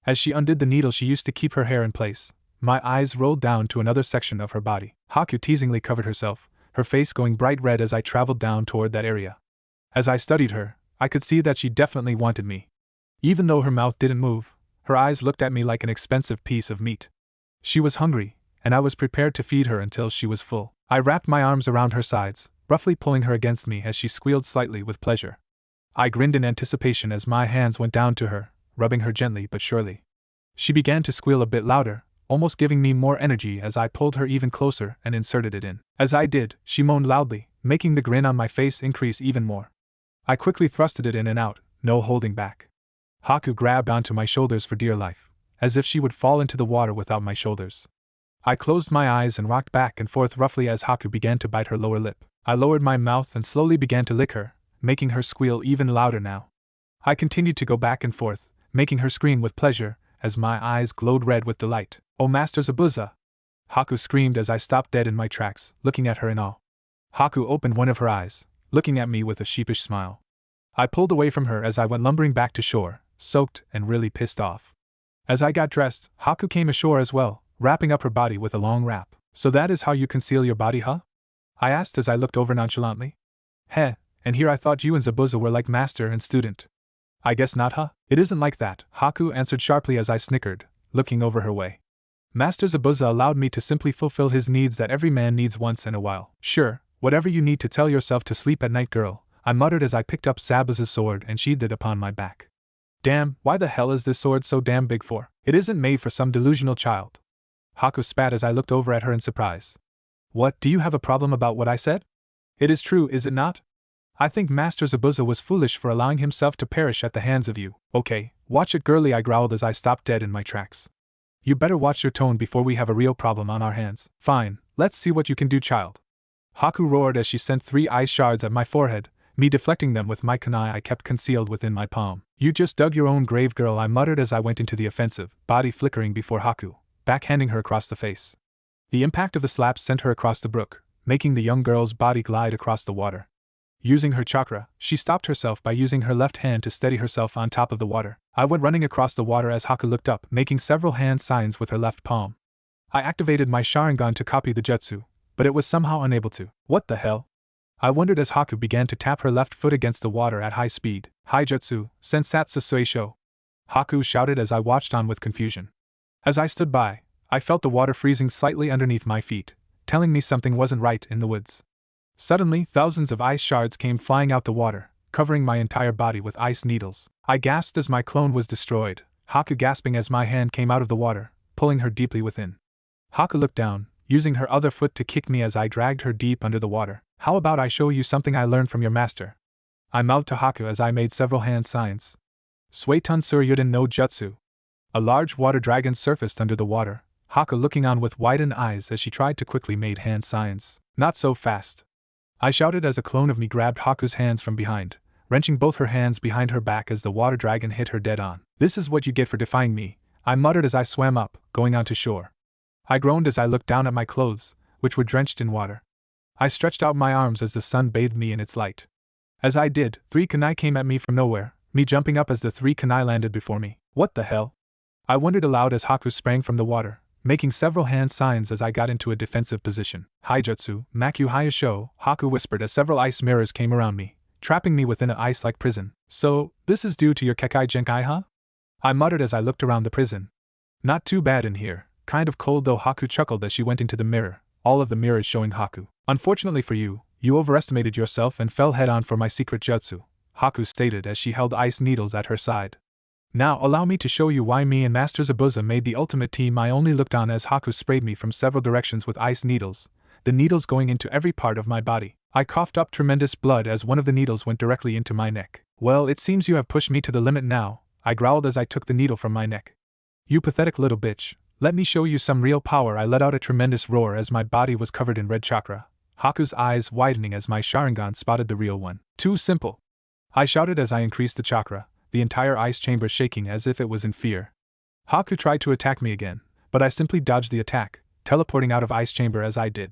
As she undid the needle she used to keep her hair in place, my eyes rolled down to another section of her body. Haku teasingly covered herself, her face going bright red as I traveled down toward that area. As I studied her, I could see that she definitely wanted me. Even though her mouth didn't move, her eyes looked at me like an expensive piece of meat. She was hungry, and I was prepared to feed her until she was full. I wrapped my arms around her sides, roughly pulling her against me as she squealed slightly with pleasure. I grinned in anticipation as my hands went down to her, rubbing her gently but surely. She began to squeal a bit louder, almost giving me more energy as I pulled her even closer and inserted it in. As I did, she moaned loudly, making the grin on my face increase even more. I quickly thrusted it in and out, no holding back. Haku grabbed onto my shoulders for dear life, as if she would fall into the water without my shoulders. I closed my eyes and rocked back and forth roughly as Haku began to bite her lower lip. I lowered my mouth and slowly began to lick her, making her squeal even louder now. I continued to go back and forth, making her scream with pleasure, as my eyes glowed red with delight. "Oh, Master Zabuza!" Haku screamed as I stopped dead in my tracks, looking at her in awe. Haku opened one of her eyes, looking at me with a sheepish smile. I pulled away from her as I went lumbering back to shore, soaked and really pissed off. As I got dressed, Haku came ashore as well, wrapping up her body with a long wrap. So that is how you conceal your body, huh? I asked as I looked over nonchalantly. Heh, and here I thought you and Zabuza were like master and student. I guess not, huh? It isn't like that, Haku answered sharply as I snickered, looking over her way. Master Zabuza allowed me to simply fulfill his needs that every man needs once in a while. Sure, whatever you need to tell yourself to sleep at night, girl, I muttered as I picked up Zabuza's sword and sheathed it upon my back. Damn, why the hell is this sword so damn big for? It isn't made for some delusional child. Haku spat as I looked over at her in surprise. What, do you have a problem about what I said? It is true, is it not? I think Master Zabuza was foolish for allowing himself to perish at the hands of you. Okay, watch it, girlie, I growled as I stopped dead in my tracks. You better watch your tone before we have a real problem on our hands. Fine, let's see what you can do, child. Haku roared as she sent 3 ice shards at my forehead, me deflecting them with my kunai I kept concealed within my palm. You just dug your own grave, girl, I muttered as I went into the offensive, body flickering before Haku, backhanding her across the face. The impact of the slap sent her across the brook, making the young girl's body glide across the water. Using her chakra, she stopped herself by using her left hand to steady herself on top of the water. I went running across the water as Haku looked up, making several hand signs with her left palm. I activated my Sharingan to copy the jutsu, but it was somehow unable to. What the hell? I wondered as Haku began to tap her left foot against the water at high speed. Haijutsu, Sensatsu Suisho. Haku shouted as I watched on with confusion. As I stood by, I felt the water freezing slightly underneath my feet, telling me something wasn't right in the woods. Suddenly, thousands of ice shards came flying out the water, covering my entire body with ice needles. I gasped as my clone was destroyed, Haku gasping as my hand came out of the water, pulling her deeply within. Haku looked down, using her other foot to kick me as I dragged her deep under the water. How about I show you something I learned from your master? I mouthed to Haku as I made several hand signs. Suetun Suryuden no Jutsu. A large water dragon surfaced under the water, Haku looking on with widened eyes as she tried to quickly make hand signs. Not so fast. I shouted as a clone of me grabbed Haku's hands from behind, wrenching both her hands behind her back as the water dragon hit her dead on. This is what you get for defying me, I muttered as I swam up, going onto shore. I groaned as I looked down at my clothes, which were drenched in water. I stretched out my arms as the sun bathed me in its light. As I did, 3 kunai came at me from nowhere, me jumping up as the 3 kunai landed before me. What the hell? I wondered aloud as Haku sprang from the water, making several hand signs as I got into a defensive position. Haijutsu, Makyu Hayasho, Haku whispered as several ice mirrors came around me, trapping me within an ice-like prison. So, this is due to your Kekai Genkai, huh? I muttered as I looked around the prison. Not too bad in here, kind of cold though, Haku chuckled as she went into the mirror, all of the mirrors showing Haku. Unfortunately for you, you overestimated yourself and fell head-on for my secret jutsu, Haku stated as she held ice needles at her side. Now allow me to show you why me and Master Zabuza made the ultimate team. I only looked on as Haku sprayed me from several directions with ice needles, the needles going into every part of my body. I coughed up tremendous blood as one of the needles went directly into my neck. Well, it seems you have pushed me to the limit now, I growled as I took the needle from my neck. You pathetic little bitch, let me show you some real power. I let out a tremendous roar as my body was covered in red chakra, Haku's eyes widening as my Sharingan spotted the real one. Too simple, I shouted as I increased the chakra, the entire ice chamber shaking as if it was in fear. Haku tried to attack me again, but I simply dodged the attack, teleporting out of ice chamber as I did.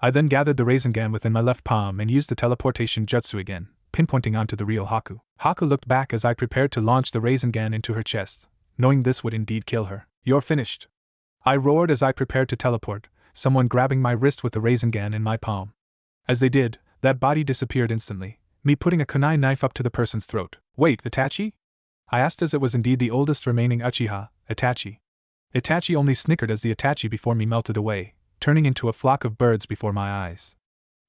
I then gathered the Rasengan within my left palm and used the teleportation jutsu again, pinpointing onto the real Haku. Haku looked back as I prepared to launch the Rasengan into her chest, knowing this would indeed kill her. You're finished, I roared as I prepared to teleport, someone grabbing my wrist with the Rasengan in my palm. As they did, that body disappeared instantly, me putting a kunai knife up to the person's throat. Wait, Itachi? I asked as it was indeed the oldest remaining Uchiha, Itachi. Itachi only snickered as the Itachi before me melted away, turning into a flock of birds before my eyes.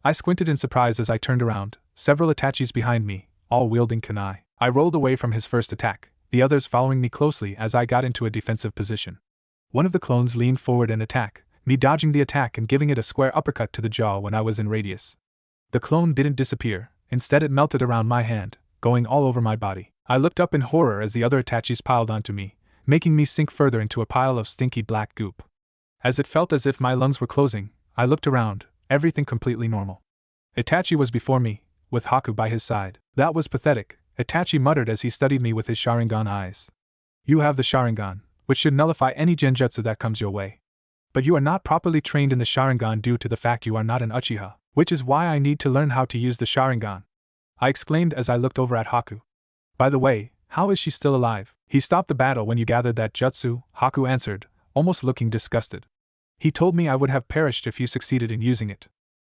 I squinted in surprise as I turned around, several Itachis behind me, all wielding kunai. I rolled away from his first attack, the others following me closely as I got into a defensive position. One of the clones leaned forward and attacked, me dodging the attack and giving it a square uppercut to the jaw when I was in radius. The clone didn't disappear, instead it melted around my hand, going all over my body. I looked up in horror as the other Itachis piled onto me, making me sink further into a pile of stinky black goop. As it felt as if my lungs were closing, I looked around, everything completely normal. Itachi was before me, with Haku by his side. That was pathetic, Itachi muttered as he studied me with his Sharingan eyes. You have the Sharingan, which should nullify any genjutsu that comes your way. But you are not properly trained in the Sharingan due to the fact you are not an Uchiha, which is why I need to learn how to use the Sharingan," I exclaimed as I looked over at Haku. "By the way, how is she still alive?" "He stopped the battle when you gathered that jutsu," Haku answered, almost looking disgusted. "He told me I would have perished if you succeeded in using it."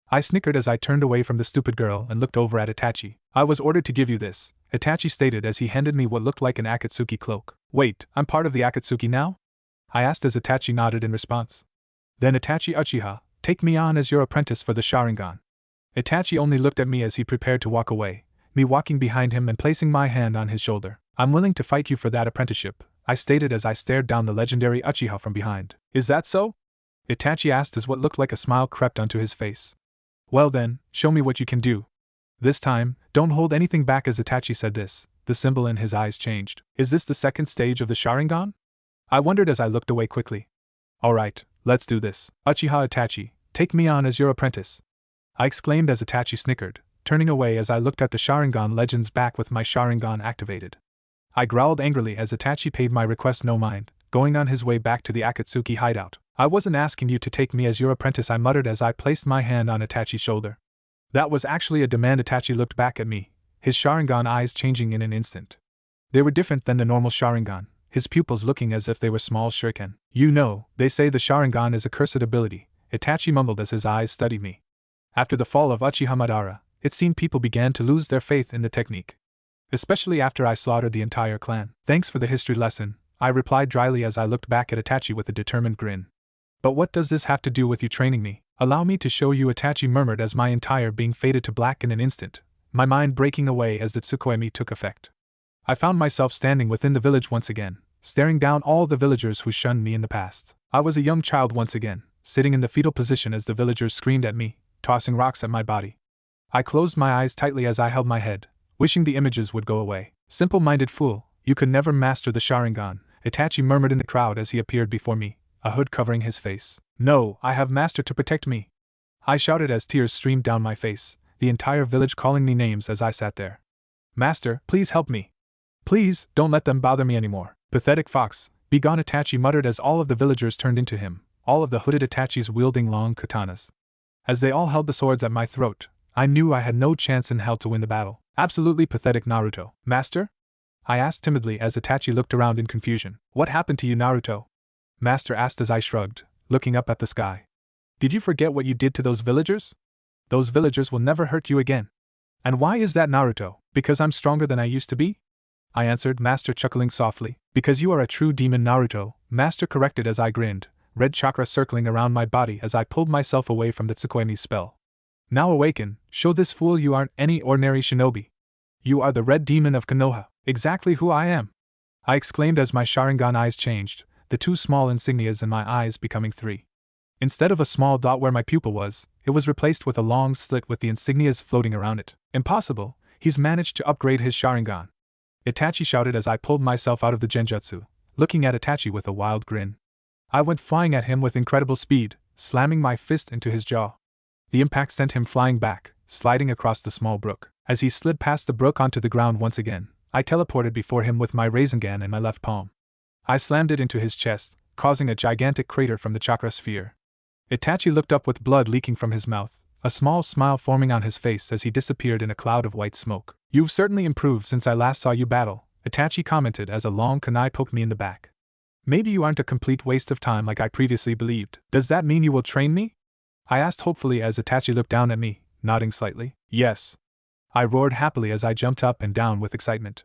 I snickered as I turned away from the stupid girl and looked over at Itachi. "I was ordered to give you this," Itachi stated as he handed me what looked like an Akatsuki cloak. "Wait, I'm part of the Akatsuki now?" I asked as Itachi nodded in response. "Then Itachi Uchiha, take me on as your apprentice for the Sharingan." Itachi only looked at me as he prepared to walk away, me walking behind him and placing my hand on his shoulder. "I'm willing to fight you for that apprenticeship," I stated as I stared down the legendary Uchiha from behind. "Is that so?" Itachi asked as what looked like a smile crept onto his face. "Well then, show me what you can do. This time, don't hold anything back." As Itachi said this, the symbol in his eyes changed. "Is this the second stage of the Sharingan?" I wondered as I looked away quickly. "Alright, let's do this. Uchiha Itachi, take me on as your apprentice," I exclaimed as Itachi snickered, turning away as I looked at the Sharingan Legends back with my Sharingan activated. I growled angrily as Itachi paid my request no mind, going on his way back to the Akatsuki hideout. "I wasn't asking you to take me as your apprentice," I muttered as I placed my hand on Itachi's shoulder. "That was actually a demand." Itachi looked back at me, his Sharingan eyes changing in an instant. They were different than the normal Sharingan, his pupils looking as if they were small shuriken. "You know, they say the Sharingan is a cursed ability," Itachi mumbled as his eyes studied me. After the fall of Uchiha Madara, it seemed people began to lose their faith in the technique. Especially after I slaughtered the entire clan. "Thanks for the history lesson," I replied dryly as I looked back at Itachi with a determined grin. "But what does this have to do with you training me?" "Allow me to show you," Itachi murmured as my entire being faded to black in an instant, my mind breaking away as the Tsukuyomi took effect. I found myself standing within the village once again, staring down all the villagers who shunned me in the past. I was a young child once again, sitting in the fetal position as the villagers screamed at me, tossing rocks at my body. I closed my eyes tightly as I held my head, wishing the images would go away. "Simple-minded fool, you could never master the Sharingan," Itachi murmured in the crowd as he appeared before me, a hood covering his face. "No, I have Master to protect me," I shouted as tears streamed down my face, the entire village calling me names as I sat there. "Master, please help me. Please, don't let them bother me anymore." "Pathetic fox, be gone," Itachi muttered as all of the villagers turned into him, all of the hooded Itachis wielding long katanas. As they all held the swords at my throat, I knew I had no chance in hell to win the battle. "Absolutely pathetic, Naruto." "Master?" I asked timidly as Itachi looked around in confusion. "What happened to you, Naruto?" Master asked as I shrugged, looking up at the sky. "Did you forget what you did to those villagers? Those villagers will never hurt you again." "And why is that, Naruto? Because I'm stronger than I used to be?" I answered, Master chuckling softly. "Because you are a true demon, Naruto," Master corrected as I grinned, red chakra circling around my body as I pulled myself away from the Tsukuyomi's spell. "Now awaken, show this fool you aren't any ordinary shinobi. You are the red demon of Konoha." "Exactly who I am," I exclaimed as my Sharingan eyes changed, the two small insignias in my eyes becoming three. Instead of a small dot where my pupil was, it was replaced with a long slit with the insignias floating around it. "Impossible, he's managed to upgrade his Sharingan," Itachi shouted as I pulled myself out of the genjutsu, looking at Itachi with a wild grin. I went flying at him with incredible speed, slamming my fist into his jaw. The impact sent him flying back, sliding across the small brook. As he slid past the brook onto the ground once again, I teleported before him with my Rasengan in my left palm. I slammed it into his chest, causing a gigantic crater from the chakra sphere. Itachi looked up with blood leaking from his mouth, a small smile forming on his face as he disappeared in a cloud of white smoke. "You've certainly improved since I last saw you battle," Itachi commented as a long kunai poked me in the back. "Maybe you aren't a complete waste of time like I previously believed. Does that mean you will train me?" I asked hopefully as Itachi looked down at me, nodding slightly. "Yes," I roared happily as I jumped up and down with excitement.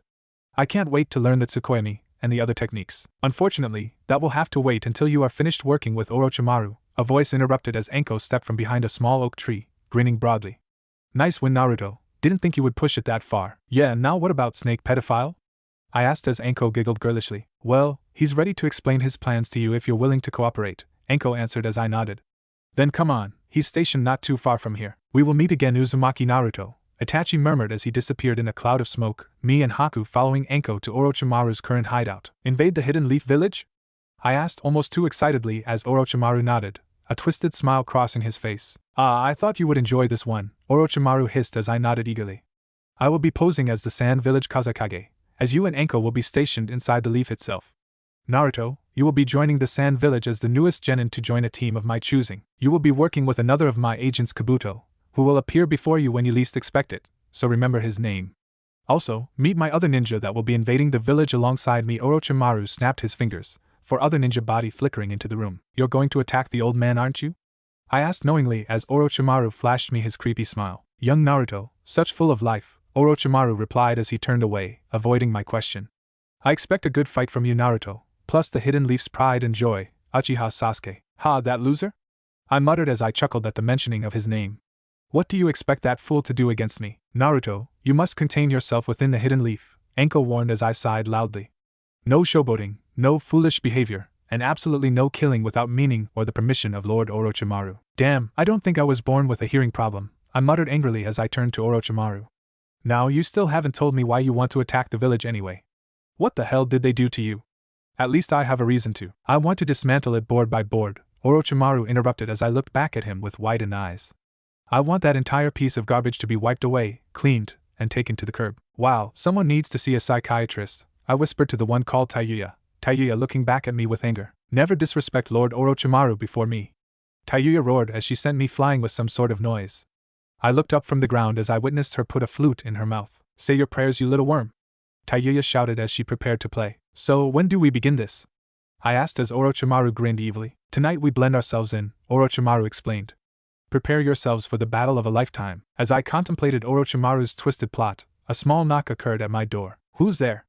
"I can't wait to learn the Tsukuyomi and the other techniques." "Unfortunately, that will have to wait until you are finished working with Orochimaru," a voice interrupted as Enko stepped from behind a small oak tree, grinning broadly. "Nice win, Naruto. Didn't think you would push it that far." "Yeah, and now what about Snake Pedophile?" I asked as Enko giggled girlishly. "Well, he's ready to explain his plans to you if you're willing to cooperate," Enko answered as I nodded. "Then come on, he's stationed not too far from here. We will meet again, Uzumaki Naruto," Itachi murmured as he disappeared in a cloud of smoke, me and Haku following Enko to Orochimaru's current hideout. "Invade the Hidden Leaf Village?" I asked almost too excitedly as Orochimaru nodded, a twisted smile crossing his face. "Ah, I thought you would enjoy this one," Orochimaru hissed as I nodded eagerly. "I will be posing as the Sand Village Kazakage, as you and Enko will be stationed inside the leaf itself." "Naruto, you will be joining the Sand Village as the newest genin to join a team of my choosing. You will be working with another of my agents, Kabuto, who will appear before you when you least expect it, so remember his name. Also, meet my other ninja that will be invading the village alongside me. Orochimaru snapped his fingers, for other ninja body flickering into the room. You're going to attack the old man, aren't you? I asked knowingly as Orochimaru flashed me his creepy smile. Young Naruto, such full of life, Orochimaru replied as he turned away, avoiding my question. I expect a good fight from you, Naruto, plus the Hidden Leaf's pride and joy, Uchiha Sasuke. Ha, that loser? I muttered as I chuckled at the mentioning of his name. What do you expect that fool to do against me? Naruto, you must contain yourself within the Hidden Leaf, Enko warned as I sighed loudly. No showboating, no foolish behavior, and absolutely no killing without meaning or the permission of Lord Orochimaru. Damn, I don't think I was born with a hearing problem, I muttered angrily as I turned to Orochimaru. Now you still haven't told me why you want to attack the village anyway. What the hell did they do to you? At least I have a reason to. I want to dismantle it board by board, Orochimaru interrupted as I looked back at him with widened eyes. I want that entire piece of garbage to be wiped away, cleaned, and taken to the curb. Wow, someone needs to see a psychiatrist, I whispered to the one called Tayuya, Tayuya looking back at me with anger. Never disrespect Lord Orochimaru before me. Tayuya roared as she sent me flying with some sort of noise. I looked up from the ground as I witnessed her put a flute in her mouth. Say your prayers, you little worm, Tayuya shouted as she prepared to play. So when do we begin this? I asked as Orochimaru grinned evilly. Tonight we blend ourselves in, Orochimaru explained. Prepare yourselves for the battle of a lifetime. As I contemplated Orochimaru's twisted plot, a small knock occurred at my door. Who's there?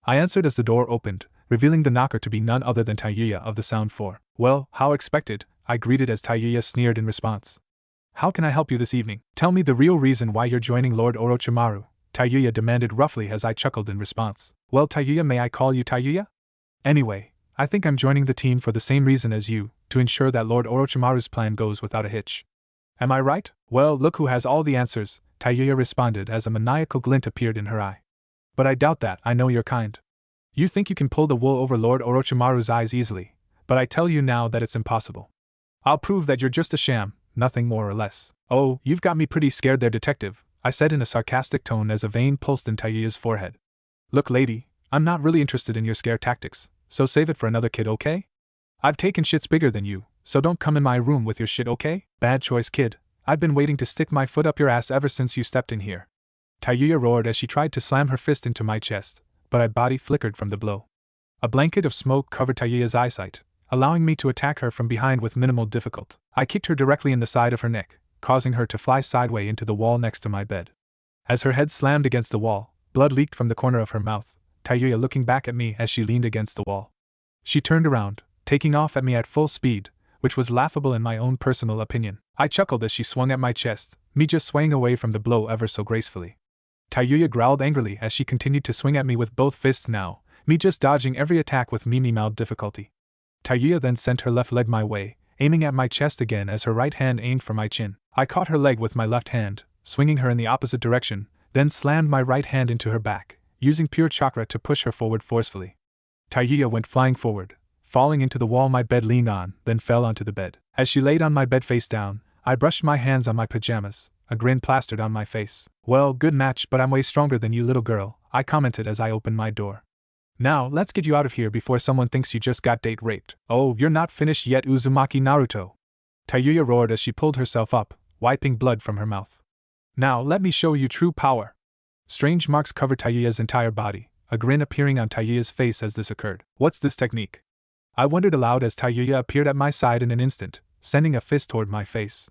I answered as the door opened, revealing the knocker to be none other than Tayuya of the Sound 4. Well, how expected, I greeted as Tayuya sneered in response. How can I help you this evening? Tell me the real reason why you're joining Lord Orochimaru, Tayuya demanded roughly as I chuckled in response. Well, Tayuya, may I call you Tayuya? Anyway, I think I'm joining the team for the same reason as you, to ensure that Lord Orochimaru's plan goes without a hitch. Am I right? Well, look who has all the answers, Tayuya responded as a maniacal glint appeared in her eye. But I doubt that, I know you're kind. You think you can pull the wool over Lord Orochimaru's eyes easily, but I tell you now that it's impossible. I'll prove that you're just a sham, nothing more or less. Oh, you've got me pretty scared there, detective, I said in a sarcastic tone as a vein pulsed in Tayuya's forehead. Look, lady, I'm not really interested in your scare tactics, so save it for another kid, okay? I've taken shits bigger than you, so don't come in my room with your shit, okay? Bad choice, kid. I've been waiting to stick my foot up your ass ever since you stepped in here. Tayuya roared as she tried to slam her fist into my chest, but my body flickered from the blow. A blanket of smoke covered Tayuya's eyesight, allowing me to attack her from behind with minimal difficulty. I kicked her directly in the side of her neck, causing her to fly sideways into the wall next to my bed. As her head slammed against the wall, blood leaked from the corner of her mouth, Tayuya looking back at me as she leaned against the wall. She turned around, taking off at me at full speed, which was laughable in my own personal opinion. I chuckled as she swung at my chest, me just swaying away from the blow ever so gracefully. Tayuya growled angrily as she continued to swing at me with both fists now, me just dodging every attack with mild difficulty. Tayuya then sent her left leg my way, aiming at my chest again as her right hand aimed for my chin. I caught her leg with my left hand, swinging her in the opposite direction, then slammed my right hand into her back, using pure chakra to push her forward forcefully. Tayuya went flying forward, falling into the wall my bed leaned on, then fell onto the bed. As she laid on my bed face down, I brushed my hands on my pajamas, a grin plastered on my face. Well, good match, but I'm way stronger than you, little girl, I commented as I opened my door. Now, let's get you out of here before someone thinks you just got date raped. Oh, you're not finished yet, Uzumaki Naruto, Tayuya roared as she pulled herself up, wiping blood from her mouth. Now, let me show you true power. Strange marks covered Tayuya's entire body, a grin appearing on Tayuya's face as this occurred. What's this technique? I wondered aloud as Tayuya appeared at my side in an instant, sending a fist toward my face.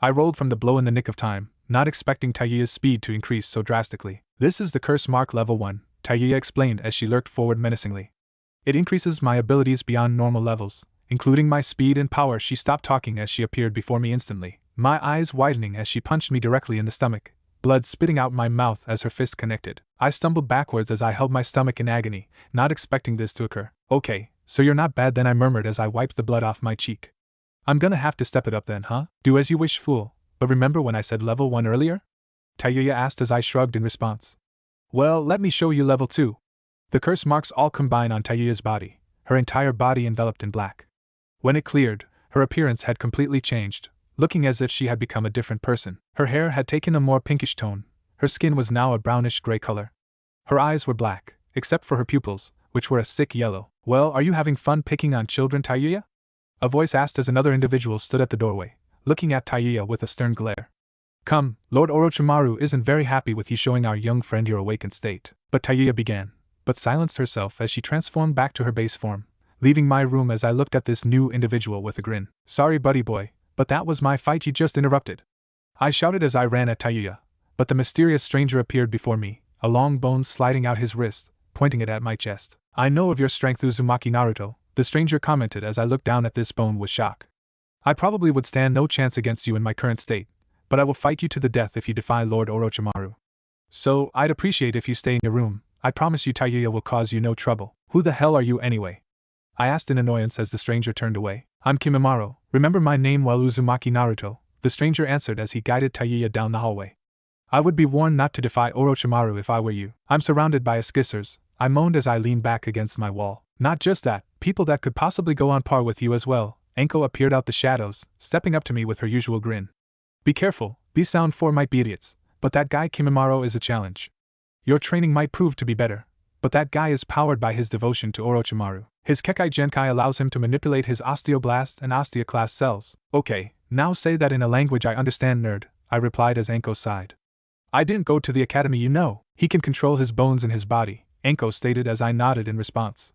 I rolled from the blow in the nick of time, not expecting Tayuya's speed to increase so drastically. This is the curse mark level 1, Tayuya explained as she lurked forward menacingly. It increases my abilities beyond normal levels, including my speed and power. She stopped talking as she appeared before me instantly, my eyes widening as she punched me directly in the stomach, blood spitting out my mouth as her fist connected. I stumbled backwards as I held my stomach in agony, not expecting this to occur. Okay, so you're not bad then, I murmured as I wiped the blood off my cheek. I'm gonna have to step it up then, huh? Do as you wish, fool, but remember when I said level 1 earlier? Tayuya asked as I shrugged in response. Well, let me show you level 2. The curse marks all combine on Tayuya's body, her entire body enveloped in black. When it cleared, her appearance had completely changed, looking as if she had become a different person. Her hair had taken a more pinkish tone, her skin was now a brownish-gray color. Her eyes were black, except for her pupils, which were a sick yellow. Well, are you having fun picking on children, Tayuya? A voice asked as another individual stood at the doorway, looking at Tayuya with a stern glare. Come, Lord Orochimaru isn't very happy with you showing our young friend your awakened state. But Tayuya began, but silenced herself as she transformed back to her base form, leaving my room as I looked at this new individual with a grin. Sorry buddy boy, but that was my fight you just interrupted. I shouted as I ran at Tayuya, but the mysterious stranger appeared before me, a long bone sliding out his wrist, pointing it at my chest. I know of your strength, Uzumaki Naruto, the stranger commented as I looked down at this bone with shock. I probably would stand no chance against you in my current state, but I will fight you to the death if you defy Lord Orochimaru. So, I'd appreciate if you stay in your room. I promise you Tayuya will cause you no trouble. Who the hell are you anyway? I asked in annoyance as the stranger turned away. I'm Kimimaro, remember my name well, Uzumaki Naruto, the stranger answered as he guided Tayuya down the hallway. I would be warned not to defy Orochimaru if I were you. I'm surrounded by Eskissers, I moaned as I leaned back against my wall. Not just that, people that could possibly go on par with you as well. Anko appeared out the shadows, stepping up to me with her usual grin. Be careful, these sound four might be idiots, but that guy Kimimaro is a challenge. Your training might prove to be better, but that guy is powered by his devotion to Orochimaru. His Kekai Genkai allows him to manipulate his osteoblast and osteoclast cells. Okay, now say that in a language I understand, nerd, I replied as Anko sighed. I didn't go to the academy, you know. He can control his bones in his body, Anko stated as I nodded in response.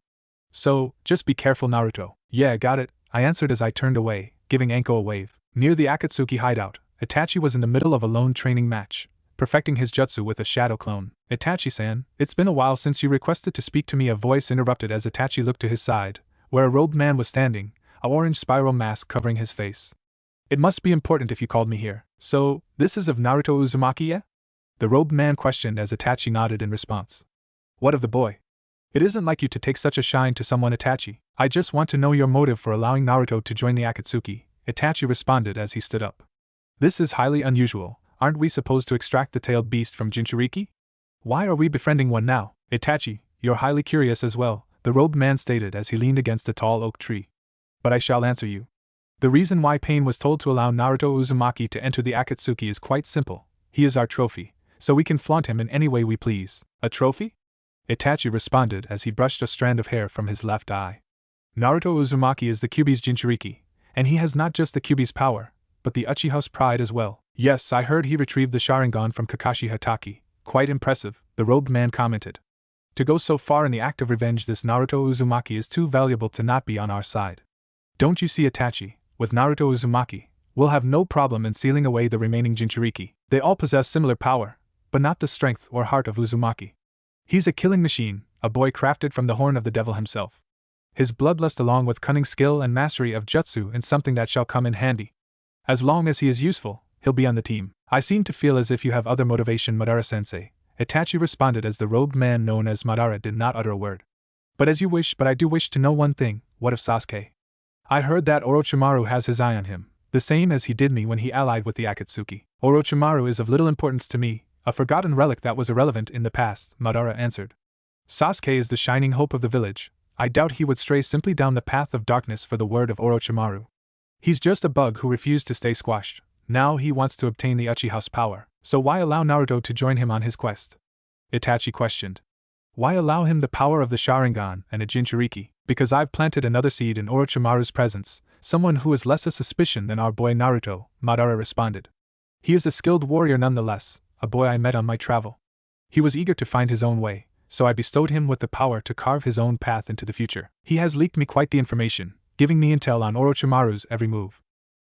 So, just be careful, Naruto. Yeah, got it, I answered as I turned away, giving Anko a wave. Near the Akatsuki hideout, Itachi was in the middle of a lone training match, perfecting his jutsu with a shadow clone. Itachi-san, it's been a while since you requested to speak to me, a voice interrupted as Itachi looked to his side, where a robed man was standing, a orange spiral mask covering his face. It must be important if you called me here. So, this is of Naruto Uzumaki, yeah? The robed man questioned as Itachi nodded in response. What of the boy? It isn't like you to take such a shine to someone, Itachi. I just want to know your motive for allowing Naruto to join the Akatsuki, Itachi responded as he stood up. This is highly unusual. Aren't we supposed to extract the tailed beast from Jinchuriki? Why are we befriending one now? Itachi, you're highly curious as well, the robed man stated as he leaned against a tall oak tree. But I shall answer you. The reason why Pain was told to allow Naruto Uzumaki to enter the Akatsuki is quite simple. He is our trophy, so we can flaunt him in any way we please. A trophy? Itachi responded as he brushed a strand of hair from his left eye. Naruto Uzumaki is the Kyuubi's Jinchuriki, and he has not just the Kyuubi's power, but the Uchiha's pride as well. Yes, I heard he retrieved the Sharingan from Kakashi Hatake. Quite impressive, the robed man commented. To go so far in the act of revenge, this Naruto Uzumaki is too valuable to not be on our side. Don't you see, Itachi, with Naruto Uzumaki, we'll have no problem in sealing away the remaining Jinchuriki. They all possess similar power, but not the strength or heart of Uzumaki. He's a killing machine, a boy crafted from the horn of the devil himself. His bloodlust along with cunning skill and mastery of jutsu is something that shall come in handy. As long as he is useful, he'll be on the team. I seem to feel as if you have other motivation, Madara-sensei, Itachi responded as the robed man known as Madara did not utter a word. But as you wish, but I do wish to know one thing, what of Sasuke? I heard that Orochimaru has his eye on him, the same as he did me when he allied with the Akatsuki. Orochimaru is of little importance to me, a forgotten relic that was irrelevant in the past, Madara answered. Sasuke is the shining hope of the village. I doubt he would stray simply down the path of darkness for the word of Orochimaru. He's just a bug who refused to stay squashed. Now he wants to obtain the Uchiha's power, so why allow Naruto to join him on his quest? Itachi questioned. Why allow him the power of the Sharingan and a Jinchuriki? Because I've planted another seed in Orochimaru's presence, someone who is less a suspicion than our boy Naruto, Madara responded. He is a skilled warrior nonetheless, a boy I met on my travel. He was eager to find his own way, so I bestowed him with the power to carve his own path into the future. He has leaked me quite the information, giving me intel on Orochimaru's every move.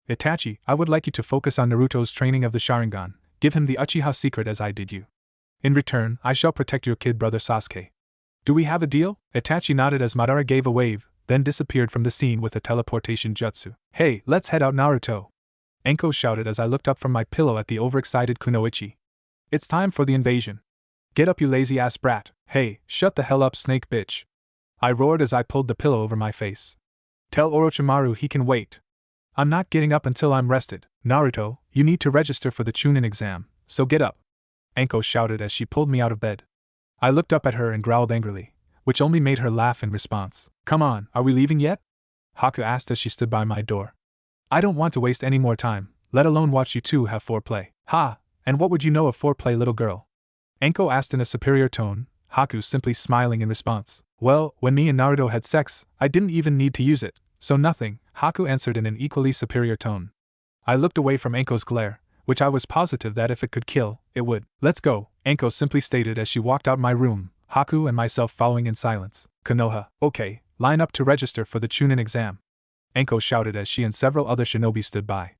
Itachi, I would like you to focus on Naruto's training of the Sharingan, give him the Uchiha secret as I did you. In return, I shall protect your kid brother Sasuke. Do we have a deal? Itachi nodded as Madara gave a wave, then disappeared from the scene with a teleportation jutsu. Hey, let's head out, Naruto! Anko shouted as I looked up from my pillow at the overexcited Kunoichi. It's time for the invasion. Get up, you lazy-ass brat. Hey, shut the hell up, snake bitch. I roared as I pulled the pillow over my face. Tell Orochimaru he can wait. I'm not getting up until I'm rested. Naruto, you need to register for the Chunin exam, so get up. Anko shouted as she pulled me out of bed. I looked up at her and growled angrily, which only made her laugh in response. Come on, are we leaving yet? Haku asked as she stood by my door. I don't want to waste any more time, let alone watch you two have foreplay. Ha, and what would you know of foreplay, little girl? Anko asked in a superior tone, Haku simply smiling in response. Well, when me and Naruto had sex, I didn't even need to use it, so nothing, Haku answered in an equally superior tone. I looked away from Anko's glare, which I was positive that if it could kill, it would. Let's go, Anko simply stated as she walked out my room, Haku and myself following in silence. Konoha, okay, line up to register for the Chunin exam, Anko shouted as she and several other shinobi stood by.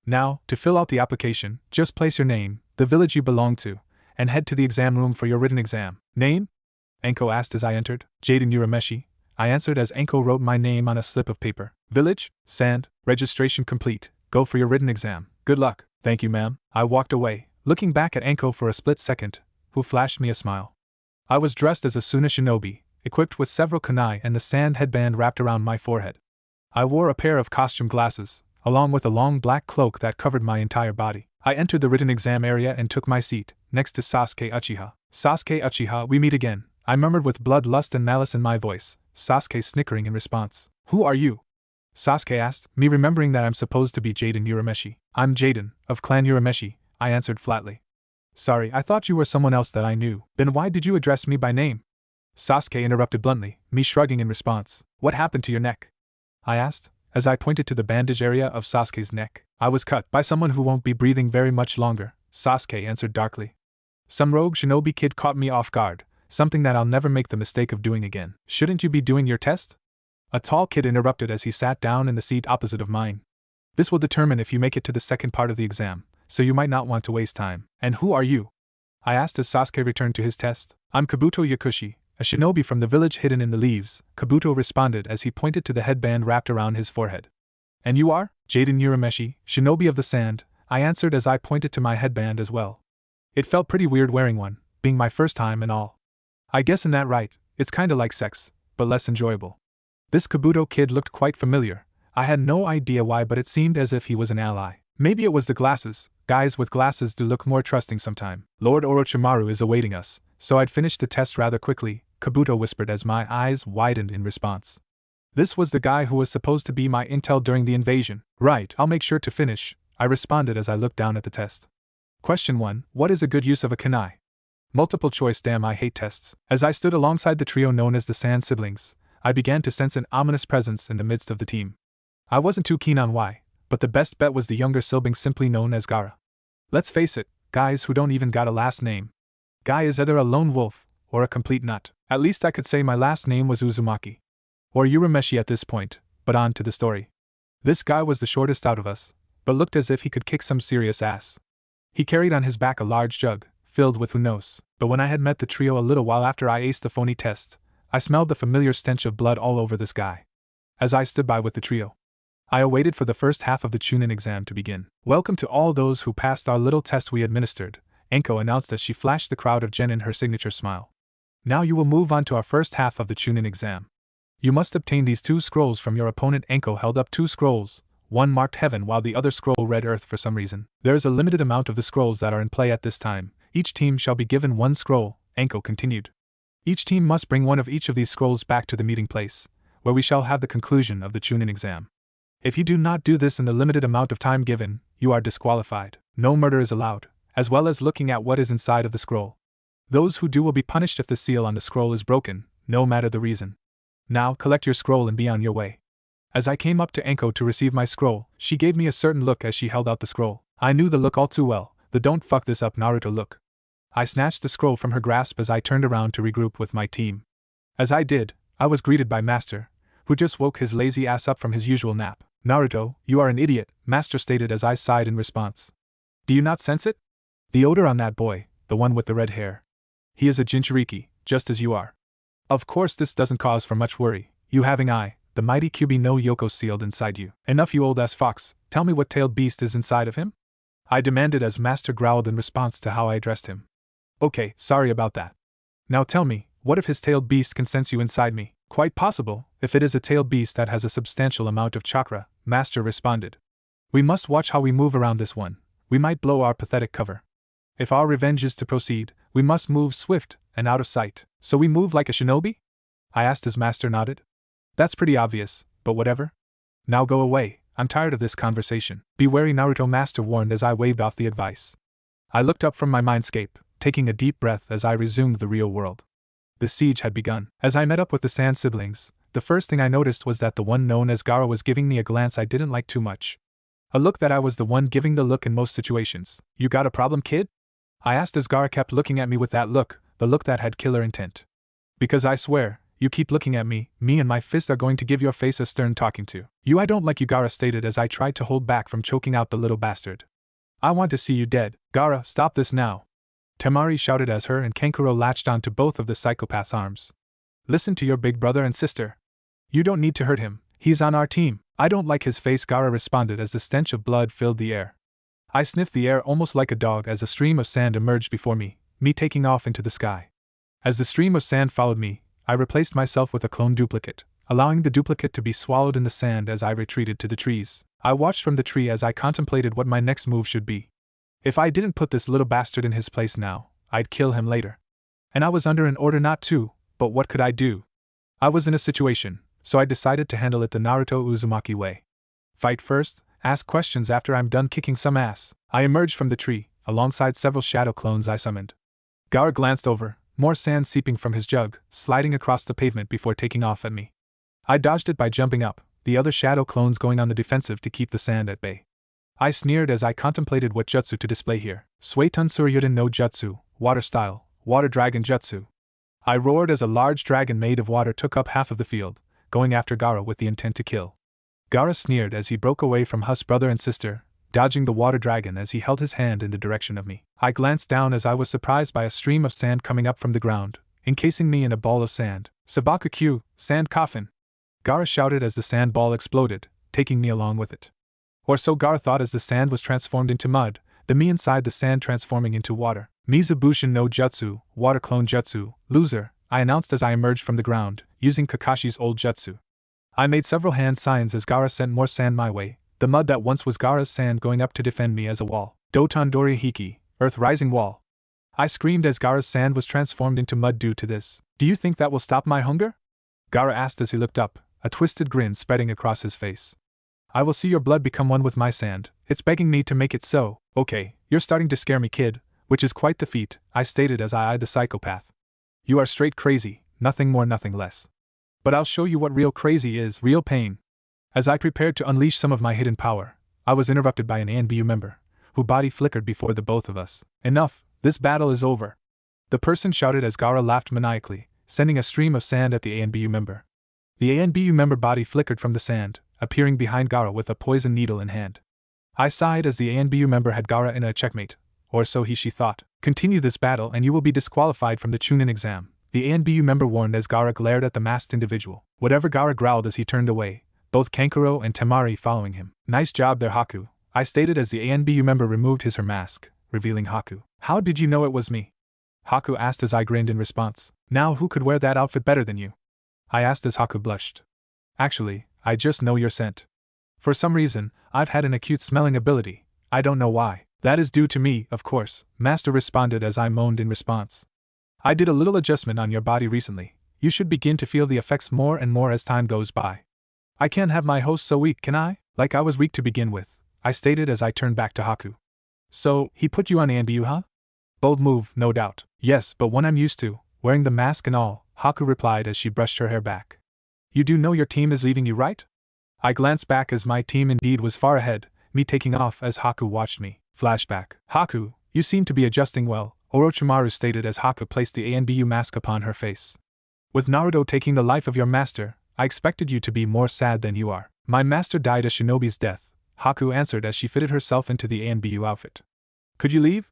Now, to fill out the application, just place your name, the village you belong to, and head to the exam room for your written exam. Name? Anko asked as I entered. Jaden Urameshi, I answered as Anko wrote my name on a slip of paper. Village? Sand, registration complete, go for your written exam. Good luck. Thank you, ma'am. I walked away, looking back at Anko for a split second, who flashed me a smile. I was dressed as a Suna shinobi, equipped with several kunai and the sand headband wrapped around my forehead. I wore a pair of costume glasses, along with a long black cloak that covered my entire body. I entered the written exam area and took my seat, next to Sasuke Uchiha. Sasuke Uchiha, we meet again, I murmured with bloodlust and malice in my voice, Sasuke snickering in response. Who are you? Sasuke asked, me remembering that I'm supposed to be Jaden Urameshi. I'm Jaden, of Clan Urameshi, I answered flatly. Sorry, I thought you were someone else that I knew. Then why did you address me by name? Sasuke interrupted bluntly, me shrugging in response. What happened to your neck? I asked, as I pointed to the bandage area of Sasuke's neck. I was cut by someone who won't be breathing very much longer, Sasuke answered darkly. Some rogue shinobi kid caught me off guard, something that I'll never make the mistake of doing again. Shouldn't you be doing your test? A tall kid interrupted as he sat down in the seat opposite of mine. This will determine if you make it to the second part of the exam, so you might not want to waste time. And who are you? I asked as Sasuke returned to his test. I'm Kabuto Yakushi, a shinobi from the village hidden in the leaves, Kabuto responded as he pointed to the headband wrapped around his forehead. And you are? Jaden Urameshi, shinobi of the sand, I answered as I pointed to my headband as well. It felt pretty weird wearing one, being my first time and all. I guess in that right, it's kinda like sex, but less enjoyable. This Kabuto kid looked quite familiar. I had no idea why, but it seemed as if he was an ally. Maybe it was the glasses. Guys with glasses do look more trusting sometime. Lord Orochimaru is awaiting us, so I'd finished the test rather quickly, Kabuto whispered as my eyes widened in response. This was the guy who was supposed to be my intel during the invasion. Right, I'll make sure to finish, I responded as I looked down at the test. Question 1. What is a good use of a kunai? Multiple choice. Damn, I hate tests. As I stood alongside the trio known as the Sand Siblings, I began to sense an ominous presence in the midst of the team. I wasn't too keen on why, but the best bet was the younger sibling simply known as Gaara. Let's face it, guys who don't even got a last name. Guy is either a lone wolf, or a complete nut. At least I could say my last name was Uzumaki. Or Urameshi at this point, but on to the story. This guy was the shortest out of us, but looked as if he could kick some serious ass. He carried on his back a large jug, filled with who knows. But when I had met the trio a little while after I aced the phony test, I smelled the familiar stench of blood all over this guy. As I stood by with the trio, I awaited for the first half of the Chunin exam to begin. Welcome to all those who passed our little test we administered, Anko announced as she flashed the crowd of genin her signature smile. Now you will move on to our first half of the Chunin exam. You must obtain these 2 scrolls from your opponent. Anko held up 2 scrolls, one marked heaven while the other scroll read earth for some reason. There is a limited amount of the scrolls that are in play at this time. Each team shall be given 1 scroll, Anko continued. Each team must bring one of each of these scrolls back to the meeting place, where we shall have the conclusion of the Chunin exam. If you do not do this in the limited amount of time given, you are disqualified. No murder is allowed, as well as looking at what is inside of the scroll. Those who do will be punished if the seal on the scroll is broken, no matter the reason. Now collect your scroll and be on your way. As I came up to Anko to receive my scroll, she gave me a certain look as she held out the scroll. I knew the look all too well, the don't fuck this up Naruto look. I snatched the scroll from her grasp as I turned around to regroup with my team. As I did, I was greeted by Master, who just woke his lazy ass up from his usual nap. Naruto, you are an idiot, Master stated as I sighed in response. Do you not sense it? The odor on that boy, the one with the red hair. He is a Jinchuriki, just as you are. Of course this doesn't cause for much worry, you having the mighty Kyuubi no Yoko sealed inside you. Enough you old ass fox, tell me what tailed beast is inside of him? I demanded as Master growled in response to how I addressed him. Okay, sorry about that. Now tell me, what if his tailed beast can sense you inside me? Quite possible, if it is a tailed beast that has a substantial amount of chakra, Master responded. We must watch how we move around this one, we might blow our pathetic cover. If our revenge is to proceed, we must move swift and out of sight. So we move like a shinobi? I asked as Master nodded. That's pretty obvious, but whatever. Now go away, I'm tired of this conversation. Be wary Naruto, Master warned as I waved off the advice. I looked up from my mindscape, taking a deep breath as I resumed the real world. The siege had begun. As I met up with the Sand siblings, the first thing I noticed was that the one known as Gaara was giving me a glance I didn't like too much. A look that I was the one giving the look in most situations. "You got a problem, kid?" I asked as Gaara kept looking at me with that look, the look that had killer intent. "Because I swear, you keep looking at me and my fists are going to give your face a stern talking to. You, I don't like you," Gaara stated as I tried to hold back from choking out the little bastard. "I want to see you dead." "Gaara, stop this now!" Temari shouted as her and Kankuro latched onto both of the psychopath's arms. "Listen to your big brother and sister. You don't need to hurt him, he's on our team." "I don't like his face," Gaara responded as the stench of blood filled the air. I sniffed the air almost like a dog as a stream of sand emerged before me taking off into the sky. As the stream of sand followed me, I replaced myself with a clone duplicate, allowing the duplicate to be swallowed in the sand as I retreated to the trees. I watched from the tree as I contemplated what my next move should be. If I didn't put this little bastard in his place now, I'd kill him later. And I was under an order not to, but what could I do? I was in a situation, so I decided to handle it the Naruto Uzumaki way. Fight first, ask questions after I'm done kicking some ass. I emerged from the tree, alongside several shadow clones I summoned. Gaara glanced over, more sand seeping from his jug, sliding across the pavement before taking off at me. I dodged it by jumping up, the other shadow clones going on the defensive to keep the sand at bay. I sneered as I contemplated what jutsu to display here. Suetun Suryuden no Jutsu, Water Style, Water Dragon Jutsu. I roared as a large dragon made of water took up half of the field, going after Gaara with the intent to kill. Gaara sneered as he broke away from Hus' brother and sister, dodging the water dragon as he held his hand in the direction of me. I glanced down as I was surprised by a stream of sand coming up from the ground, encasing me in a ball of sand. "Sabaku Q, sand coffin!" Gaara shouted as the sand ball exploded, taking me along with it. Or so Gaara thought as the sand was transformed into mud, the me inside the sand transforming into water. "Mizubushin no Jutsu, Water Clone Jutsu, loser," I announced as I emerged from the ground, using Kakashi's old jutsu. I made several hand signs as Gaara sent more sand my way, the mud that once was Gaara's sand going up to defend me as a wall. "Doton Dori Hiki, Earth Rising Wall." I screamed as Gaara's sand was transformed into mud due to this. "Do you think that will stop my hunger?" Gaara asked as he looked up, a twisted grin spreading across his face. "I will see your blood become one with my sand. It's begging me to make it so." "Okay, you're starting to scare me, kid, which is quite the feat," I stated as I eyed the psychopath. "You are straight crazy, nothing more, nothing less. But I'll show you what real crazy is, real pain." As I prepared to unleash some of my hidden power, I was interrupted by an ANBU member, whose body flickered before the both of us. "Enough, this battle is over," the person shouted as Gaara laughed maniacally, sending a stream of sand at the ANBU member. The ANBU member body flickered from the sand, appearing behind Gaara with a poison needle in hand. I sighed as the ANBU member had Gaara in a checkmate, or so she thought. "Continue this battle and you will be disqualified from the Chunin exam," the ANBU member warned as Gaara glared at the masked individual. Whatever, Gaara growled as he turned away, both Kankuro and Temari following him. "Nice job there, Haku," I stated as the ANBU member removed her mask, revealing Haku. "How did you know it was me?" Haku asked as I grinned in response. "Now who could wear that outfit better than you?" I asked as Haku blushed. "Actually, I just know your scent. For some reason, I've had an acute smelling ability, I don't know why." "That is due to me, of course," Master responded as I moaned in response. "I did a little adjustment on your body recently. You should begin to feel the effects more and more as time goes by." "I can't have my host so weak, can I?" "Like I was weak to begin with," I stated as I turned back to Haku. "So, he put you on ANBU, huh?" "Bold move, no doubt." "Yes, but one I'm used to, wearing the mask and all," Haku replied as she brushed her hair back. "You do know your team is leaving you, right?" I glanced back as my team indeed was far ahead, me taking off as Haku watched me. Flashback. "Haku, you seem to be adjusting well," Orochimaru stated as Haku placed the ANBU mask upon her face. "With Naruto taking the life of your master, I expected you to be more sad than you are." "My master died a shinobi's death," Haku answered as she fitted herself into the ANBU outfit. "Could you leave?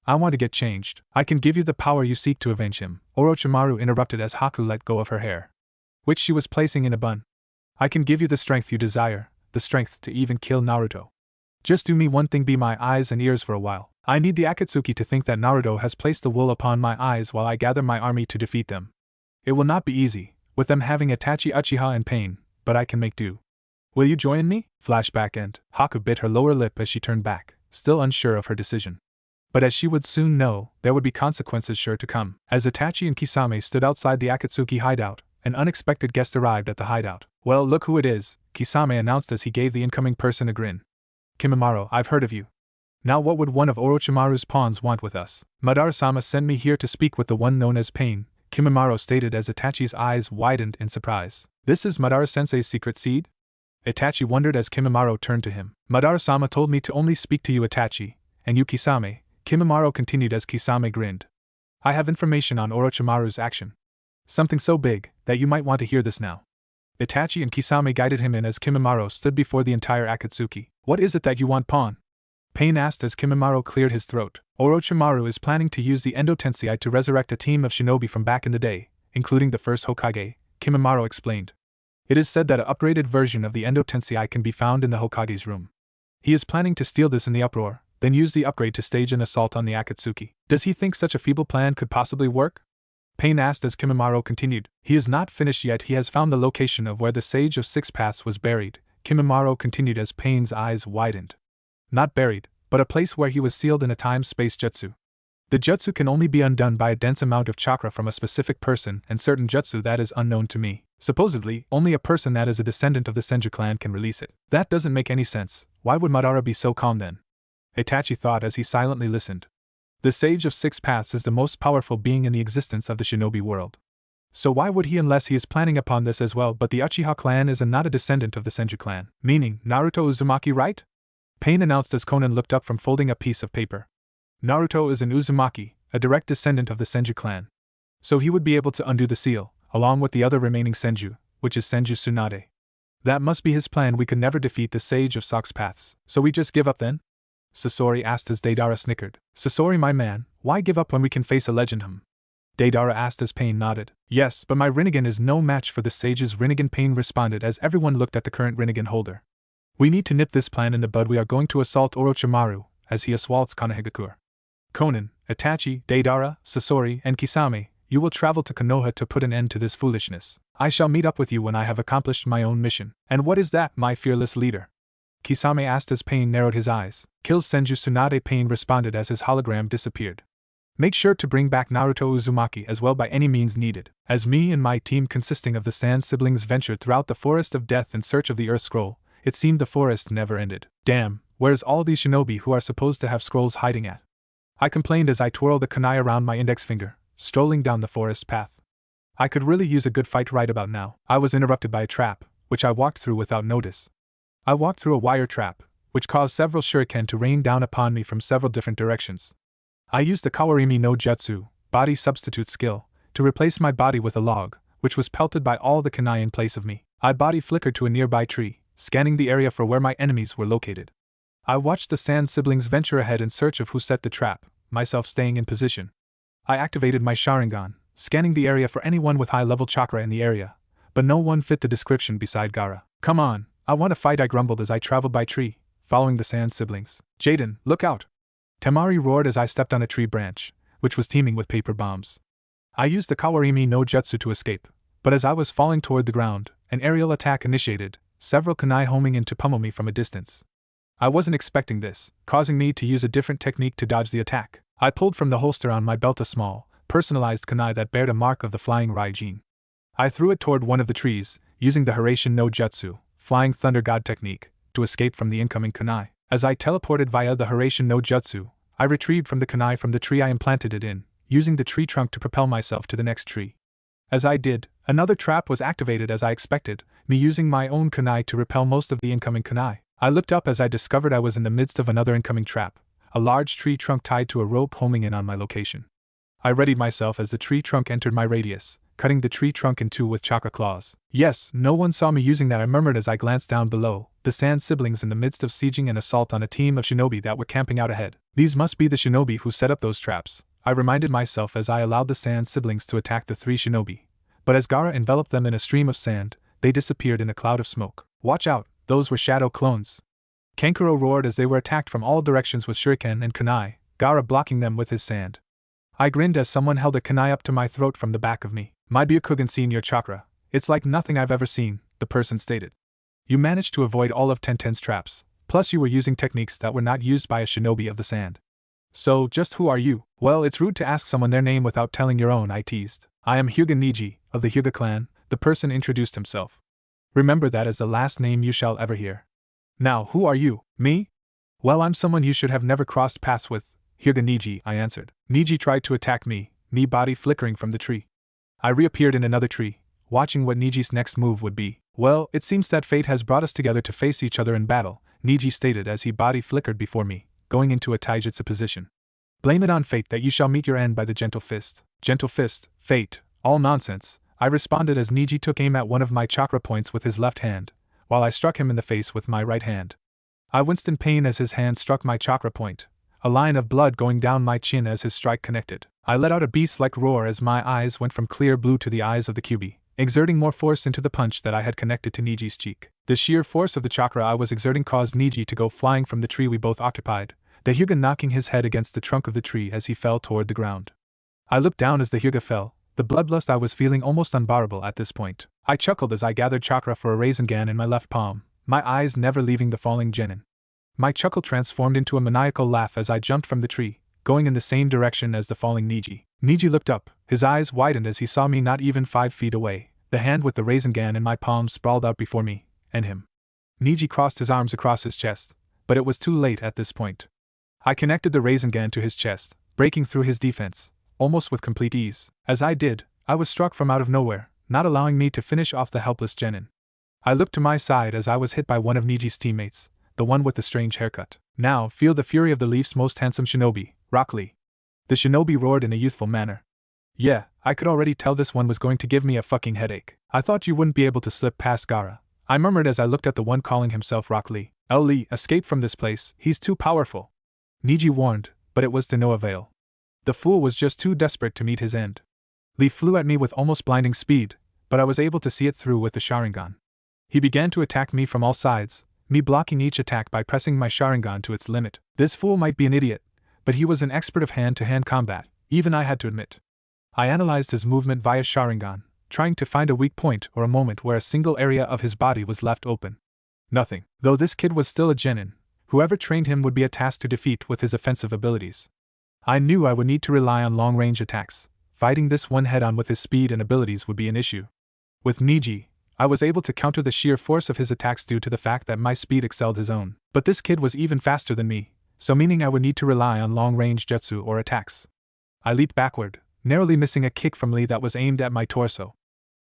I want to get changed." "I can give you the power you seek to avenge him," Orochimaru interrupted as Haku let go of her hair, which she was placing in a bun. "I can give you the strength you desire, the strength to even kill Naruto. Just do me one thing, be my eyes and ears for a while. I need the Akatsuki to think that Naruto has placed the wool upon my eyes while I gather my army to defeat them. It will not be easy, with them having Itachi Uchiha and pain, but I can make do. Will you join me?" Flashback end. Haku bit her lower lip as she turned back, still unsure of her decision. But as she would soon know, there would be consequences sure to come. As Itachi and Kisame stood outside the Akatsuki hideout, an unexpected guest arrived at the hideout. "Well, look who it is," Kisame announced as he gave the incoming person a grin. "Kimimaro, I've heard of you. Now what would one of Orochimaru's pawns want with us?" "Madara-sama sent me here to speak with the one known as Pain," Kimimaro stated as Itachi's eyes widened in surprise. This is Madara-sensei's secret seed? Itachi wondered as Kimimaro turned to him. Madara-sama told me to only speak to you, Itachi, and you, Kisame, Kimimaro continued as Kisame grinned. I have information on Orochimaru's action. Something so big that you might want to hear this now. Itachi and Kisame guided him in as Kimimaro stood before the entire Akatsuki. What is it that you want, Pawn? Pain asked as Kimimaro cleared his throat. Orochimaru is planning to use the Endo Tensei to resurrect a team of shinobi from back in the day, including the first Hokage, Kimimaro explained. It is said that an upgraded version of the Endo Tensei can be found in the Hokage's room. He is planning to steal this in the uproar, then use the upgrade to stage an assault on the Akatsuki. Does he think such a feeble plan could possibly work? Pain asked as Kimimaro continued. He is not finished yet. He has found the location of where the Sage of Six Paths was buried, Kimimaro continued as Pain's eyes widened. Not buried, but a place where he was sealed in a time-space jutsu. The jutsu can only be undone by a dense amount of chakra from a specific person and certain jutsu that is unknown to me. Supposedly, only a person that is a descendant of the Senju clan can release it. That doesn't make any sense. Why would Madara be so calm then? Itachi thought as he silently listened. The Sage of Six Paths is the most powerful being in the existence of the shinobi world. So why would he unless he is planning upon this as well? But the Uchiha clan is not a descendant of the Senju clan. Meaning, Naruto Uzumaki, right? Pain announced as Konan looked up from folding a piece of paper. Naruto is an Uzumaki, a direct descendant of the Senju clan. So he would be able to undo the seal, along with the other remaining Senju, which is Senju Tsunade. That must be his plan. We could never defeat the Sage of Six Paths. So we just give up then? Sasori asked as Deidara snickered. Sasori, my man, why give up when we can face a legend? Deidara asked as Pain nodded. Yes, but my Rinnegan is no match for the Sage's Rinnegan. Pain responded as everyone looked at the current Rinnegan holder. We need to nip this plan in the bud. We are going to assault Orochimaru, as he assaults Konohagakure. Konan, Itachi, Deidara, Sasori, and Kisame, you will travel to Konoha to put an end to this foolishness. I shall meet up with you when I have accomplished my own mission. And what is that, my fearless leader? Kisame asked as Pain narrowed his eyes. Kill Senju Tsunade. Pain responded as his hologram disappeared. Make sure to bring back Naruto Uzumaki as well by any means needed. As me and my team consisting of the Sand siblings ventured throughout the Forest of Death in search of the Earth Scroll, it seemed the forest never ended. Damn, where's all these shinobi who are supposed to have scrolls hiding at? I complained as I twirled the kunai around my index finger, strolling down the forest path. I could really use a good fight right about now. I was interrupted by a trap, which I walked through without notice. I walked through a wire trap, which caused several shuriken to rain down upon me from several different directions. I used the Kawarimi no Jutsu, body substitute skill, to replace my body with a log, which was pelted by all the kunai in place of me. My body flickered to a nearby tree, scanning the area for where my enemies were located. I watched the Sand siblings venture ahead in search of who set the trap, myself staying in position. I activated my Sharingan, scanning the area for anyone with high-level chakra in the area, but no one fit the description beside Gaara. Come on, I want to fight, I grumbled as I traveled by tree, following the Sand siblings. Jaden, look out! Temari roared as I stepped on a tree branch, which was teeming with paper bombs. I used the Kawarimi no Jutsu to escape, but as I was falling toward the ground, an aerial attack initiated, several kunai homing in to pummel me from a distance. I wasn't expecting this, causing me to use a different technique to dodge the attack. I pulled from the holster on my belt a small, personalized kunai that bared a mark of the flying Raijin. I threw it toward one of the trees, using the Hiraishin no Jutsu, Flying Thunder God technique, to escape from the incoming kunai. As I teleported via the Hiraishin no Jutsu, I retrieved from the kunai from the tree I implanted it in, using the tree trunk to propel myself to the next tree. As I did, another trap was activated as I expected, me using my own kunai to repel most of the incoming kunai. I looked up as I discovered I was in the midst of another incoming trap, a large tree trunk tied to a rope homing in on my location. I readied myself as the tree trunk entered my radius, cutting the tree trunk in two with chakra claws. Yes, no one saw me using that, I murmured as I glanced down below, the Sand siblings in the midst of sieging an assault on a team of shinobi that were camping out ahead. These must be the shinobi who set up those traps, I reminded myself as I allowed the Sand siblings to attack the three shinobi. But as Gaara enveloped them in a stream of sand, they disappeared in a cloud of smoke. Watch out, those were shadow clones. Kankuro roared as they were attacked from all directions with shuriken and kunai, Gaara blocking them with his sand. I grinned as someone held a kunai up to my throat from the back of me. My Byakugan seen your chakra. It's like nothing I've ever seen, the person stated. You managed to avoid all of Tenten's traps, plus you were using techniques that were not used by a shinobi of the sand. So, just who are you? Well, it's rude to ask someone their name without telling your own, I teased. I am Hyuga Niji, of the Hyuga clan, the person introduced himself. Remember that as the last name you shall ever hear. Now, who are you? Me? Well, I'm someone you should have never crossed paths with, Hyuga Niji, I answered. Niji tried to attack me, body flickering from the tree. I reappeared in another tree, watching what Niji's next move would be. Well, it seems that fate has brought us together to face each other in battle, Niji stated as his body flickered before me, going into a taijutsu position. Blame it on fate that you shall meet your end by the gentle fist. Gentle fist, fate, all nonsense, I responded as Niji took aim at one of my chakra points with his left hand, while I struck him in the face with my right hand. I winced in pain as his hand struck my chakra point, a line of blood going down my chin as his strike connected. I let out a beast-like roar as my eyes went from clear blue to the eyes of the Kyuubi, exerting more force into the punch that I had connected to Niji's cheek. The sheer force of the chakra I was exerting caused Niji to go flying from the tree we both occupied, the Hyuga knocking his head against the trunk of the tree as he fell toward the ground. I looked down as the Hyuga fell, the bloodlust I was feeling almost unbearable at this point. I chuckled as I gathered chakra for a Rasengan in my left palm, my eyes never leaving the falling genin. My chuckle transformed into a maniacal laugh as I jumped from the tree, going in the same direction as the falling Niji. Niji looked up, his eyes widened as he saw me not even 5 feet away, the hand with the Rasengan in my palm sprawled out before me, and him. Niji crossed his arms across his chest, but it was too late at this point. I connected the Rasengan to his chest, breaking through his defense, almost with complete ease. As I did, I was struck from out of nowhere, not allowing me to finish off the helpless genin. I looked to my side as I was hit by one of Niji's teammates, the one with the strange haircut. Now, feel the fury of the Leaf's most handsome shinobi, Rock Lee. The shinobi roared in a youthful manner. Yeah, I could already tell this one was going to give me a fucking headache. I thought you wouldn't be able to slip past Gaara, I murmured as I looked at the one calling himself Rock Lee. Lee, escape from this place, he's too powerful. Niji warned, but it was to no avail. The fool was just too desperate to meet his end. Lee flew at me with almost blinding speed, but I was able to see it through with the Sharingan. He began to attack me from all sides, me blocking each attack by pressing my Sharingan to its limit. This fool might be an idiot, but he was an expert of hand-to-hand combat, even I had to admit. I analyzed his movement via Sharingan, trying to find a weak point or a moment where a single area of his body was left open. Nothing. Though this kid was still a genin, whoever trained him would be a task to defeat with his offensive abilities. I knew I would need to rely on long-range attacks. Fighting this one head-on with his speed and abilities would be an issue. With Niji, I was able to counter the sheer force of his attacks due to the fact that my speed excelled his own. But this kid was even faster than me, so meaning I would need to rely on long-range jutsu or attacks. I leaped backward, narrowly missing a kick from Lee that was aimed at my torso.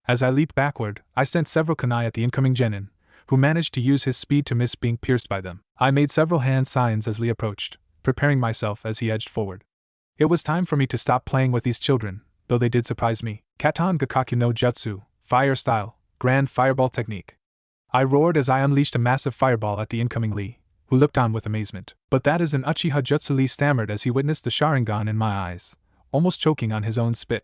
As I leaped backward, I sent several kunai at the incoming genin, who managed to use his speed to miss being pierced by them. I made several hand signs as Lee approached, preparing myself as he edged forward. It was time for me to stop playing with these children, though they did surprise me. Katan Gakaki no Jutsu, Fire Style, Grand Fireball Technique. I roared as I unleashed a massive fireball at the incoming Lee, who looked on with amazement. But that is an Uchiha Jutsu, Lee stammered as he witnessed the Sharingan in my eyes, almost choking on his own spit.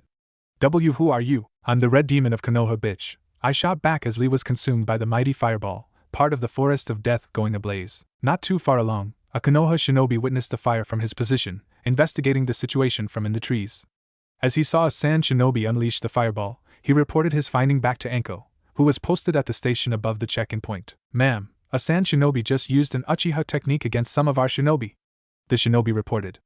Who are you? I'm the Red Demon of Konoha, bitch. I shot back as Lee was consumed by the mighty fireball, part of the Forest of Death going ablaze. Not too far along, a Konoha shinobi witnessed the fire from his position, investigating the situation from in the trees. As he saw a Sand shinobi unleash the fireball, he reported his finding back to Enko, who was posted at the station above the check-in point. Ma'am, a Sand shinobi just used an Uchiha technique against some of our shinobi, the shinobi reported.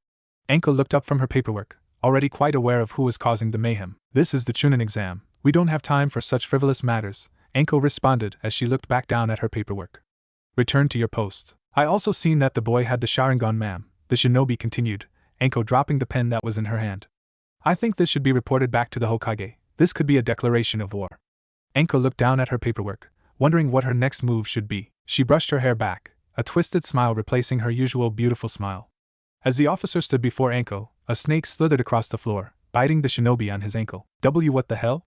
Enko looked up from her paperwork, already quite aware of who was causing the mayhem. This is the Chunin exam. We don't have time for such frivolous matters, Enko responded as she looked back down at her paperwork. Return to your post. I also seen that the boy had the Sharingan, ma'am, the shinobi continued, Enko dropping the pen that was in her hand. I think this should be reported back to the Hokage. This could be a declaration of war. Enko looked down at her paperwork, wondering what her next move should be. She brushed her hair back, a twisted smile replacing her usual beautiful smile. As the officer stood before Enko, a snake slithered across the floor, biting the shinobi on his ankle. What the hell?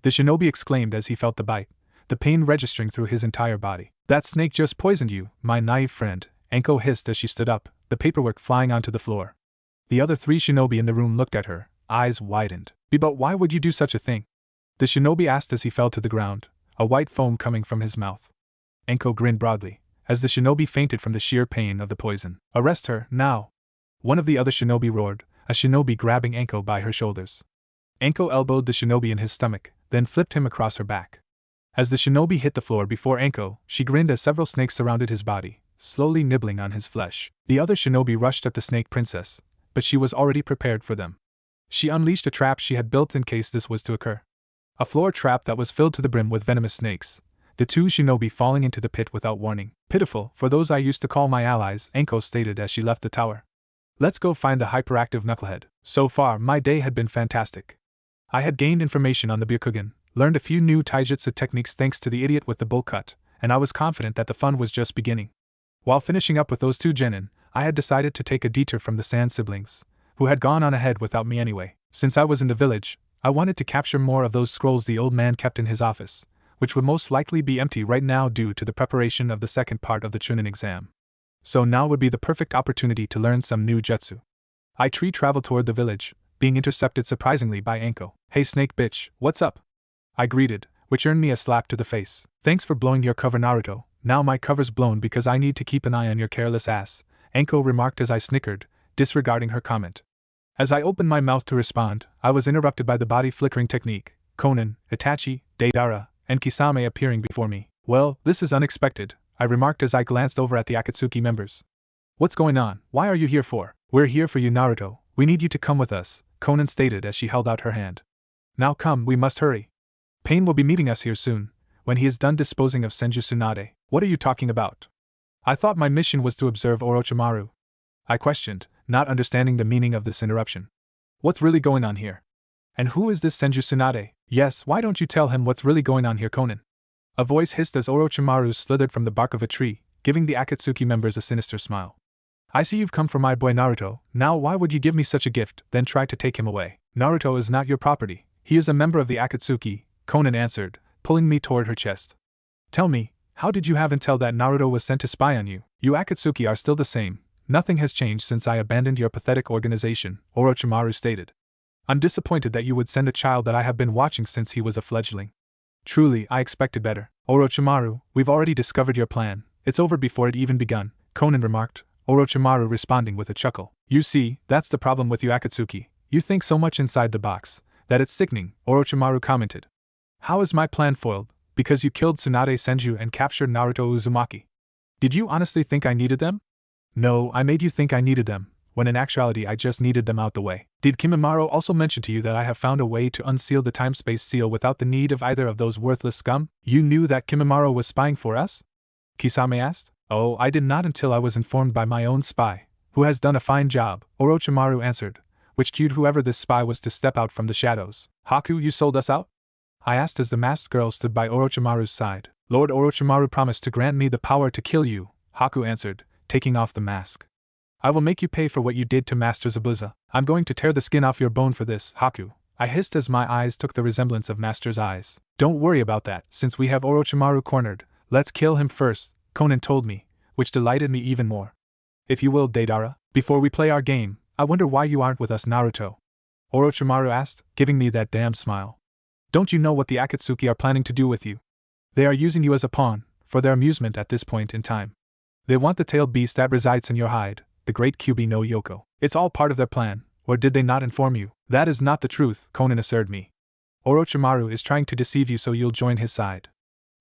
The shinobi exclaimed as he felt the bite, the pain registering through his entire body. That snake just poisoned you, my naive friend, Enko hissed as she stood up, the paperwork flying onto the floor. The other 3 shinobi in the room looked at her, eyes widened. But why would you do such a thing? The shinobi asked as he fell to the ground, a white foam coming from his mouth. Enko grinned broadly, as the shinobi fainted from the sheer pain of the poison. Arrest her, now! One of the other shinobi roared, a shinobi grabbing Enko by her shoulders. Enko elbowed the shinobi in his stomach, then flipped him across her back. As the shinobi hit the floor before Enko, she grinned as several snakes surrounded his body, slowly nibbling on his flesh. The other shinobi rushed at the snake princess, but she was already prepared for them. She unleashed a trap she had built in case this was to occur. A floor trap that was filled to the brim with venomous snakes, the 2 shinobi falling into the pit without warning. Pitiful, for those I used to call my allies, Enko stated as she left the tower. Let's go find the hyperactive knucklehead. So far, my day had been fantastic. I had gained information on the Byakugan, learned a few new taijutsu techniques thanks to the idiot with the bowl cut, and I was confident that the fun was just beginning. While finishing up with those two genin, I had decided to take a detour from the Sand siblings, who had gone on ahead without me anyway. Since I was in the village, I wanted to capture more of those scrolls the old man kept in his office, which would most likely be empty right now due to the preparation of the second part of the Chunin exam. So now would be the perfect opportunity to learn some new jutsu. I traveled toward the village, being intercepted surprisingly by Anko. "Hey snake bitch, what's up?" I greeted, which earned me a slap to the face. "Thanks for blowing your cover, Naruto. Now my cover's blown because I need to keep an eye on your careless ass," Anko remarked as I snickered, disregarding her comment. As I opened my mouth to respond, I was interrupted by the body flickering technique, Konan, Itachi, Deidara, and Kisame appearing before me. "Well, this is unexpected," I remarked as I glanced over at the Akatsuki members. "What's going on? Why are you here for?" "We're here for you, Naruto. We need you to come with us," Konan stated as she held out her hand. "Now come, we must hurry. Pain will be meeting us here soon, when he is done disposing of Senju Tsunade." "What are you talking about? I thought my mission was to observe Orochimaru," I questioned, not understanding the meaning of this interruption. "What's really going on here? And who is this Senju Tsunade?" "Yes, why don't you tell him what's really going on here, Konan?" A voice hissed as Orochimaru slithered from the bark of a tree, giving the Akatsuki members a sinister smile. "I see you've come for my boy Naruto. Now why would you give me such a gift, then try to take him away?" "Naruto is not your property. He is a member of the Akatsuki," Konan answered, pulling me toward her chest. "Tell me, how did you have intel that Naruto was sent to spy on you? You Akatsuki are still the same. Nothing has changed since I abandoned your pathetic organization," Orochimaru stated. "I'm disappointed that you would send a child that I have been watching since he was a fledgling. Truly, I expected better." "Orochimaru, we've already discovered your plan. It's over before it even begun," Konan remarked, Orochimaru responding with a chuckle. "You see, that's the problem with you Akatsuki. You think so much inside the box, that it's sickening," Orochimaru commented. "How is my plan foiled? Because you killed Tsunade Senju and captured Naruto Uzumaki. Did you honestly think I needed them?" "No, I made you think I needed them, when in actuality I just needed them out the way." "Did Kimimaro also mention to you that I have found a way to unseal the time-space seal without the need of either of those worthless scum?" "You knew that Kimimaro was spying for us?" Kisame asked. "Oh, I did not until I was informed by my own spy, who has done a fine job," Orochimaru answered, which cued whoever this spy was to step out from the shadows. "Haku, you sold us out?" I asked as the masked girl stood by Orochimaru's side. "Lord Orochimaru promised to grant me the power to kill you," Haku answered, taking off the mask. "I will make you pay for what you did to Master Zabuza. I'm going to tear the skin off your bone for this, Haku," I hissed as my eyes took the resemblance of Master's eyes. "Don't worry about that, since we have Orochimaru cornered. Let's kill him first," Konan told me, which delighted me even more. "If you will, Deidara, before we play our game, I wonder why you aren't with us, Naruto?" Orochimaru asked, giving me that damn smile. "Don't you know what the Akatsuki are planning to do with you? They are using you as a pawn, for their amusement at this point in time. They want the tailed beast that resides in your hide, the great Kyubi no Yoko. It's all part of their plan, or did they not inform you?" "That is not the truth," Konan assured me. "Orochimaru is trying to deceive you so you'll join his side.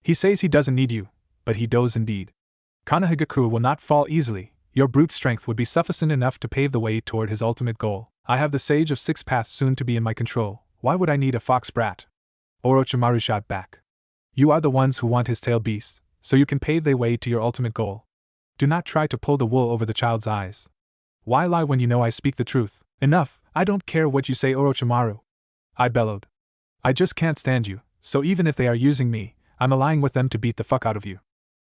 He says he doesn't need you, but he does indeed. Konohagakure will not fall easily. Your brute strength would be sufficient enough to pave the way toward his ultimate goal. I have the Sage of Six Paths soon to be in my control. Why would I need a fox brat?" Orochimaru shot back. "You are the ones who want his tail beast, so you can pave the way to your ultimate goal. Do not try to pull the wool over the child's eyes. Why lie when you know I speak the truth?" "Enough, I don't care what you say, Orochimaru," I bellowed. "I just can't stand you, so even if they are using me, I'm allying with them to beat the fuck out of you.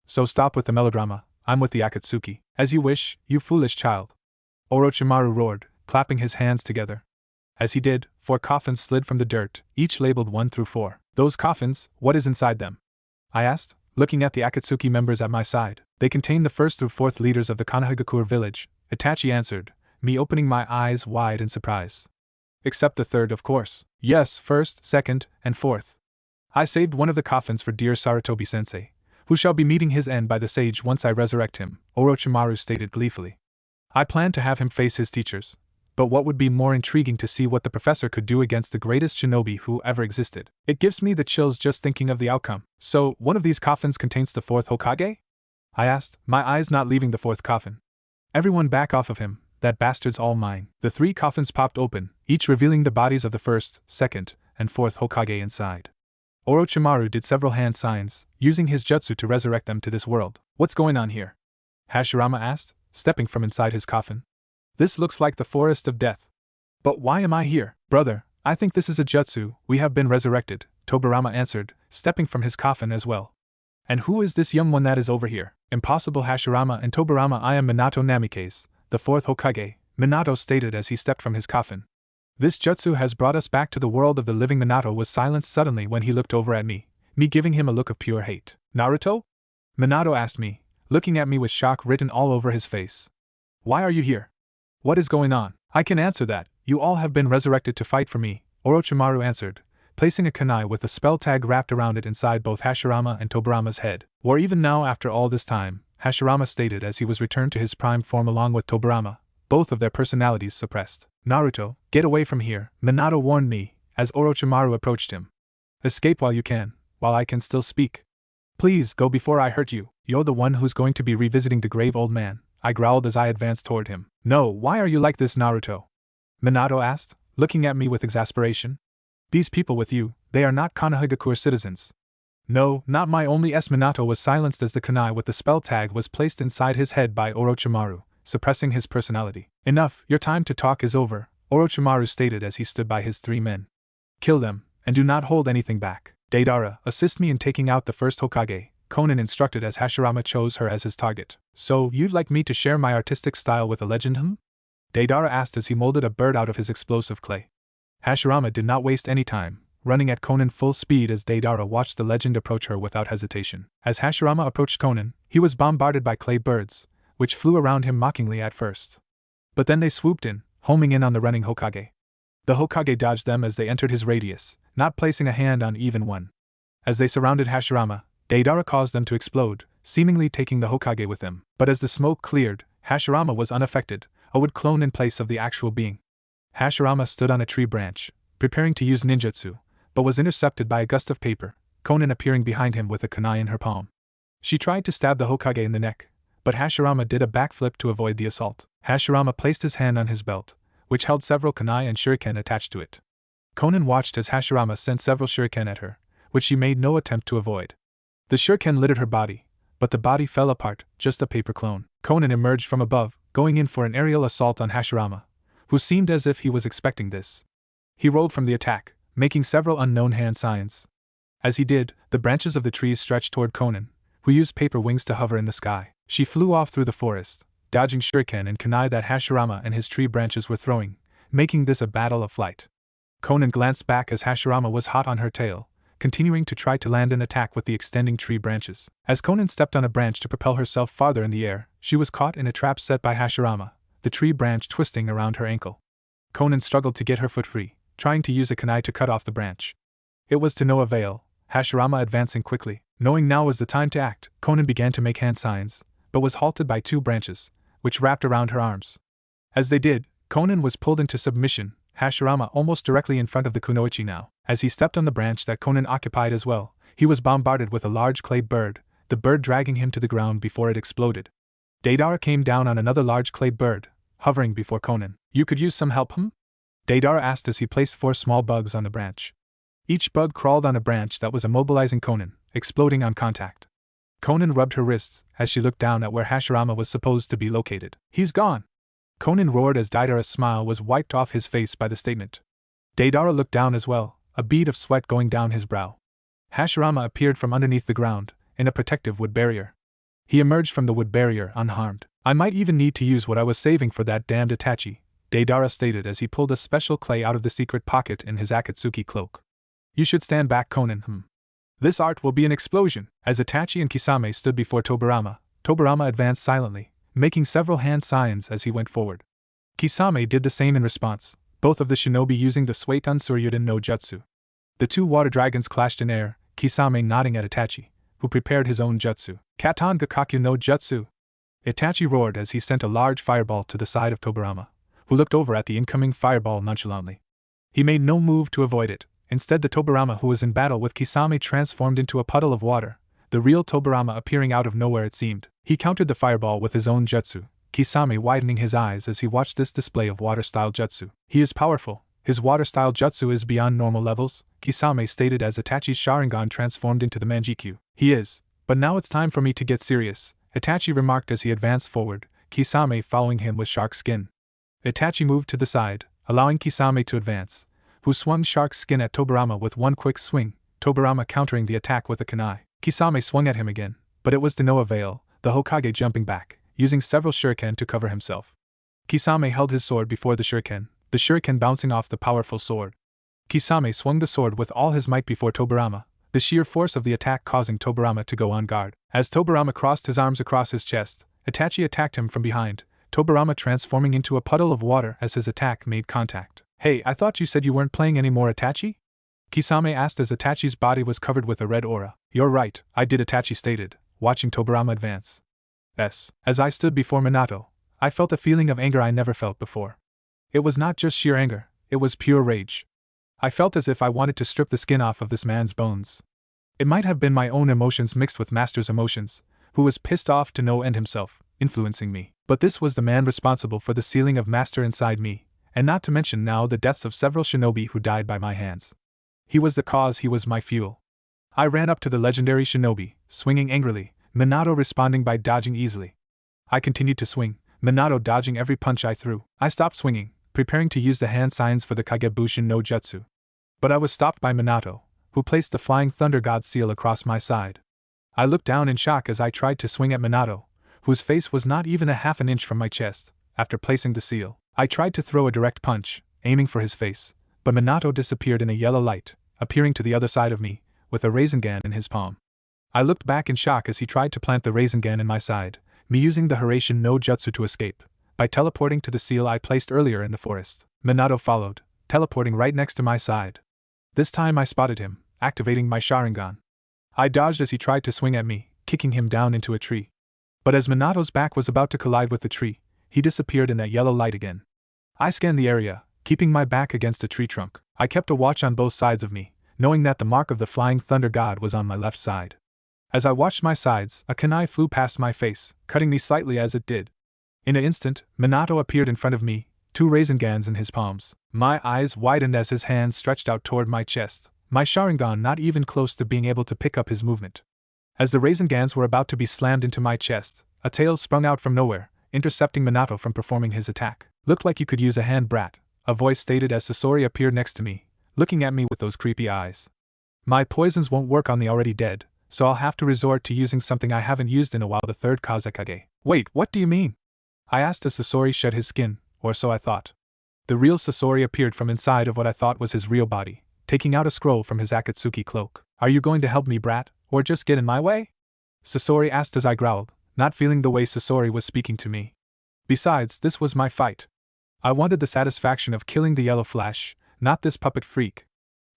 So stop with the melodrama, I'm with the Akatsuki." "As you wish, you foolish child," Orochimaru roared, clapping his hands together. As he did, 4 coffins slid from the dirt, each labeled 1 through 4. "Those coffins, what is inside them?" I asked, looking at the Akatsuki members at my side. "They contain the 1st through 4th leaders of the Konohagakure village," Itachi answered, me opening my eyes wide in surprise. "Except the 3rd, of course." "Yes, 1st, 2nd, and 4th. I saved one of the coffins for dear Sarutobi-sensei, who shall be meeting his end by the sage once I resurrect him," Orochimaru stated gleefully. "I plan to have him face his teachers, but what would be more intriguing to see what the professor could do against the greatest shinobi who ever existed. It gives me the chills just thinking of the outcome." "So, one of these coffins contains the 4th Hokage?" I asked, my eyes not leaving the 4th coffin. "Everyone back off of him, that bastard's all mine." The 3 coffins popped open, each revealing the bodies of the 1st, 2nd, and 4th Hokage inside. Orochimaru did several hand signs, using his jutsu to resurrect them to this world. "What's going on here?" Hashirama asked, stepping from inside his coffin. "This looks like the forest of death. But why am I here?" "Brother, I think this is a jutsu, we have been resurrected, Tobirama answered, stepping from his coffin as well. And who is this young one that is over here? Impossible Hashirama and Tobirama, I am Minato Namikaze, the fourth Hokage, Minato stated as he stepped from his coffin. This jutsu has brought us back to the world of the living. Minato was silenced suddenly when he looked over at me giving him a look of pure hate. Naruto? Minato asked me, looking at me with shock written all over his face. Why are you here? What is going on? I can answer that, you all have been resurrected to fight for me, Orochimaru answered, placing a kunai with a spell tag wrapped around it inside both Hashirama and Tobirama's head. Or even now after all this time, Hashirama stated as he was returned to his prime form along with Tobirama, both of their personalities suppressed. Naruto, get away from here, Minato warned me, as Orochimaru approached him. Escape while you can, while I can still speak. Please go before I hurt you, you're the one who's going to be revisiting the grave, old man, I growled as I advanced toward him. No, why are you like this, Naruto? Minato asked, looking at me with exasperation. These people with you, they are not Konohagakure citizens. No, not my only S. Minato was silenced as the kunai with the spell tag was placed inside his head by Orochimaru, suppressing his personality. Enough, your time to talk is over, Orochimaru stated as he stood by his 3 men. Kill them, and do not hold anything back. Deidara, assist me in taking out the first Hokage, Konan instructed as Hashirama chose her as his target. So, you'd like me to share my artistic style with a legend, Deidara asked as he molded a bird out of his explosive clay. Hashirama did not waste any time, running at Konan full speed as Deidara watched the legend approach her without hesitation. As Hashirama approached Konan, he was bombarded by clay birds, which flew around him mockingly at first. But then they swooped in, homing in on the running Hokage. The Hokage dodged them as they entered his radius, not placing a hand on even one. As they surrounded Hashirama, Deidara caused them to explode, seemingly taking the Hokage with them. But as the smoke cleared, Hashirama was unaffected, a wood clone in place of the actual being. Hashirama stood on a tree branch, preparing to use ninjutsu, but was intercepted by a gust of paper, Konan appearing behind him with a kunai in her palm. She tried to stab the Hokage in the neck, but Hashirama did a backflip to avoid the assault. Hashirama placed his hand on his belt, which held several kunai and shuriken attached to it. Konan watched as Hashirama sent several shuriken at her, which she made no attempt to avoid. The shuriken littered her body, but the body fell apart, just a paper clone. Konan emerged from above, going in for an aerial assault on Hashirama, who seemed as if he was expecting this. He rolled from the attack, making several unknown hand signs. As he did, the branches of the trees stretched toward Konan, who used paper wings to hover in the sky. She flew off through the forest, dodging shuriken and kunai that Hashirama and his tree branches were throwing, making this a battle of flight. Konan glanced back as Hashirama was hot on her tail, continuing to try to land an attack with the extending tree branches. As Konan stepped on a branch to propel herself farther in the air, she was caught in a trap set by Hashirama, the tree branch twisting around her ankle. Konan struggled to get her foot free, trying to use a kunai to cut off the branch. It was to no avail, Hashirama advancing quickly. Knowing now was the time to act, Konan began to make hand signs, but was halted by 2 branches, which wrapped around her arms. As they did, Konan was pulled into submission, Hashirama almost directly in front of the kunoichi now. As he stepped on the branch that Konan occupied as well, he was bombarded with a large clay bird, the bird dragging him to the ground before it exploded. Deidara came down on another large clay bird, hovering before Konan. You could use some help, Deidara asked as he placed 4 small bugs on the branch. Each bug crawled on a branch that was immobilizing Konan, exploding on contact. Konan rubbed her wrists as she looked down at where Hashirama was supposed to be located. He's gone! Konan roared as Deidara's smile was wiped off his face by the statement. Deidara looked down as well, a bead of sweat going down his brow. Hashirama appeared from underneath the ground, in a protective wood barrier. He emerged from the wood barrier unharmed. I might even need to use what I was saving for that damned Itachi, Deidara stated as he pulled a special clay out of the secret pocket in his Akatsuki cloak. You should stand back, Konan, This art will be an explosion. As Itachi and Kisame stood before Tobirama, Tobirama advanced silently, making several hand signs as he went forward. Kisame did the same in response, both of the shinobi using the Suiton Suryuden no Jutsu. The 2 water dragons clashed in air, Kisame nodding at Itachi, who prepared his own jutsu. Katon Gakakyu no Jutsu! Itachi roared as he sent a large fireball to the side of Tobirama, who looked over at the incoming fireball nonchalantly. He made no move to avoid it. Instead, the Tobirama who was in battle with Kisame transformed into a puddle of water, the real Tobirama appearing out of nowhere it seemed. He countered the fireball with his own jutsu, Kisame widening his eyes as he watched this display of water-style jutsu. He is powerful. His water-style jutsu is beyond normal levels, Kisame stated as Itachi's Sharingan transformed into the Manjikyu. He is. But now it's time for me to get serious, Itachi remarked as he advanced forward, Kisame following him with shark skin. Itachi moved to the side, allowing Kisame to advance, who swung shark skin at Tobirama with one quick swing, Tobirama countering the attack with a kunai. Kisame swung at him again, but it was to no avail, the Hokage jumping back, using several shuriken to cover himself. Kisame held his sword before the shuriken bouncing off the powerful sword. Kisame swung the sword with all his might before Tobirama, the sheer force of the attack causing Tobirama to go on guard. As Tobirama crossed his arms across his chest, Itachi attacked him from behind, Tobirama transforming into a puddle of water as his attack made contact. "Hey, I thought you said you weren't playing anymore, Itachi?" Kisame asked as Itachi's body was covered with a red aura. "You're right, I did," Itachi stated, watching Tobirama advance. As I stood before Minato, I felt a feeling of anger I never felt before. It was not just sheer anger, it was pure rage. I felt as if I wanted to strip the skin off of this man's bones. It might have been my own emotions mixed with Master's emotions, who was pissed off to no end himself, influencing me. But this was the man responsible for the sealing of Master inside me, and not to mention now the deaths of several shinobi who died by my hands. He was the cause, he was my fuel. I ran up to the legendary shinobi, swinging angrily, Minato responding by dodging easily. I continued to swing, Minato dodging every punch I threw. I stopped swinging, preparing to use the hand signs for the Kagebushin no Jutsu. But I was stopped by Minato, who placed the Flying Thunder God seal across my side. I looked down in shock as I tried to swing at Minato, whose face was not even a half an inch from my chest. After placing the seal, I tried to throw a direct punch, aiming for his face, but Minato disappeared in a yellow light, appearing to the other side of me, with a Rasengan in his palm. I looked back in shock as he tried to plant the Rasengan in my side, me using the Hiraishin no Jutsu to escape, by teleporting to the seal I placed earlier in the forest. Minato followed, teleporting right next to my side. This time I spotted him, activating my Sharingan. I dodged as he tried to swing at me, kicking him down into a tree. But as Minato's back was about to collide with the tree, he disappeared in that yellow light again. I scanned the area, keeping my back against a tree trunk. I kept a watch on both sides of me, knowing that the mark of the Flying Thunder God was on my left side. As I watched my sides, a kunai flew past my face, cutting me slightly as it did. In an instant, Minato appeared in front of me, two Rasengans in his palms. My eyes widened as his hands stretched out toward my chest, my Sharingan not even close to being able to pick up his movement. As the Rasengans were about to be slammed into my chest, a tail sprung out from nowhere, intercepting Minato from performing his attack. "Looked like you could use a hand, brat," a voice stated as Sasori appeared next to me, looking at me with those creepy eyes. "My poisons won't work on the already dead, so I'll have to resort to using something I haven't used in a while, the third Kazekage." "Wait, what do you mean?" I asked as Sasori shed his skin, or so I thought. The real Sasori appeared from inside of what I thought was his real body, taking out a scroll from his Akatsuki cloak. "Are you going to help me, brat, or just get in my way?" Sasori asked as I growled, not feeling the way Sasori was speaking to me. Besides, this was my fight. I wanted the satisfaction of killing the Yellow Flash, not this puppet freak.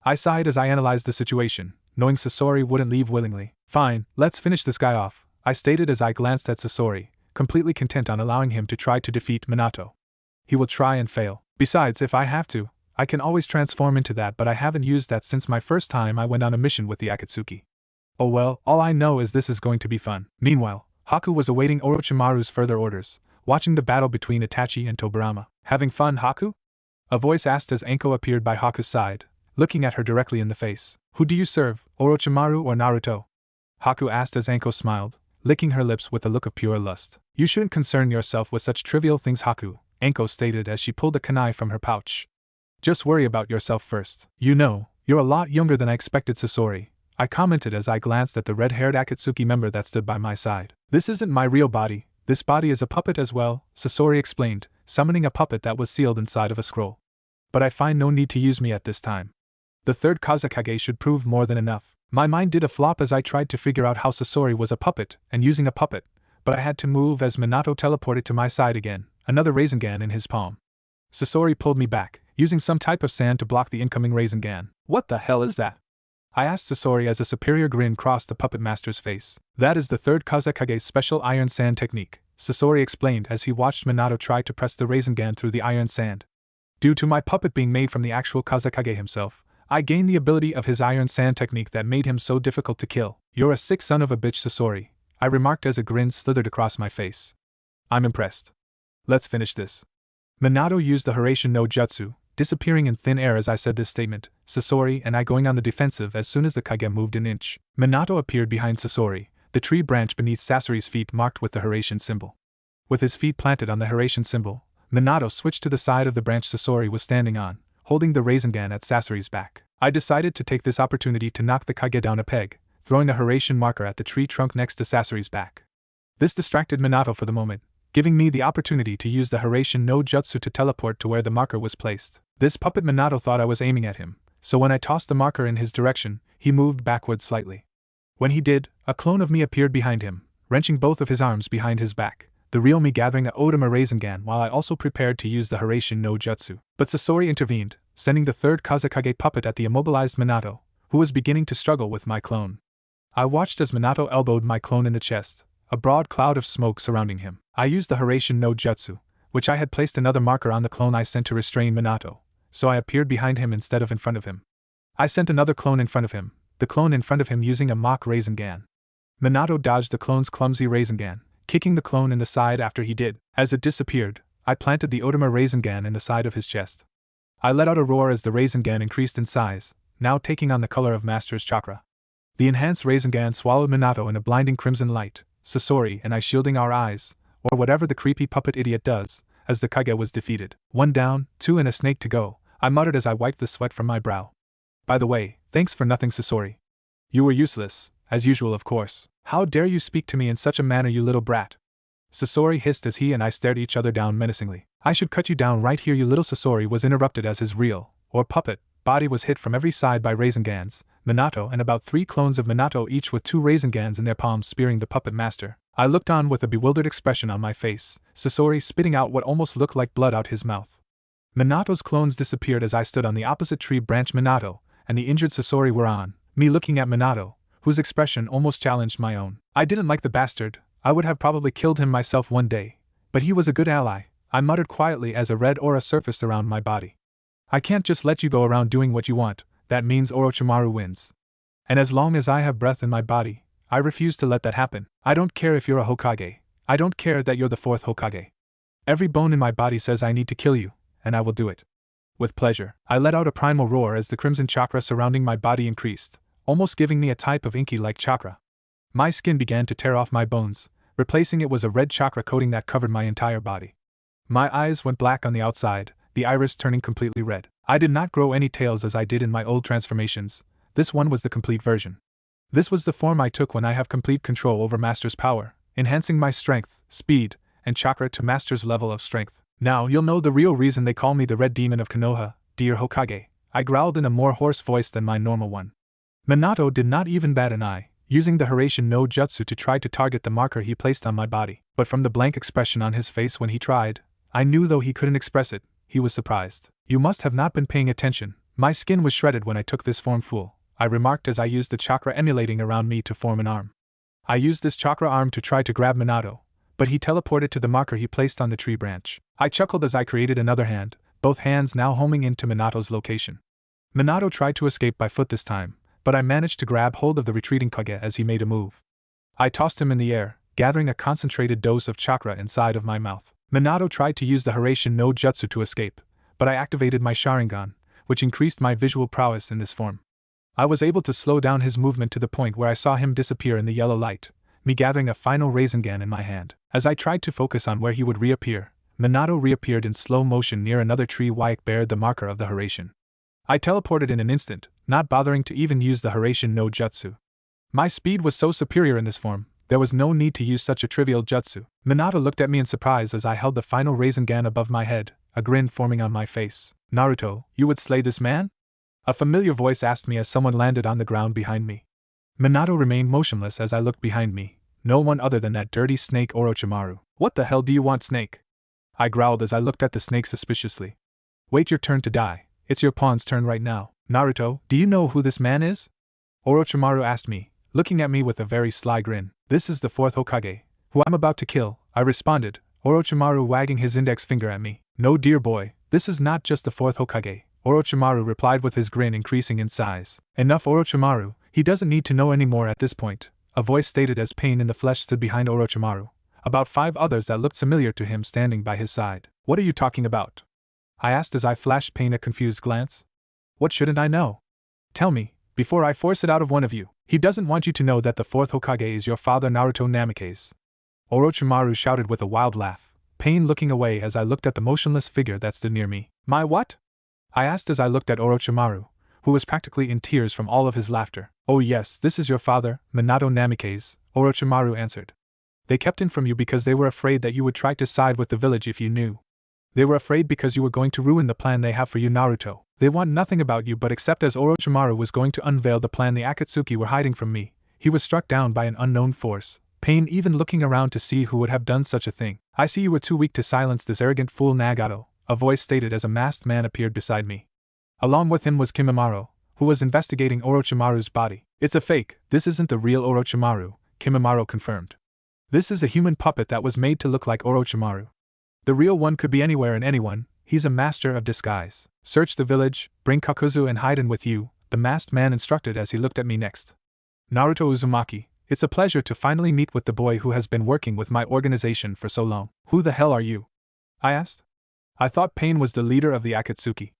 I sighed as I analyzed the situation, knowing Sasori wouldn't leave willingly. "Fine, let's finish this guy off," I stated as I glanced at Sasori, completely content on allowing him to try to defeat Minato. He will try and fail. Besides, if I have to, I can always transform into that, but I haven't used that since my first time I went on a mission with the Akatsuki. Oh well, all I know is this is going to be fun. Meanwhile, Haku was awaiting Orochimaru's further orders, watching the battle between Itachi and Tobirama. "Having fun, Haku?" a voice asked as Anko appeared by Haku's side, looking at her directly in the face. "Who do you serve, Orochimaru or Naruto?" Haku asked as Anko smiled, licking her lips with a look of pure lust. "You shouldn't concern yourself with such trivial things, Haku," Anko stated as she pulled a kunai from her pouch. "Just worry about yourself first. You know, you're a lot younger than I expected, Sasori," I commented as I glanced at the red-haired Akatsuki member that stood by my side. "This isn't my real body, this body is a puppet as well," Sasori explained, summoning a puppet that was sealed inside of a scroll. "But I find no need to use me at this time. The third Kazekage should prove more than enough." My mind did a flop as I tried to figure out how Sasori was a puppet and using a puppet, but I had to move as Minato teleported to my side again, another Rasengan in his palm. Sasori pulled me back, using some type of sand to block the incoming Rasengan. "What the hell is that?" I asked Sasori as a superior grin crossed the puppet master's face. "That is the third Kazekage's special iron sand technique," Sasori explained as he watched Minato try to press the Rasengan through the iron sand. "Due to my puppet being made from the actual Kazekage himself, I gained the ability of his iron sand technique that made him so difficult to kill." "You're a sick son of a bitch, Sasori," I remarked as a grin slithered across my face. "I'm impressed. Let's finish this." Minato used the Hiraishin no Jutsu, disappearing in thin air as I said this statement, Sasori and I going on the defensive as soon as the Kage moved an inch. Minato appeared behind Sasori, the tree branch beneath Sasori's feet marked with the Hiraishin symbol. With his feet planted on the Hiraishin symbol, Minato switched to the side of the branch Sasori was standing on, holding the Rasengan at Sasori's back. I decided to take this opportunity to knock the Kage down a peg, throwing a Hiraishin marker at the tree trunk next to Sasori's back. This distracted Minato for the moment, giving me the opportunity to use the Hiraishin no Jutsu to teleport to where the marker was placed. This puppet Minato thought I was aiming at him, so when I tossed the marker in his direction, he moved backwards slightly. When he did, a clone of me appeared behind him, wrenching both of his arms behind his back, the real me gathering a Odama Rasengan while I also prepared to use the Hiraishin no Jutsu. But Sasori intervened, sending the third Kazekage puppet at the immobilized Minato, who was beginning to struggle with my clone. I watched as Minato elbowed my clone in the chest, a broad cloud of smoke surrounding him. I used the Hiraishin no Jutsu, which I had placed another marker on the clone I sent to restrain Minato, so I appeared behind him instead of in front of him. I sent another clone in front of him, the clone in front of him using a mock Rasengan. Minato dodged the clone's clumsy Rasengan, kicking the clone in the side after he did. As it disappeared, I planted the Odama Rasengan in the side of his chest. I let out a roar as the Rasengan increased in size, now taking on the color of Master's chakra. The enhanced Rasengan swallowed Minato in a blinding crimson light, Sasori and I shielding our eyes, or whatever the creepy puppet idiot does, as the Kage was defeated. 1 down, 2 and a snake to go, I muttered as I wiped the sweat from my brow. By the way, thanks for nothing, Sasori. You were useless, as usual of course. How dare you speak to me in such a manner, you little brat? Sasori hissed as he and I stared each other down menacingly. I should cut you down right here, you little. Sasori was interrupted as his real, or puppet, body was hit from every side by Rasengans, Minato and about 3 clones of Minato each with 2 Rasengans in their palms spearing the puppet master. I looked on with a bewildered expression on my face, Sasori spitting out what almost looked like blood out his mouth. Minato's clones disappeared as I stood on the opposite tree branch. Minato and the injured Sasori were on me, looking at Minato, whose expression almost challenged my own. I didn't like the bastard. I would have probably killed him myself one day, but he was a good ally, I muttered quietly as a red aura surfaced around my body. I can't just let you go around doing what you want, that means Orochimaru wins. And as long as I have breath in my body, I refuse to let that happen. I don't care if you're a Hokage, I don't care that you're the 4th Hokage. Every bone in my body says I need to kill you, and I will do it. With pleasure, I let out a primal roar as the crimson chakra surrounding my body increased, almost giving me a type of inky-like chakra. My skin began to tear off my bones, replacing it was a red chakra coating that covered my entire body. My eyes went black on the outside, the iris turning completely red. I did not grow any tails as I did in my old transformations, this one was the complete version. This was the form I took when I have complete control over Master's power, enhancing my strength, speed, and chakra to Master's level of strength. Now you'll know the real reason they call me the Red Demon of Konoha, dear Hokage, I growled in a more hoarse voice than my normal one. Minato did not even bat an eye, using the Hiraishin no Jutsu to try to target the marker he placed on my body. But from the blank expression on his face when he tried, I knew though he couldn't express it, he was surprised. You must have not been paying attention, my skin was shredded when I took this form, fool, I remarked as I used the chakra emulating around me to form an arm. I used this chakra arm to try to grab Minato, but he teleported to the marker he placed on the tree branch. I chuckled as I created another hand, both hands now homing into Minato's location. Minato tried to escape by foot this time, but I managed to grab hold of the retreating Kage as he made a move. I tossed him in the air, gathering a concentrated dose of chakra inside of my mouth. Minato tried to use the Hiraishin no Jutsu to escape, but I activated my Sharingan, which increased my visual prowess in this form. I was able to slow down his movement to the point where I saw him disappear in the yellow light, me gathering a final Rasengan in my hand. As I tried to focus on where he would reappear, Minato reappeared in slow motion near another tree which bared the marker of the Hiraishin. I teleported in an instant, not bothering to even use the Hiraishin no Jutsu. My speed was so superior in this form, there was no need to use such a trivial jutsu. Minato looked at me in surprise as I held the final Rasengan above my head, a grin forming on my face. Naruto, you would slay this man? A familiar voice asked me as someone landed on the ground behind me. Minato remained motionless as I looked behind me, no one other than that dirty snake Orochimaru. What the hell do you want, snake? I growled as I looked at the snake suspiciously. Wait your turn to die, it's your pawn's turn right now. Naruto, do you know who this man is? Orochimaru asked me, looking at me with a very sly grin. This is the 4th Hokage, who I'm about to kill, I responded, Orochimaru wagging his index finger at me. No dear boy, this is not just the 4th Hokage, Orochimaru replied with his grin increasing in size. Enough Orochimaru, he doesn't need to know any more at this point, a voice stated as pain in the flesh stood behind Orochimaru, about 5 others that looked familiar to him standing by his side. What are you talking about? I asked as I flashed Pain a confused glance. What shouldn't I know? Tell me, before I force it out of one of you. He doesn't want you to know that the 4th Hokage is your father Naruto Namikaze. Orochimaru shouted with a wild laugh, Pain looking away as I looked at the motionless figure that stood near me. My what? I asked as I looked at Orochimaru, who was practically in tears from all of his laughter. Oh yes, this is your father, Minato Namikaze, Orochimaru answered. They kept him from you because they were afraid that you would try to side with the village if you knew. They were afraid because you were going to ruin the plan they have for you, Naruto. They want nothing about you but except as Orochimaru was going to unveil the plan the Akatsuki were hiding from me, he was struck down by an unknown force, Pain even looking around to see who would have done such a thing. I see you were too weak to silence this arrogant fool Nagato, a voice stated as a masked man appeared beside me. Along with him was Kimimaro, who was investigating Orochimaru's body. It's a fake, this isn't the real Orochimaru, Kimimaro confirmed. This is a human puppet that was made to look like Orochimaru. The real one could be anywhere and anyone, he's a master of disguise. Search the village, bring Kakuzu and Haiden with you, the masked man instructed as he looked at me next. Naruto Uzumaki, it's a pleasure to finally meet with the boy who has been working with my organization for so long. Who the hell are you? I asked. I thought Pain was the leader of the Akatsuki.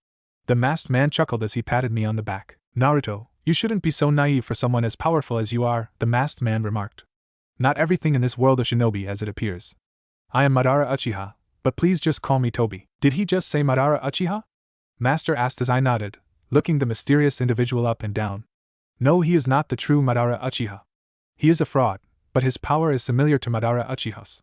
The masked man chuckled as he patted me on the back. Naruto, you shouldn't be so naive for someone as powerful as you are, the masked man remarked. Not everything in this world is shinobi as it appears. I am Madara Uchiha, but please just call me Toby. Did he just say Madara Uchiha? Master asked as I nodded, looking the mysterious individual up and down. No, he is not the true Madara Uchiha. He is a fraud, but his power is similar to Madara Uchiha's.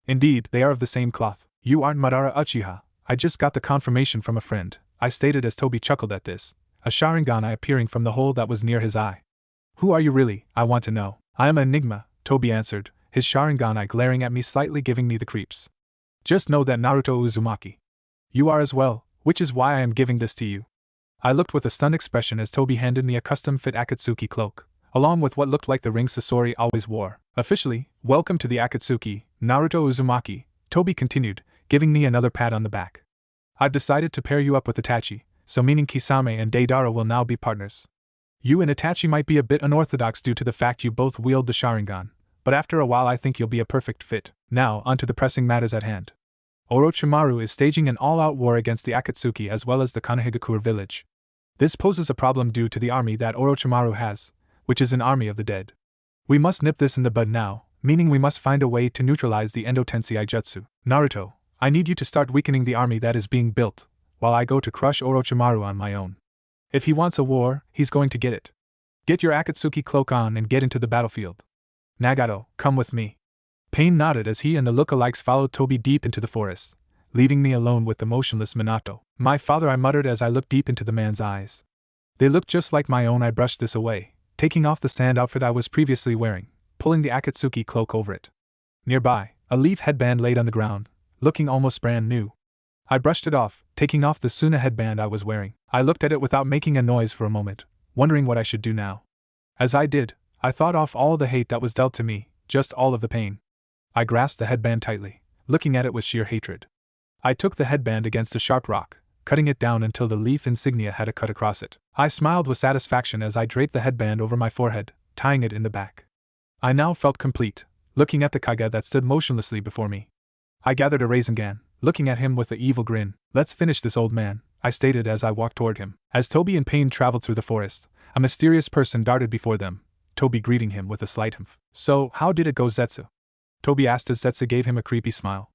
Indeed, they are of the same cloth. You aren't Madara Uchiha, I just got the confirmation from a friend, I stated as Toby chuckled at this, a Sharingan eye appearing from the hole that was near his eye. Who are you really, I want to know. I am an enigma, Toby answered, his Sharingan eye glaring at me slightly giving me the creeps. Just know that Naruto Uzumaki. You are as well, which is why I am giving this to you. I looked with a stunned expression as Toby handed me a custom-fit Akatsuki cloak, along with what looked like the ring Sasori always wore. Officially, welcome to the Akatsuki, Naruto Uzumaki, Toby continued, giving me another pat on the back. I've decided to pair you up with Itachi, so meaning Kisame and Deidara will now be partners. You and Itachi might be a bit unorthodox due to the fact you both wield the Sharingan, but after a while I think you'll be a perfect fit. Now, onto the pressing matters at hand. Orochimaru is staging an all-out war against the Akatsuki as well as the Konohagakure village. This poses a problem due to the army that Orochimaru has, which is an army of the dead. We must nip this in the bud now, meaning we must find a way to neutralize the Endo Tensei Jutsu. Naruto, I need you to start weakening the army that is being built, while I go to crush Orochimaru on my own. If he wants a war, he's going to get it. Get your Akatsuki cloak on and get into the battlefield. Nagato, come with me. Pain nodded as he and the lookalikes followed Toby deep into the forest, leaving me alone with the motionless Minato. My father, I muttered as I looked deep into the man's eyes. They looked just like my own. I brushed this away, taking off the sand outfit I was previously wearing, pulling the Akatsuki cloak over it. Nearby, a leaf headband laid on the ground, looking almost brand new. I brushed it off, taking off the Suna headband I was wearing. I looked at it without making a noise for a moment, wondering what I should do now. As I did, I thought off all the hate that was dealt to me, just all of the pain. I grasped the headband tightly, looking at it with sheer hatred. I took the headband against a sharp rock, cutting it down until the leaf insignia had a cut across it. I smiled with satisfaction as I draped the headband over my forehead, tying it in the back. I now felt complete, looking at the Kage that stood motionlessly before me. I gathered a Rasengan, looking at him with an evil grin. Let's finish this, old man, I stated as I walked toward him. As Toby and Pain traveled through the forest, a mysterious person darted before them, Toby greeting him with a slight humph. So, how did it go, Zetsu? Toby asked as Zetsu gave him a creepy smile.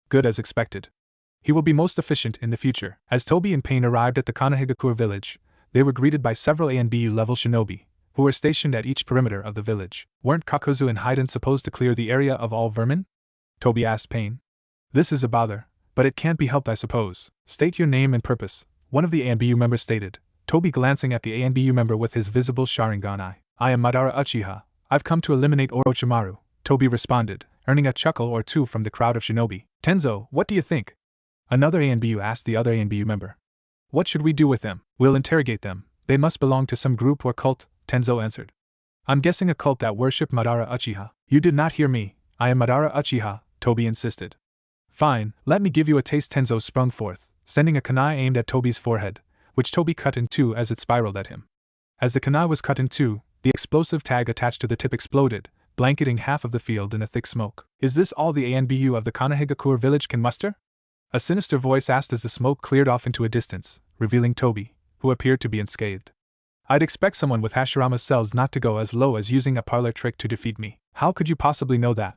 Good as expected. He will be most efficient in the future. As Toby and Pain arrived at the Konohagakure village, they were greeted by several A and B level shinobi, who were stationed at each perimeter of the village. Weren't Kakuzu and Haiden supposed to clear the area of all vermin? Toby asked Pain. This is a bother, but it can't be helped, I suppose. State your name and purpose, one of the ANBU members stated, Toby glancing at the ANBU member with his visible Sharingan eye. I am Madara Uchiha, I've come to eliminate Orochimaru, Toby responded, earning a chuckle or two from the crowd of shinobi. Tenzo, what do you think? Another ANBU asked the other ANBU member. What should we do with them? We'll interrogate them, they must belong to some group or cult, Tenzo answered. I'm guessing a cult that worship Madara Uchiha. You did not hear me, I am Madara Uchiha, Toby insisted. Fine, let me give you a taste, Tenzo sprung forth, sending a kunai aimed at Toby's forehead, which Toby cut in two as it spiraled at him. As the kunai was cut in two, the explosive tag attached to the tip exploded, blanketing half of the field in a thick smoke. Is this all the ANBU of the Konohagakure village can muster? A sinister voice asked as the smoke cleared off into a distance, revealing Toby, who appeared to be unscathed. I'd expect someone with Hashirama's cells not to go as low as using a parlor trick to defeat me. How could you possibly know that?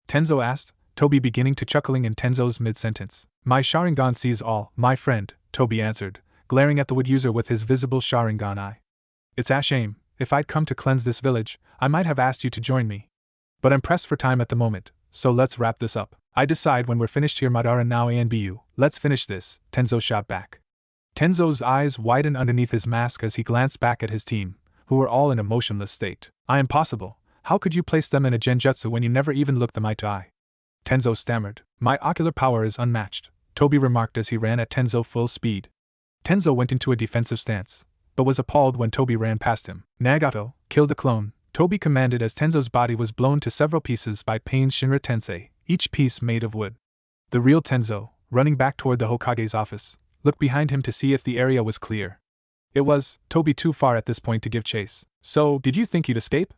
Tenzo asked, Toby beginning to chuckling in Tenzo's mid-sentence. My Sharingan sees all, my friend, Toby answered, glaring at the wood user with his visible Sharingan eye. It's a shame. If I'd come to cleanse this village, I might have asked you to join me. But I'm pressed for time at the moment, so let's wrap this up. I decide when we're finished here, Madara now ANBU. Let's finish this, Tenzo shot back. Tenzo's eyes widened underneath his mask as he glanced back at his team, who were all in a motionless state. Impossible. How could you place them in a genjutsu when you never even looked them eye to eye? Tenzo stammered. My ocular power is unmatched, Toby remarked as he ran at Tenzo full speed. Tenzo went into a defensive stance, but was appalled when Toby ran past him. Nagato, kill the clone, Toby commanded as Tenzo's body was blown to several pieces by Pain Shinra Tensei, each piece made of wood. The real Tenzo, running back toward the Hokage's office, looked behind him to see if the area was clear. It was, Toby too far at this point to give chase. So, did you think you'd escape?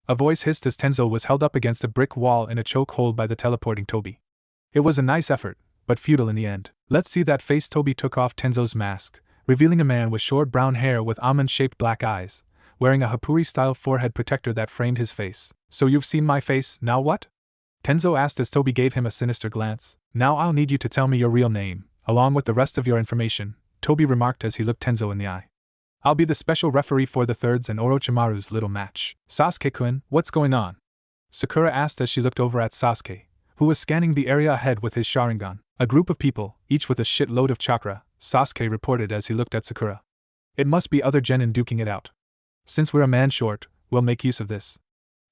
A voice hissed as Tenzo was held up against a brick wall in a chokehold by the teleporting Toby. It was a nice effort, but futile in the end. Let's see that face. Toby took off Tenzo's mask, revealing a man with short brown hair with almond-shaped black eyes, wearing a Hapuri-style forehead protector that framed his face. So you've seen my face, now what? Tenzo asked as Toby gave him a sinister glance. Now I'll need you to tell me your real name, along with the rest of your information, Toby remarked as he looked Tenzo in the eye. I'll be the special referee for the thirds and Orochimaru's little match. Sasuke-kun, what's going on? Sakura asked as she looked over at Sasuke, who was scanning the area ahead with his Sharingan. A group of people, each with a shitload of chakra, Sasuke reported as he looked at Sakura. It must be other genin duking it out. Since we're a man short, we'll make use of this.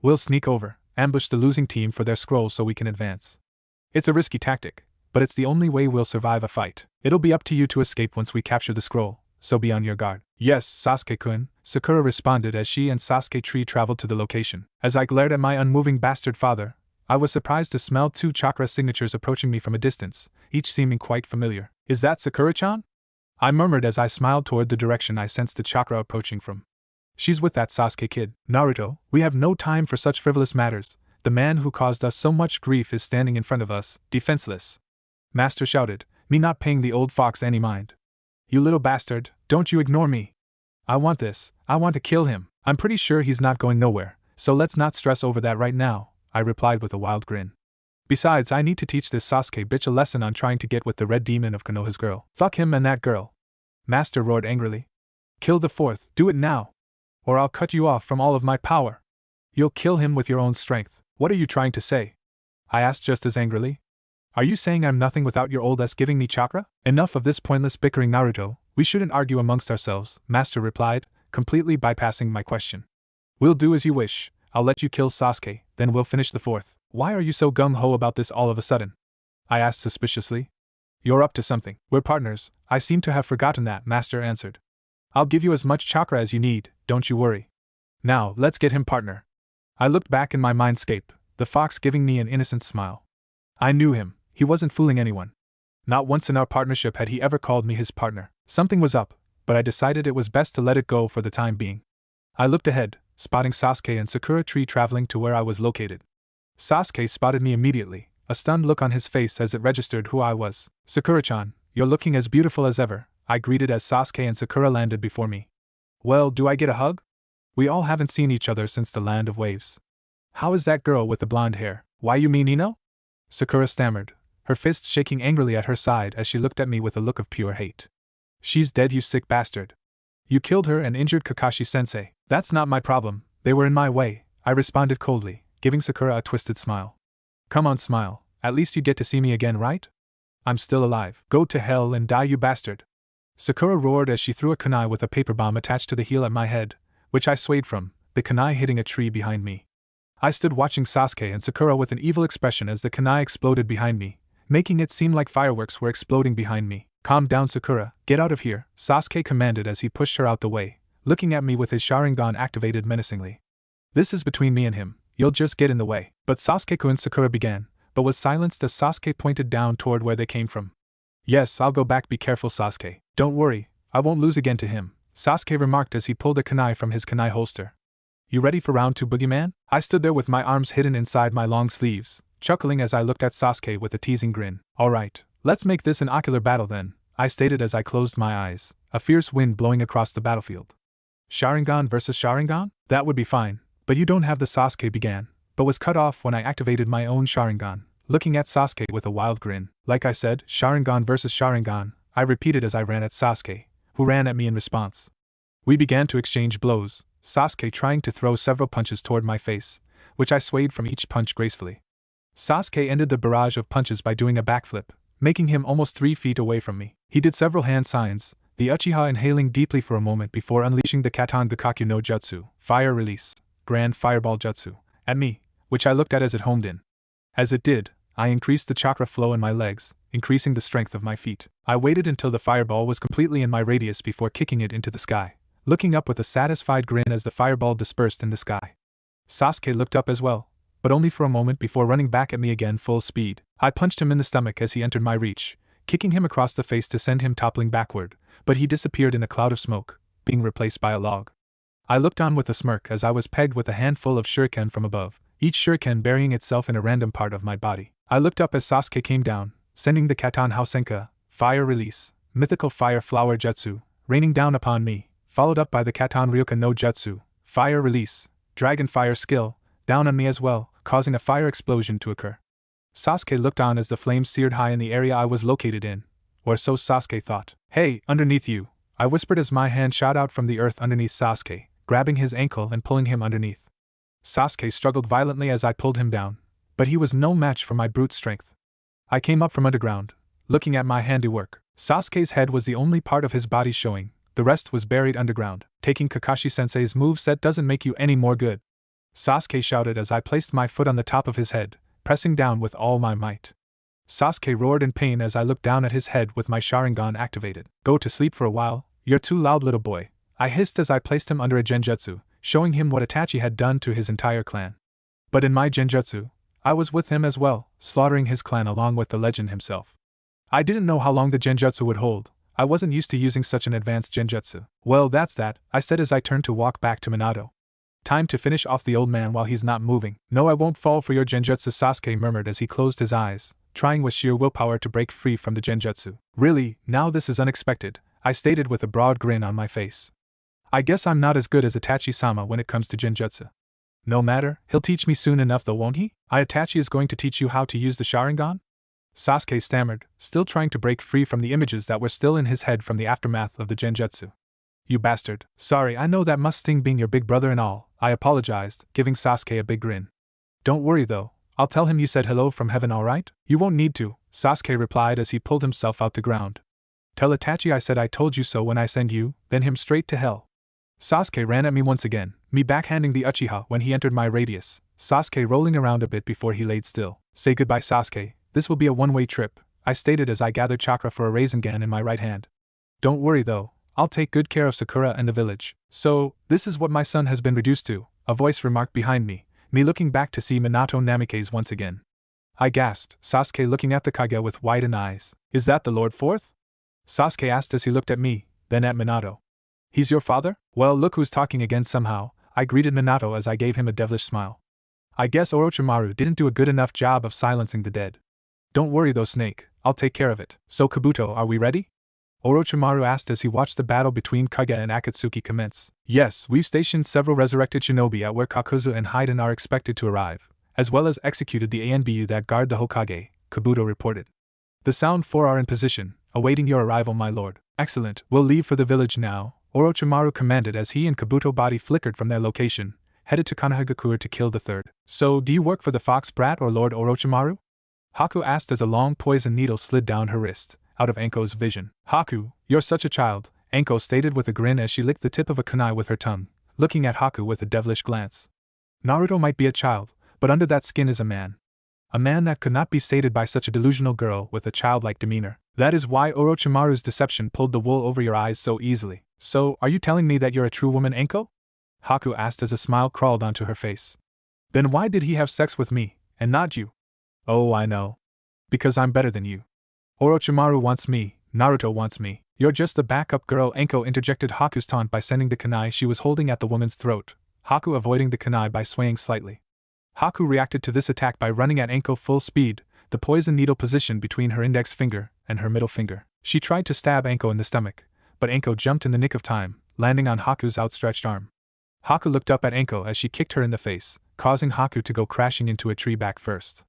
We'll sneak over, ambush the losing team for their scroll so we can advance. It's a risky tactic, but it's the only way we'll survive a fight. It'll be up to you to escape once we capture the scroll, so be on your guard. Yes, Sasuke-kun, Sakura responded as she and Sasuke Tree traveled to the location. As I glared at my unmoving bastard father, I was surprised to smell 2 chakra signatures approaching me from a distance, each seeming quite familiar. Is that Sakura-chan? I murmured as I smiled toward the direction I sensed the chakra approaching from. She's with that Sasuke kid. Naruto, we have no time for such frivolous matters. The man who caused us so much grief is standing in front of us, defenseless. Master shouted, me not paying the old fox any mind. You little bastard, don't you ignore me. I want this, I want to kill him. I'm pretty sure he's not going nowhere, so let's not stress over that right now, I replied with a wild grin. Besides, I need to teach this Sasuke bitch a lesson on trying to get with the red demon of Konoha's girl. Fuck him and that girl. Master roared angrily. Kill the fourth, do it now. Or I'll cut you off from all of my power. You'll kill him with your own strength. What are you trying to say? I asked just as angrily. Are you saying I'm nothing without your old ass giving me chakra? Enough of this pointless bickering, Naruto. We shouldn't argue amongst ourselves, Master replied, completely bypassing my question. We'll do as you wish. I'll let you kill Sasuke, then we'll finish the fourth. Why are you so gung-ho about this all of a sudden? I asked suspiciously. You're up to something. We're partners. I seem to have forgotten that, Master answered. I'll give you as much chakra as you need, don't you worry. Now, let's get him, partner. I looked back in my mindscape, the fox giving me an innocent smile. I knew him. He wasn't fooling anyone. Not once in our partnership had he ever called me his partner. Something was up, but I decided it was best to let it go for the time being. I looked ahead, spotting Sasuke and Sakura Tree traveling to where I was located. Sasuke spotted me immediately, a stunned look on his face as it registered who I was. Sakura-chan, you're looking as beautiful as ever, I greeted as Sasuke and Sakura landed before me. Well, do I get a hug? We all haven't seen each other since the Land of Waves. How is that girl with the blonde hair? Why, you mean Ino? Sakura stammered, her fist shaking angrily at her side as she looked at me with a look of pure hate. She's dead, you sick bastard. You killed her and injured Kakashi-sensei. That's not my problem, they were in my way, I responded coldly, giving Sakura a twisted smile. Come on, smile, at least you get to see me again, right? I'm still alive. Go to hell and die, you bastard. Sakura roared as she threw a kunai with a paper bomb attached to the heel at my head, which I swayed from, the kunai hitting a tree behind me. I stood watching Sasuke and Sakura with an evil expression as the kunai exploded behind me, making it seem like fireworks were exploding behind me. Calm down, Sakura, get out of here, Sasuke commanded as he pushed her out the way, looking at me with his Sharingan activated menacingly. This is between me and him, you'll just get in the way. But Sasuke-kun, Sakura began, but was silenced as Sasuke pointed down toward where they came from. Yes, I'll go back, be careful, Sasuke. Don't worry, I won't lose again to him, Sasuke remarked as he pulled a kunai from his kunai holster. You ready for round 2, boogeyman? I stood there with my arms hidden inside my long sleeves, chuckling as I looked at Sasuke with a teasing grin. Alright, let's make this an ocular battle then, I stated as I closed my eyes, a fierce wind blowing across the battlefield. Sharingan versus Sharingan? That would be fine, but you don't have the Sasuke began, but was cut off when I activated my own Sharingan, looking at Sasuke with a wild grin. Like I said, Sharingan versus Sharingan, I repeated as I ran at Sasuke, who ran at me in response. We began to exchange blows, Sasuke trying to throw several punches toward my face, which I swayed from each punch gracefully. Sasuke ended the barrage of punches by doing a backflip, making him almost 3 feet away from me. He did several hand signs, the Uchiha inhaling deeply for a moment before unleashing the Katan Gakakyu no Jutsu, Fire Release, Grand Fireball Jutsu, at me, which I looked at as it homed in. As it did, I increased the chakra flow in my legs, increasing the strength of my feet. I waited until the fireball was completely in my radius before kicking it into the sky, looking up with a satisfied grin as the fireball dispersed in the sky. Sasuke looked up as well, but only for a moment before running back at me again full speed. I punched him in the stomach as he entered my reach, kicking him across the face to send him toppling backward, but he disappeared in a cloud of smoke, being replaced by a log. I looked on with a smirk as I was pegged with a handful of shuriken from above, each shuriken burying itself in a random part of my body. I looked up as Sasuke came down, sending the Katan Hausenka, Fire Release, Mythical Fire Flower Jutsu, raining down upon me, followed up by the Katan Ryoka no Jutsu, Fire Release, Dragon Fire Skill, down on me as well, causing a fire explosion to occur. Sasuke looked on as the flames seared high in the area I was located in, or so Sasuke thought. "Hey, underneath you," I whispered as my hand shot out from the earth underneath Sasuke, grabbing his ankle and pulling him underneath. Sasuke struggled violently as I pulled him down, but he was no match for my brute strength. I came up from underground, looking at my handiwork. Sasuke's head was the only part of his body showing, the rest was buried underground. Taking Kakashi-sensei's moveset doesn't make you any more good, Sasuke shouted as I placed my foot on the top of his head, pressing down with all my might. Sasuke roared in pain as I looked down at his head with my Sharingan activated. "Go to sleep for a while, you're too loud, little boy," I hissed as I placed him under a genjutsu, showing him what Itachi had done to his entire clan. But in my genjutsu, I was with him as well, slaughtering his clan along with the legend himself. I didn't know how long the genjutsu would hold. I wasn't used to using such an advanced genjutsu. "Well, that's that," I said as I turned to walk back to Minato. "Time to finish off the old man while he's not moving." "No, I won't fall for your genjutsu," Sasuke murmured as he closed his eyes, trying with sheer willpower to break free from the genjutsu. "Really, now this is unexpected," I stated with a broad grin on my face. "I guess I'm not as good as Itachi-sama when it comes to genjutsu." "No matter, he'll teach me soon enough though, won't he?" "Itachi is going to teach you how to use the Sharingan?" Sasuke stammered, still trying to break free from the images that were still in his head from the aftermath of the genjutsu. "You bastard. Sorry, I know that must sting being your big brother and all," I apologized, giving Sasuke a big grin. "Don't worry though, I'll tell him you said hello from heaven, alright?" "You won't need to," Sasuke replied as he pulled himself out the ground. "Tell Itachi I said I told you so when I send you, then him straight to hell." Sasuke ran at me once again, me backhanding the Uchiha when he entered my radius, Sasuke rolling around a bit before he laid still. "Say goodbye, Sasuke, this will be a one-way trip," I stated as I gathered chakra for a Rasengan in my right hand. "Don't worry though, I'll take good care of Sakura and the village." "So, this is what my son has been reduced to," a voice remarked behind me looking back to see Minato Namikaze once again. I gasped, Sasuke looking at the Kage with widened eyes. "Is that the Lord Fourth?" Sasuke asked as he looked at me, then at Minato. "He's your father? Well, look who's talking again somehow," I greeted Minato as I gave him a devilish smile. "I guess Orochimaru didn't do a good enough job of silencing the dead." "Don't worry though, Snake, I'll take care of it." "So Kabuto, are we ready?" Orochimaru asked as he watched the battle between Kage and Akatsuki commence. "Yes, we've stationed several resurrected shinobi at where Kakuzu and Haiden are expected to arrive, as well as executed the ANBU that guard the Hokage," Kabuto reported. "The Sound Four are in position, awaiting your arrival, my lord." "Excellent, we'll leave for the village now," Orochimaru commanded as he and Kabuto body flickered from their location, headed to Konohagakure to kill the third. "So, do you work for the Fox Brat or Lord Orochimaru?" Haku asked as a long poison needle slid down her wrist, out of Anko's vision. "Haku, you're such a child," Anko stated with a grin as she licked the tip of a kunai with her tongue, looking at Haku with a devilish glance. "Naruto might be a child, but under that skin is a man. A man that could not be sated by such a delusional girl with a childlike demeanor. That is why Orochimaru's deception pulled the wool over your eyes so easily." "So, are you telling me that you're a true woman, Anko?" Haku asked as a smile crawled onto her face. "Then why did he have sex with me, and not you?" "Oh, I know. Because I'm better than you. Orochimaru wants me, Naruto wants me." "You're just the backup girl," Anko interjected Haku's taunt by sending the kunai she was holding at the woman's throat, Haku avoiding the kunai by swaying slightly. Haku reacted to this attack by running at Anko full speed, the poison needle positioned between her index finger and her middle finger. She tried to stab Anko in the stomach, but Anko jumped in the nick of time, landing on Haku's outstretched arm. Haku looked up at Anko as she kicked her in the face, causing Haku to go crashing into a tree back first.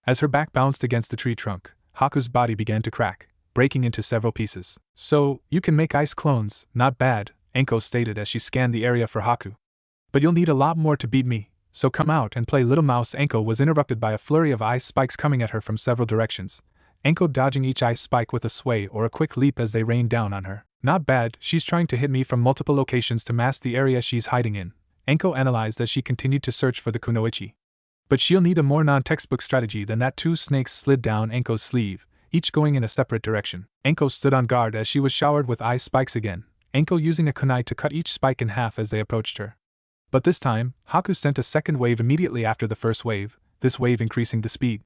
As her back bounced against the tree trunk, Haku's body began to crack, breaking into several pieces. So, you can make ice clones, not bad, Anko stated as she scanned the area for Haku. But you'll need a lot more to beat me, so come out and play little mouse. Anko was interrupted by a flurry of ice spikes coming at her from several directions, Anko dodging each ice spike with a sway or a quick leap as they rained down on her. Not bad, she's trying to hit me from multiple locations to mask the area she's hiding in, Anko analyzed as she continued to search for the kunoichi. But she'll need a more non-textbook strategy than that. 2 snakes slid down Anko's sleeve, each going in a separate direction. Anko stood on guard as she was showered with ice spikes again, Anko using a kunai to cut each spike in half as they approached her. But this time, Haku sent a second wave immediately after the first wave, this wave increasing the speed.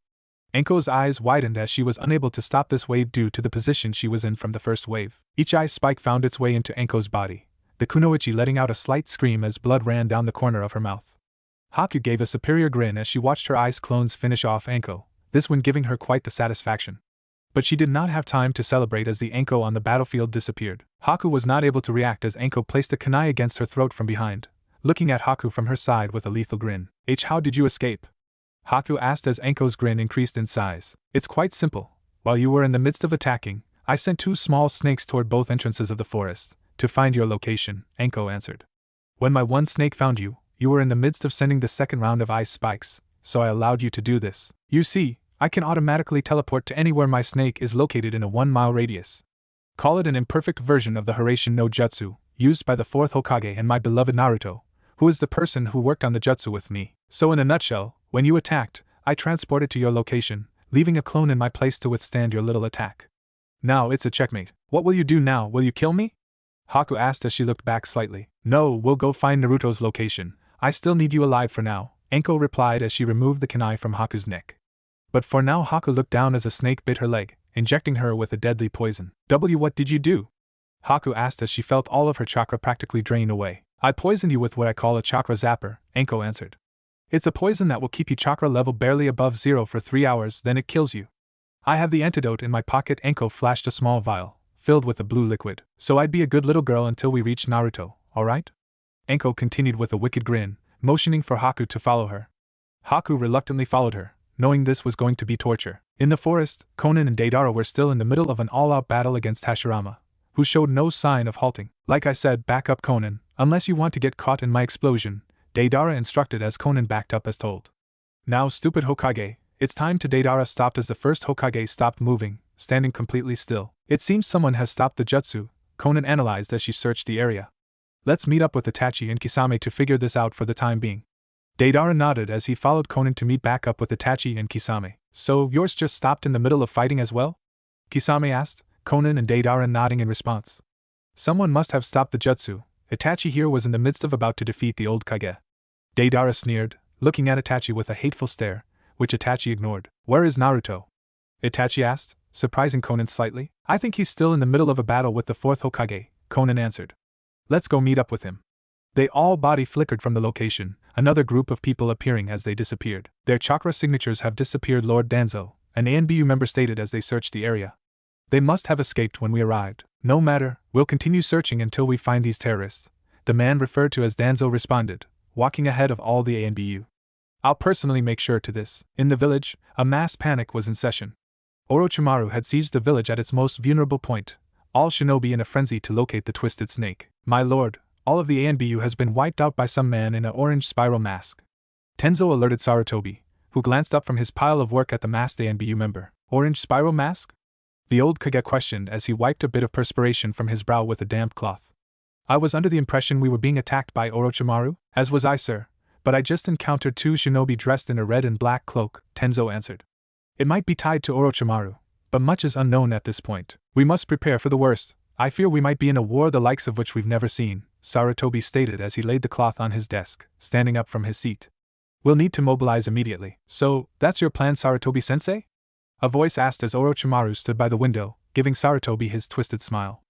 Anko's eyes widened as she was unable to stop this wave due to the position she was in from the first wave. Each ice spike found its way into Anko's body, the kunoichi letting out a slight scream as blood ran down the corner of her mouth. Haku gave a superior grin as she watched her ice clones finish off Anko, this one giving her quite the satisfaction. But she did not have time to celebrate as the Anko on the battlefield disappeared. Haku was not able to react as Anko placed a kunai against her throat from behind, looking at Haku from her side with a lethal grin. How did you escape? Haku asked as Anko's grin increased in size. It's quite simple. While you were in the midst of attacking, I sent 2 small snakes toward both entrances of the forest, to find your location, Anko answered. When my one snake found you, you were in the midst of sending the second round of ice spikes, so I allowed you to do this. You see, I can automatically teleport to anywhere my snake is located in a 1-mile radius. Call it an imperfect version of the Haraishin no Jutsu, used by the 4th Hokage and my beloved Naruto, who is the person who worked on the jutsu with me. So in a nutshell, when you attacked, I transported to your location, leaving a clone in my place to withstand your little attack. Now it's a checkmate. What will you do now? Will you kill me? Haku asked as she looked back slightly. No, we'll go find Naruto's location. I still need you alive for now, Anko replied as she removed the kunai from Haku's neck. But for now Haku looked down as a snake bit her leg, injecting her with a deadly poison. What did you do? Haku asked as she felt all of her chakra practically drain away. I poisoned you with what I call a chakra zapper, Anko answered. It's a poison that will keep you chakra level barely above 0 for 3 hours, then it kills you. I have the antidote in my pocket. Anko flashed a small vial, filled with a blue liquid. So I'd be a good little girl until we reach Naruto, alright? Anko continued with a wicked grin, motioning for Haku to follow her. Haku reluctantly followed her, knowing this was going to be torture. In the forest, Konan and Deidara were still in the middle of an all-out battle against Hashirama, who showed no sign of halting. Like I said, back up Konan, unless you want to get caught in my explosion, Deidara instructed as Konan backed up as told. Now stupid Hokage, it's time to. Deidara stopped as the first Hokage stopped moving, standing completely still. It seems someone has stopped the jutsu, Konan analyzed as she searched the area. Let's meet up with Itachi and Kisame to figure this out for the time being. Deidara nodded as he followed Konan to meet back up with Itachi and Kisame. So, yours just stopped in the middle of fighting as well? Kisame asked, Konan and Deidara nodding in response. Someone must have stopped the jutsu. Itachi here was in the midst of about to defeat the old Kage. Deidara sneered, looking at Itachi with a hateful stare, which Itachi ignored. Where is Naruto? Itachi asked, surprising Konan slightly. I think he's still in the middle of a battle with the 4th Hokage, Konan answered. Let's go meet up with him. They all body flickered from the location, another group of people appearing as they disappeared. Their chakra signatures have disappeared, Lord Danzo, an ANBU member stated as they searched the area. They must have escaped when we arrived. No matter, we'll continue searching until we find these terrorists, the man referred to as Danzo responded, walking ahead of all the ANBU. I'll personally make sure to this. In the village, a mass panic was in session. Orochimaru had seized the village at its most vulnerable point, all shinobi in a frenzy to locate the twisted snake. My lord, all of the ANBU has been wiped out by some man in an orange spiral mask. Tenzo alerted Sarutobi, who glanced up from his pile of work at the masked ANBU member. Orange spiral mask? The old Kage questioned as he wiped a bit of perspiration from his brow with a damp cloth. I was under the impression we were being attacked by Orochimaru, as was I, sir, but I just encountered 2 shinobi dressed in a red and black cloak, Tenzo answered. It might be tied to Orochimaru, but much is unknown at this point. We must prepare for the worst. I fear we might be in a war the likes of which we've never seen, Sarutobi stated as he laid the cloth on his desk, standing up from his seat. We'll need to mobilize immediately. So, that's your plan, Sarutobi-sensei? A voice asked as Orochimaru stood by the window, giving Sarutobi his twisted smile.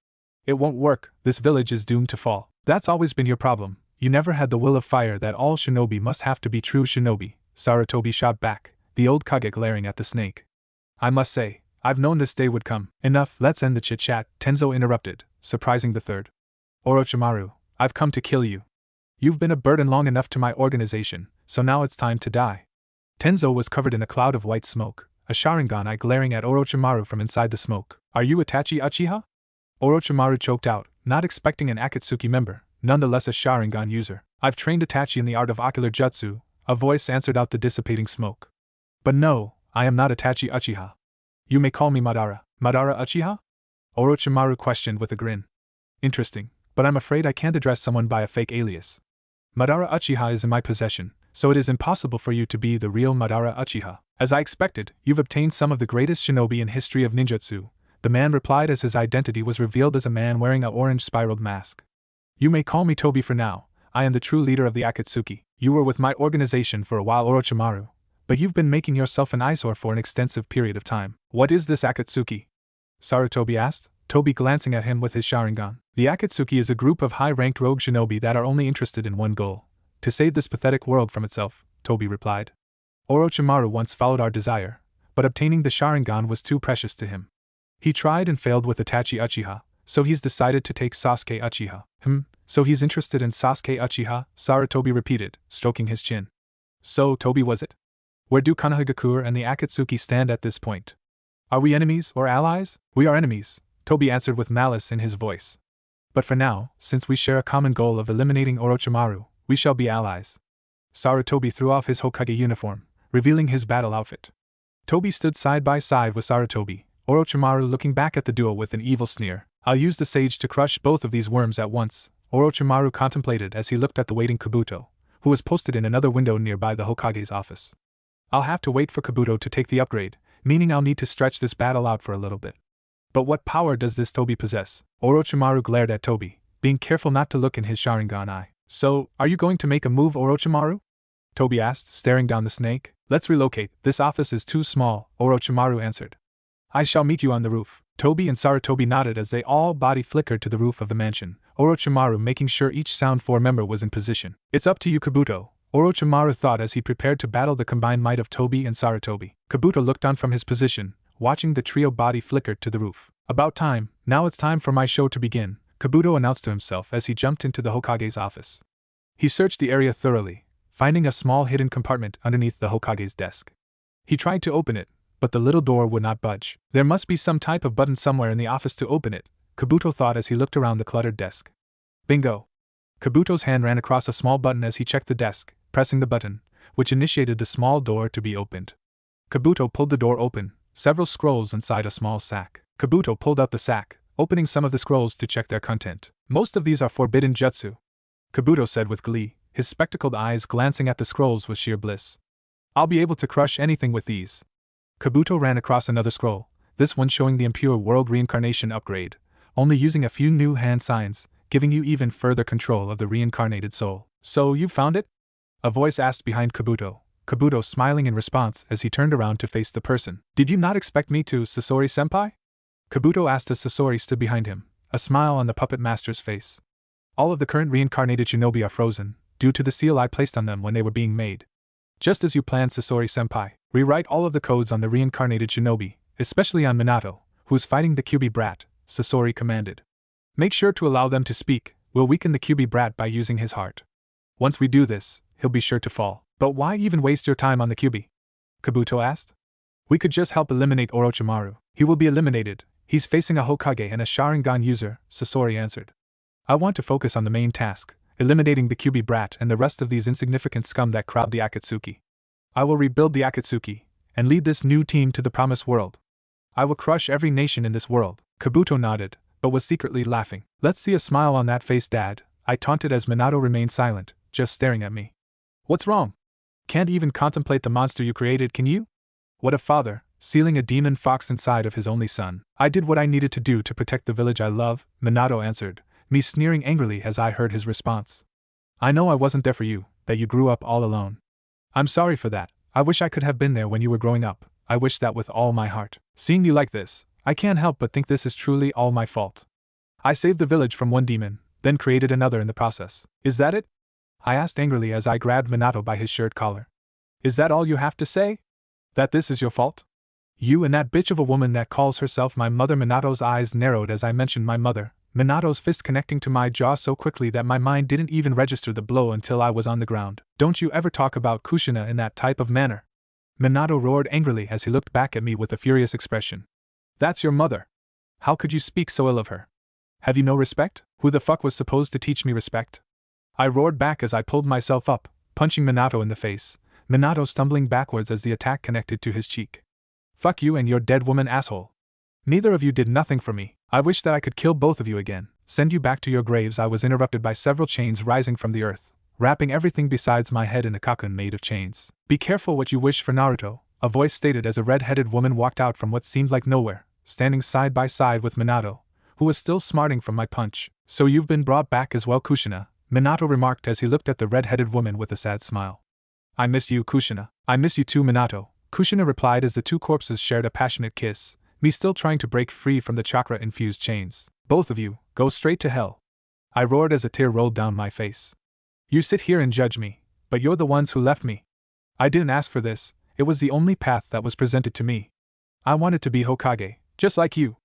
It won't work, this village is doomed to fall. That's always been your problem. You never had the will of fire that all shinobi must have to be true shinobi, Sarutobi shot back, the old Kage glaring at the snake. I must say, I've known this day would come. Enough, let's end the chit-chat, Tenzo interrupted, surprising the third. Orochimaru, I've come to kill you. You've been a burden long enough to my organization, so now it's time to die. Tenzo was covered in a cloud of white smoke, a Sharingan eye glaring at Orochimaru from inside the smoke. Are you Itachi Uchiha? Orochimaru choked out, not expecting an Akatsuki member, nonetheless a Sharingan user. I've trained Itachi in the art of ocular jutsu, a voice answered out the dissipating smoke. But no, I am not Itachi Uchiha. You may call me Madara. Madara Uchiha? Orochimaru questioned with a grin. Interesting, but I'm afraid I can't address someone by a fake alias. Madara Uchiha is in my possession, so it is impossible for you to be the real Madara Uchiha. As I expected, you've obtained some of the greatest shinobi in history of ninjutsu, the man replied as his identity was revealed as a man wearing an orange spiraled mask. You may call me Tobi for now, I am the true leader of the Akatsuki. You were with my organization for a while, Orochimaru, but you've been making yourself an eyesore for an extensive period of time. What is this Akatsuki? Sarutobi asked, Tobi glancing at him with his Sharingan. The Akatsuki is a group of high-ranked rogue shinobi that are only interested in one goal: to save this pathetic world from itself, Tobi replied. Orochimaru once followed our desire, but obtaining the Sharingan was too precious to him. He tried and failed with Itachi Uchiha, so he's decided to take Sasuke Uchiha. So he's interested in Sasuke Uchiha, Sarutobi repeated, stroking his chin. So, Tobi was it? Where do Konohagakure and the Akatsuki stand at this point? Are we enemies or allies? We are enemies, Tobi answered with malice in his voice. But for now, since we share a common goal of eliminating Orochimaru, we shall be allies. Sarutobi threw off his Hokage uniform, revealing his battle outfit. Tobi stood side by side with Sarutobi, Orochimaru looking back at the duo with an evil sneer. I'll use the sage to crush both of these worms at once, Orochimaru contemplated as he looked at the waiting Kabuto, who was posted in another window nearby the Hokage's office. I'll have to wait for Kabuto to take the upgrade, meaning I'll need to stretch this battle out for a little bit. But what power does this Tobi possess? Orochimaru glared at Tobi, being careful not to look in his Sharingan eye. So, are you going to make a move, Orochimaru? Tobi asked, staring down the snake. Let's relocate, this office is too small, Orochimaru answered. I shall meet you on the roof. Tobi and Sarutobi nodded as they all body flickered to the roof of the mansion, Orochimaru making sure each Sound 4 member was in position. It's up to you, Kabuto, Orochimaru thought as he prepared to battle the combined might of Tobi and Sarutobi. Kabuto looked on from his position, watching the trio body flicker to the roof. About time, now it's time for my show to begin, Kabuto announced to himself as he jumped into the Hokage's office. He searched the area thoroughly, finding a small hidden compartment underneath the Hokage's desk. He tried to open it, but the little door would not budge. There must be some type of button somewhere in the office to open it, Kabuto thought as he looked around the cluttered desk. Bingo! Kabuto's hand ran across a small button as he checked the desk, pressing the button, which initiated the small door to be opened. Kabuto pulled the door open, several scrolls inside a small sack. Kabuto pulled out the sack, opening some of the scrolls to check their content. Most of these are forbidden jutsu, Kabuto said with glee, his spectacled eyes glancing at the scrolls with sheer bliss. I'll be able to crush anything with these. Kabuto ran across another scroll, this one showing the Impure World Reincarnation upgrade, only using a few new hand signs, giving you even further control of the reincarnated soul. So, you found it? A voice asked behind Kabuto, Kabuto smiling in response as he turned around to face the person. Did you not expect me to, Sasori-senpai? Kabuto asked as Sasori stood behind him, a smile on the puppet master's face. All of the current reincarnated shinobi are frozen, due to the seal I placed on them when they were being made. Just as you planned, Sasori-senpai, rewrite all of the codes on the reincarnated shinobi, especially on Minato, who's fighting the Kyuubi brat, Sasori commanded. Make sure to allow them to speak, we'll weaken the Kyuubi brat by using his heart. Once we do this, he'll be sure to fall. But why even waste your time on the Kyuubi? Kabuto asked. We could just help eliminate Orochimaru. He will be eliminated. He's facing a Hokage and a Sharingan user, Sasori answered. I want to focus on the main task, eliminating the Kyuubi brat and the rest of these insignificant scum that crowd the Akatsuki. I will rebuild the Akatsuki, and lead this new team to the promised world. I will crush every nation in this world. Kabuto nodded, but was secretly laughing. Let's see a smile on that face, Dad, I taunted as Minato remained silent, just staring at me. What's wrong? Can't even contemplate the monster you created, can you? What a father, sealing a demon fox inside of his only son. I did what I needed to do to protect the village I love, Minato answered, me sneering angrily as I heard his response. I know I wasn't there for you, that you grew up all alone. I'm sorry for that. I wish I could have been there when you were growing up. I wish that with all my heart. Seeing you like this, I can't help but think this is truly all my fault. I saved the village from one demon, then created another in the process. Is that it? I asked angrily as I grabbed Minato by his shirt collar. Is that all you have to say? That this is your fault? You and that bitch of a woman that calls herself my mother. Minato's eyes narrowed as I mentioned my mother, Minato's fist connecting to my jaw so quickly that my mind didn't even register the blow until I was on the ground. Don't you ever talk about Kushina in that type of manner. Minato roared angrily as he looked back at me with a furious expression. That's your mother. How could you speak so ill of her? Have you no respect? Who the fuck was supposed to teach me respect? I roared back as I pulled myself up, punching Minato in the face, Minato stumbling backwards as the attack connected to his cheek. Fuck you and your dead woman, asshole. Neither of you did nothing for me. I wish that I could kill both of you again, send you back to your graves. I was interrupted by several chains rising from the earth, wrapping everything besides my head in a cocoon made of chains. Be careful what you wish for, Naruto, a voice stated as a red-headed woman walked out from what seemed like nowhere, standing side by side with Minato, who was still smarting from my punch. So you've been brought back as well, Kushina, Minato remarked as he looked at the red-headed woman with a sad smile. I miss you, Kushina. I miss you too, Minato, Kushina replied as the two corpses shared a passionate kiss, me still trying to break free from the chakra-infused chains. Both of you, go straight to hell. I roared as a tear rolled down my face. You sit here and judge me, but you're the ones who left me. I didn't ask for this, it was the only path that was presented to me. I wanted to be Hokage, just like you.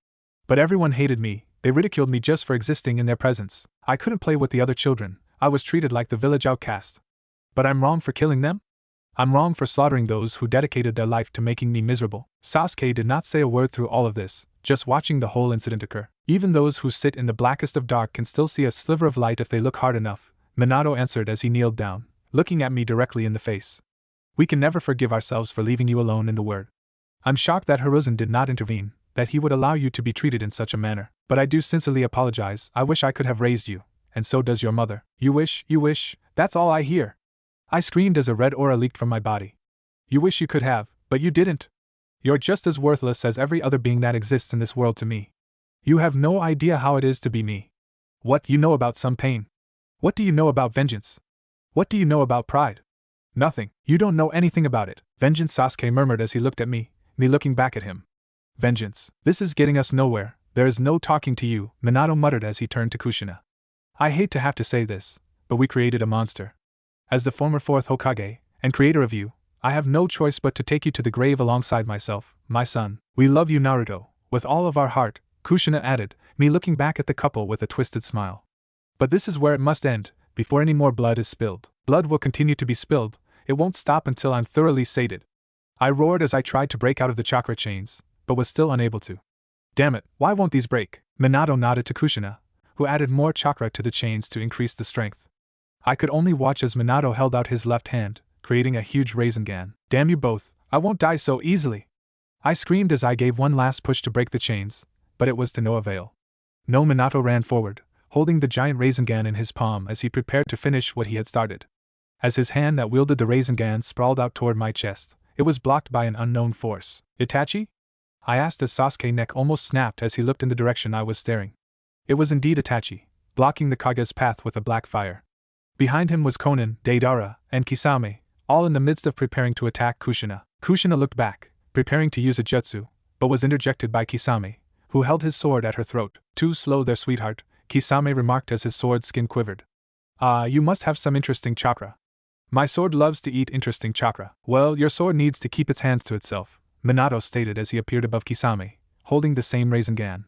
But everyone hated me, they ridiculed me just for existing in their presence. I couldn't play with the other children, I was treated like the village outcast. But I'm wrong for killing them? I'm wrong for slaughtering those who dedicated their life to making me miserable. Sasuke did not say a word through all of this, just watching the whole incident occur. Even those who sit in the blackest of dark can still see a sliver of light if they look hard enough, Minato answered as he kneeled down, looking at me directly in the face. We can never forgive ourselves for leaving you alone in the world. I'm shocked that Hiruzen did not intervene, that he would allow you to be treated in such a manner, but I do sincerely apologize. I wish I could have raised you, and so does your mother. You wish, that's all I hear. I screamed as a red aura leaked from my body. You wish you could have, but you didn't. You're just as worthless as every other being that exists in this world to me. You have no idea how it is to be me. What you know about some pain? What do you know about vengeance? What do you know about pride? Nothing. You don't know anything about it. Vengeance, Sasuke murmured as he looked at me looking back at him. Vengeance. This is getting us nowhere. There is no talking to you, Minato muttered as he turned to Kushina. I hate to have to say this, but we created a monster. As the former fourth Hokage, and creator of you, I have no choice but to take you to the grave alongside myself, my son. We love you, Naruto, with all of our heart, Kushina added, me looking back at the couple with a twisted smile. But this is where it must end, before any more blood is spilled. Blood will continue to be spilled, it won't stop until I'm thoroughly sated. I roared as I tried to break out of the chakra chains, but was still unable to. Damn it, why won't these break? Minato nodded to Kushina, who added more chakra to the chains to increase the strength. I could only watch as Minato held out his left hand, creating a huge Rasengan. Damn you both, I won't die so easily! I screamed as I gave one last push to break the chains, but it was to no avail. No, Minato ran forward, holding the giant Rasengan in his palm as he prepared to finish what he had started. As his hand that wielded the Rasengan sprawled out toward my chest, it was blocked by an unknown force. Itachi? I asked as Sasuke's neck almost snapped as he looked in the direction I was staring. It was indeed Itachi, blocking the Kage's path with a black fire. Behind him was Konan, Deidara, and Kisame, all in the midst of preparing to attack Kushina. Kushina looked back, preparing to use a jutsu, but was interjected by Kisame, who held his sword at her throat. Too slow there, sweetheart, Kisame remarked as his sword skin quivered. You must have some interesting chakra. My sword loves to eat interesting chakra. Well, your sword needs to keep its hands to itself, Minato stated as he appeared above Kisame, holding the same Rasengan.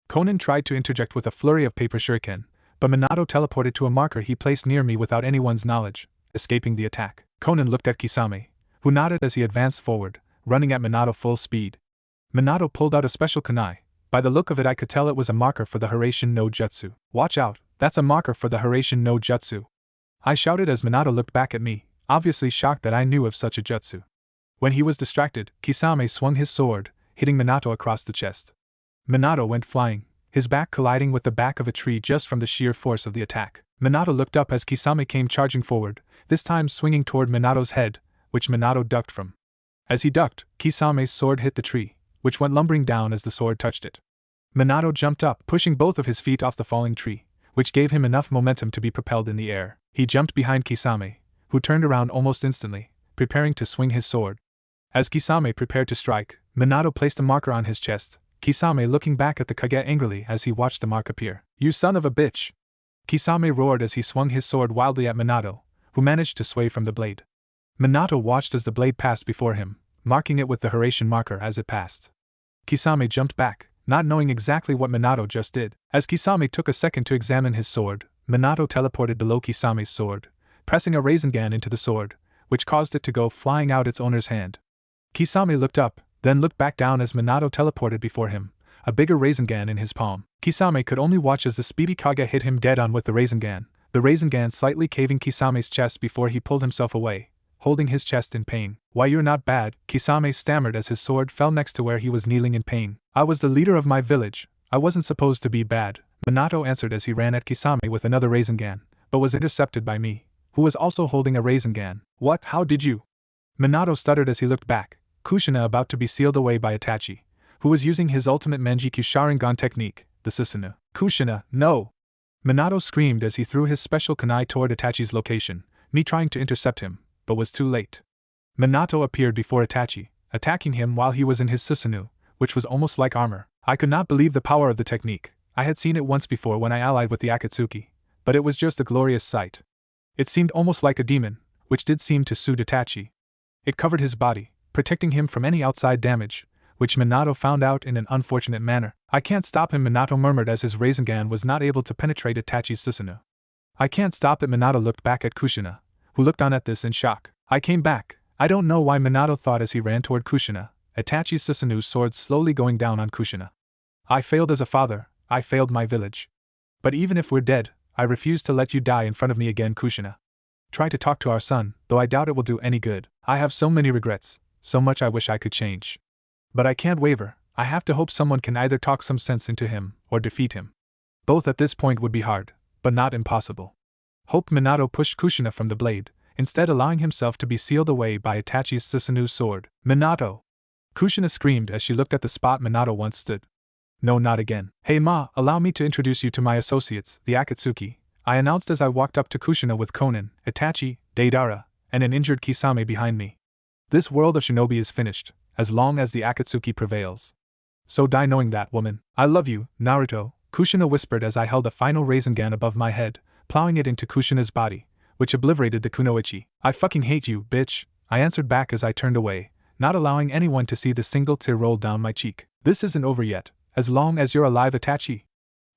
Konan tried to interject with a flurry of paper shuriken, but Minato teleported to a marker he placed near me without anyone's knowledge, escaping the attack. Konan looked at Kisame, who nodded as he advanced forward, running at Minato full speed. Minato pulled out a special kunai. By the look of it I could tell it was a marker for the Hiraishin no Jutsu. Watch out, that's a marker for the Hiraishin no Jutsu! I shouted as Minato looked back at me, obviously shocked that I knew of such a jutsu. When he was distracted, Kisame swung his sword, hitting Minato across the chest. Minato went flying, his back colliding with the back of a tree just from the sheer force of the attack. Minato looked up as Kisame came charging forward, this time swinging toward Minato's head, which Minato ducked from. As he ducked, Kisame's sword hit the tree, which went lumbering down as the sword touched it. Minato jumped up, pushing both of his feet off the falling tree, which gave him enough momentum to be propelled in the air. He jumped behind Kisame, who turned around almost instantly, preparing to swing his sword. As Kisame prepared to strike, Minato placed a marker on his chest, Kisame looking back at the Kage angrily as he watched the mark appear. You son of a bitch! Kisame roared as he swung his sword wildly at Minato, who managed to sway from the blade. Minato watched as the blade passed before him, marking it with the Hiraishin marker as it passed. Kisame jumped back, not knowing exactly what Minato just did. As Kisame took a second to examine his sword, Minato teleported below Kisame's sword, pressing a Rasengan into the sword, which caused it to go flying out its owner's hand. Kisame looked up, then looked back down as Minato teleported before him, a bigger Rasengan in his palm. Kisame could only watch as the speedy Kage hit him dead on with the Rasengan slightly caving Kisame's chest before he pulled himself away, holding his chest in pain. Why, you're not bad, Kisame stammered as his sword fell next to where he was kneeling in pain. I was the leader of my village, I wasn't supposed to be bad, Minato answered as he ran at Kisame with another Rasengan, but was intercepted by me, who was also holding a Rasengan. What, how did you? Minato stuttered as he looked back, Kushina about to be sealed away by Itachi, who was using his ultimate Manjikyu Sharingan technique, the Susanoo. Kushina, no! Minato screamed as he threw his special kunai toward Itachi's location, me trying to intercept him, but was too late. Minato appeared before Itachi, attacking him while he was in his Susanoo, which was almost like armor. I could not believe the power of the technique. I had seen it once before when I allied with the Akatsuki, but it was just a glorious sight. It seemed almost like a demon, which did seem to suit Itachi. It covered his body, protecting him from any outside damage, which Minato found out in an unfortunate manner. I can't stop him, Minato murmured as his Rasengan was not able to penetrate Itachi's Susanoo. I can't stop it, Minato looked back at Kushina, who looked on at this in shock. I came back. I don't know why, Minato thought as he ran toward Kushina, Itachi's Susanoo's sword slowly going down on Kushina. I failed as a father, I failed my village. But even if we're dead, I refuse to let you die in front of me again, Kushina. Try to talk to our son, though I doubt it will do any good. I have so many regrets, so much I wish I could change. But I can't waver, I have to hope someone can either talk some sense into him, or defeat him. Both at this point would be hard, but not impossible. Hope. Minato pushed Kushina from the blade, instead allowing himself to be sealed away by Itachi's Susanoo's sword. Minato! Kushina screamed as she looked at the spot Minato once stood. No, not again. Hey ma, allow me to introduce you to my associates, the Akatsuki, I announced as I walked up to Kushina with Konan, Itachi, Deidara, and an injured Kisame behind me. This world of Shinobi is finished, as long as the Akatsuki prevails. So die knowing that, woman. I love you, Naruto, Kushina whispered as I held a final Rasengan above my head, plowing it into Kushina's body, which obliterated the kunoichi. I fucking hate you, bitch, I answered back as I turned away, not allowing anyone to see the single tear roll down my cheek. This isn't over yet, as long as you're alive, Itachi,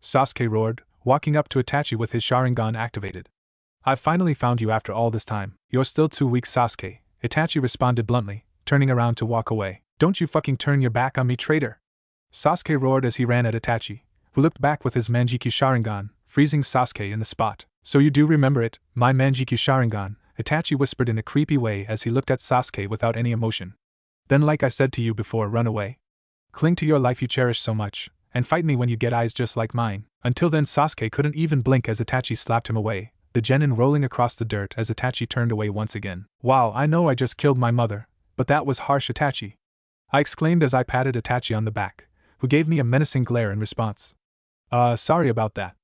Sasuke roared, walking up to Itachi with his Sharingan activated. I've finally found you after all this time. You're still too weak, Sasuke, Itachi responded bluntly, turning around to walk away. Don't you fucking turn your back on me, traitor! Sasuke roared as he ran at Itachi, who looked back with his Manjikyu Sharingan, freezing Sasuke in the spot. So you do remember it, my Manjikyu Sharingan, Itachi whispered in a creepy way as he looked at Sasuke without any emotion. Then, like I said to you before, run away. Cling to your life you cherish so much, and fight me when you get eyes just like mine. Until then, Sasuke couldn't even blink as Itachi slapped him away, the genin rolling across the dirt as Itachi turned away once again. Wow, I know I just killed my mother, but that was harsh, Itachi, I exclaimed as I patted Itachi on the back, who gave me a menacing glare in response. Sorry about that.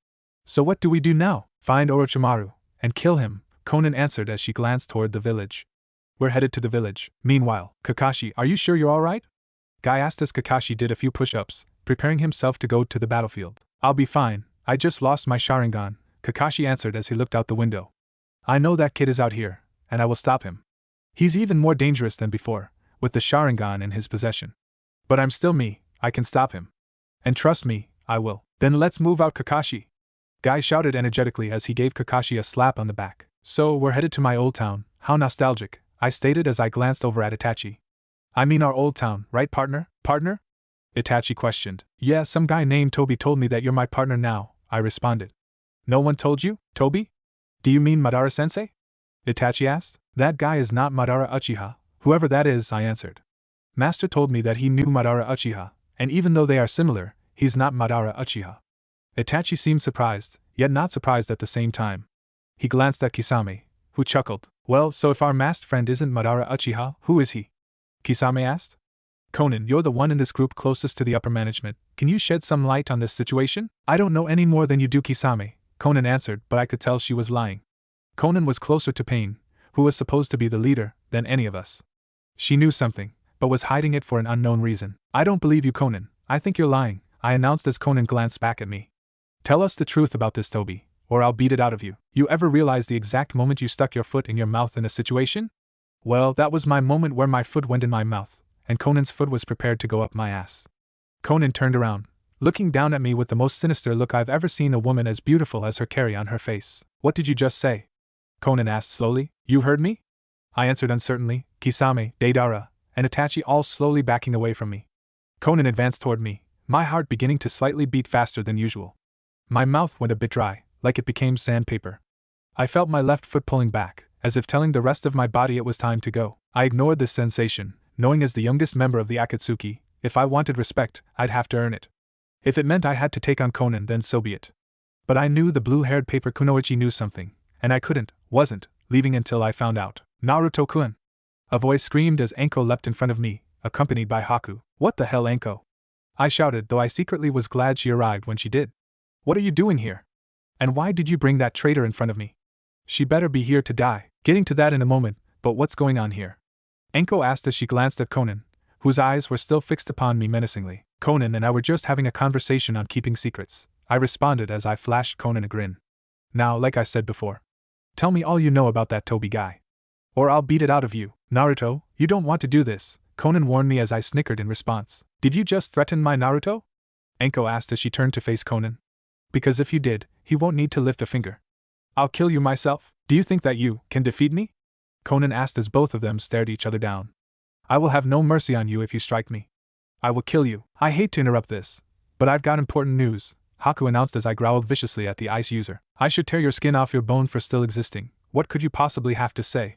So what do we do now? Find Orochimaru, and kill him, Konan answered as she glanced toward the village. We're headed to the village. Meanwhile, Kakashi, are you sure you're alright? Guy asked as Kakashi did a few push-ups, preparing himself to go to the battlefield. I'll be fine, I just lost my Sharingan, Kakashi answered as he looked out the window. I know that kid is out here, and I will stop him. He's even more dangerous than before, with the Sharingan in his possession. But I'm still me, I can stop him. And trust me, I will. Then let's move out, Kakashi, Guy shouted energetically as he gave Kakashi a slap on the back. So we're headed to my old town, how nostalgic, I stated as I glanced over at Itachi. I mean our old town, right partner? Partner? Itachi questioned. Yeah, some guy named Toby told me that you're my partner now, I responded. No one told you, Toby? Do you mean Madara-sensei? Itachi asked. That guy is not Madara Uchiha, whoever that is, I answered. Master told me that he knew Madara Uchiha, and even though they are similar, he's not Madara Uchiha. Itachi seemed surprised, yet not surprised at the same time. He glanced at Kisame, who chuckled. Well, so if our masked friend isn't Madara Uchiha, who is he? Kisame asked. Konan, you're the one in this group closest to the upper management. Can you shed some light on this situation? I don't know any more than you do, Kisame, Konan answered, but I could tell she was lying. Konan was closer to Pain, who was supposed to be the leader, than any of us. She knew something, but was hiding it for an unknown reason. I don't believe you, Konan. I think you're lying, I announced as Konan glanced back at me. Tell us the truth about this, Toby, or I'll beat it out of you. You ever realize the exact moment you stuck your foot in your mouth in a situation? Well, that was my moment where my foot went in my mouth, and Conan's foot was prepared to go up my ass. Konan turned around, looking down at me with the most sinister look I've ever seen a woman as beautiful as her carry on her face. What did you just say? Konan asked slowly. You heard me? I answered uncertainly. Kisame, Deidara, and Itachi all slowly backing away from me. Conan advanced toward me, my heart beginning to slightly beat faster than usual. My mouth went a bit dry, like it became sandpaper. I felt my left foot pulling back, as if telling the rest of my body it was time to go. I ignored this sensation, knowing as the youngest member of the Akatsuki, if I wanted respect, I'd have to earn it. If it meant I had to take on Conan, then so be it. But I knew the blue-haired paper Kunoichi knew something, and I wasn't, leaving until I found out. Naruto-kun! A voice screamed as Anko leapt in front of me, accompanied by Haku. What the hell, Anko? I shouted, though I secretly was glad she arrived when she did. What are you doing here? And why did you bring that traitor in front of me? She better be here to die. Getting to that in a moment, but what's going on here? Anko asked as she glanced at Conan, whose eyes were still fixed upon me menacingly. Conan and I were just having a conversation on keeping secrets, I responded as I flashed Conan a grin. Now, like I said before, tell me all you know about that Toby guy. Or I'll beat it out of you. Naruto, you don't want to do this, Conan warned me as I snickered in response. Did you just threaten my Naruto? Anko asked as she turned to face Conan. Because if you did, he won't need to lift a finger. I'll kill you myself. Do you think that you can defeat me? Conan asked as both of them stared each other down. I will have no mercy on you if you strike me. I will kill you. I hate to interrupt this, but I've got important news, Haku announced as I growled viciously at the ice user. I should tear your skin off your bone for still existing. What could you possibly have to say?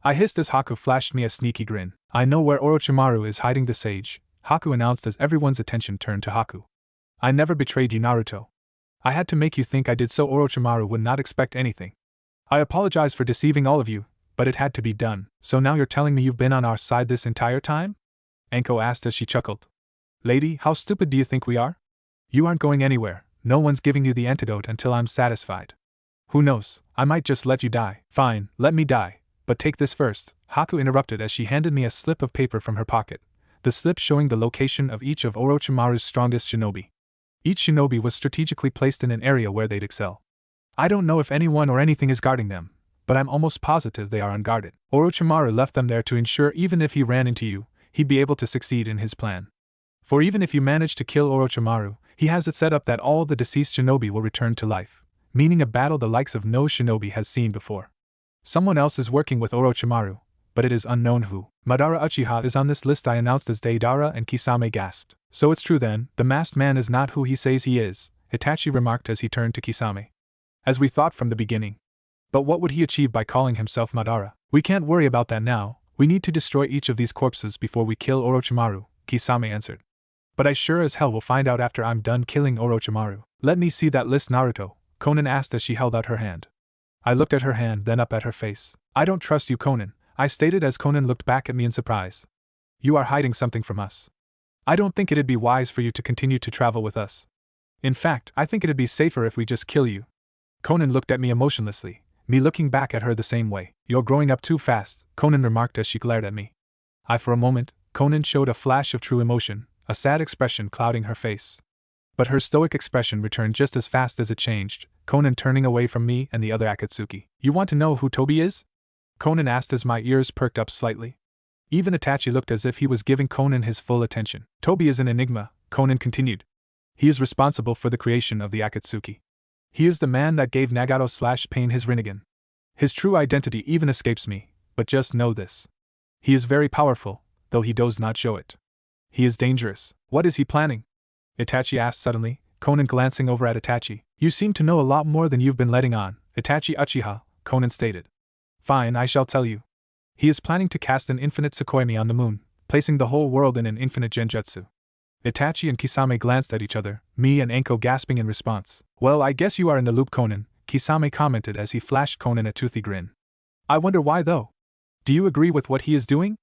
I hissed as Haku flashed me a sneaky grin. I know where Orochimaru is hiding the sage, Haku announced as everyone's attention turned to Haku. I never betrayed you, Naruto. I had to make you think I did so Orochimaru would not expect anything. I apologize for deceiving all of you, but it had to be done. So now you're telling me you've been on our side this entire time? Anko asked as she chuckled. Lady, how stupid do you think we are? You aren't going anywhere. No one's giving you the antidote until I'm satisfied. Who knows, I might just let you die. Fine, let me die. But take this first, Haku interrupted as she handed me a slip of paper from her pocket, the slip showing the location of each of Orochimaru's strongest shinobi. Each shinobi was strategically placed in an area where they'd excel. I don't know if anyone or anything is guarding them, but I'm almost positive they are unguarded. Orochimaru left them there to ensure even if he ran into you, he'd be able to succeed in his plan. For even if you manage to kill Orochimaru, he has it set up that all the deceased shinobi will return to life, meaning a battle the likes of no shinobi has seen before. Someone else is working with Orochimaru, but it is unknown who. Madara Uchiha is on this list, I announced as Deidara and Kisame gasped. So it's true then, the masked man is not who he says he is, Itachi remarked as he turned to Kisame. As we thought from the beginning. But what would he achieve by calling himself Madara? We can't worry about that now, we need to destroy each of these corpses before we kill Orochimaru, Kisame answered. But I sure as hell will find out after I'm done killing Orochimaru. Let me see that list, Naruto, Conan asked as she held out her hand. I looked at her hand, then up at her face. I don't trust you, Conan, I stated as Conan looked back at me in surprise. You are hiding something from us. I don't think it'd be wise for you to continue to travel with us. In fact, I think it'd be safer if we just kill you. Conan looked at me emotionlessly, me looking back at her the same way. You're growing up too fast, Conan remarked as she glared at me. For a moment, Conan showed a flash of true emotion, a sad expression clouding her face. But her stoic expression returned just as fast as it changed, Conan turning away from me and the other Akatsuki. You want to know who Toby is? Conan asked as my ears perked up slightly. Even Itachi looked as if he was giving Conan his full attention. Toby is an enigma, Conan continued. He is responsible for the creation of the Akatsuki. He is the man that gave Nagato/Pain his Rinnegan. His true identity even escapes me, but just know this. He is very powerful, though he does not show it. He is dangerous. What is he planning? Itachi asked suddenly, Conan glancing over at Itachi. You seem to know a lot more than you've been letting on, Itachi Uchiha, Conan stated. Fine, I shall tell you. He is planning to cast an infinite Tsukuyomi on the moon, placing the whole world in an infinite genjutsu. Itachi and Kisame glanced at each other, me and Anko gasping in response. Well, I guess you are in the loop, Conan, Kisame commented as he flashed Conan a toothy grin. I wonder why though? Do you agree with what he is doing?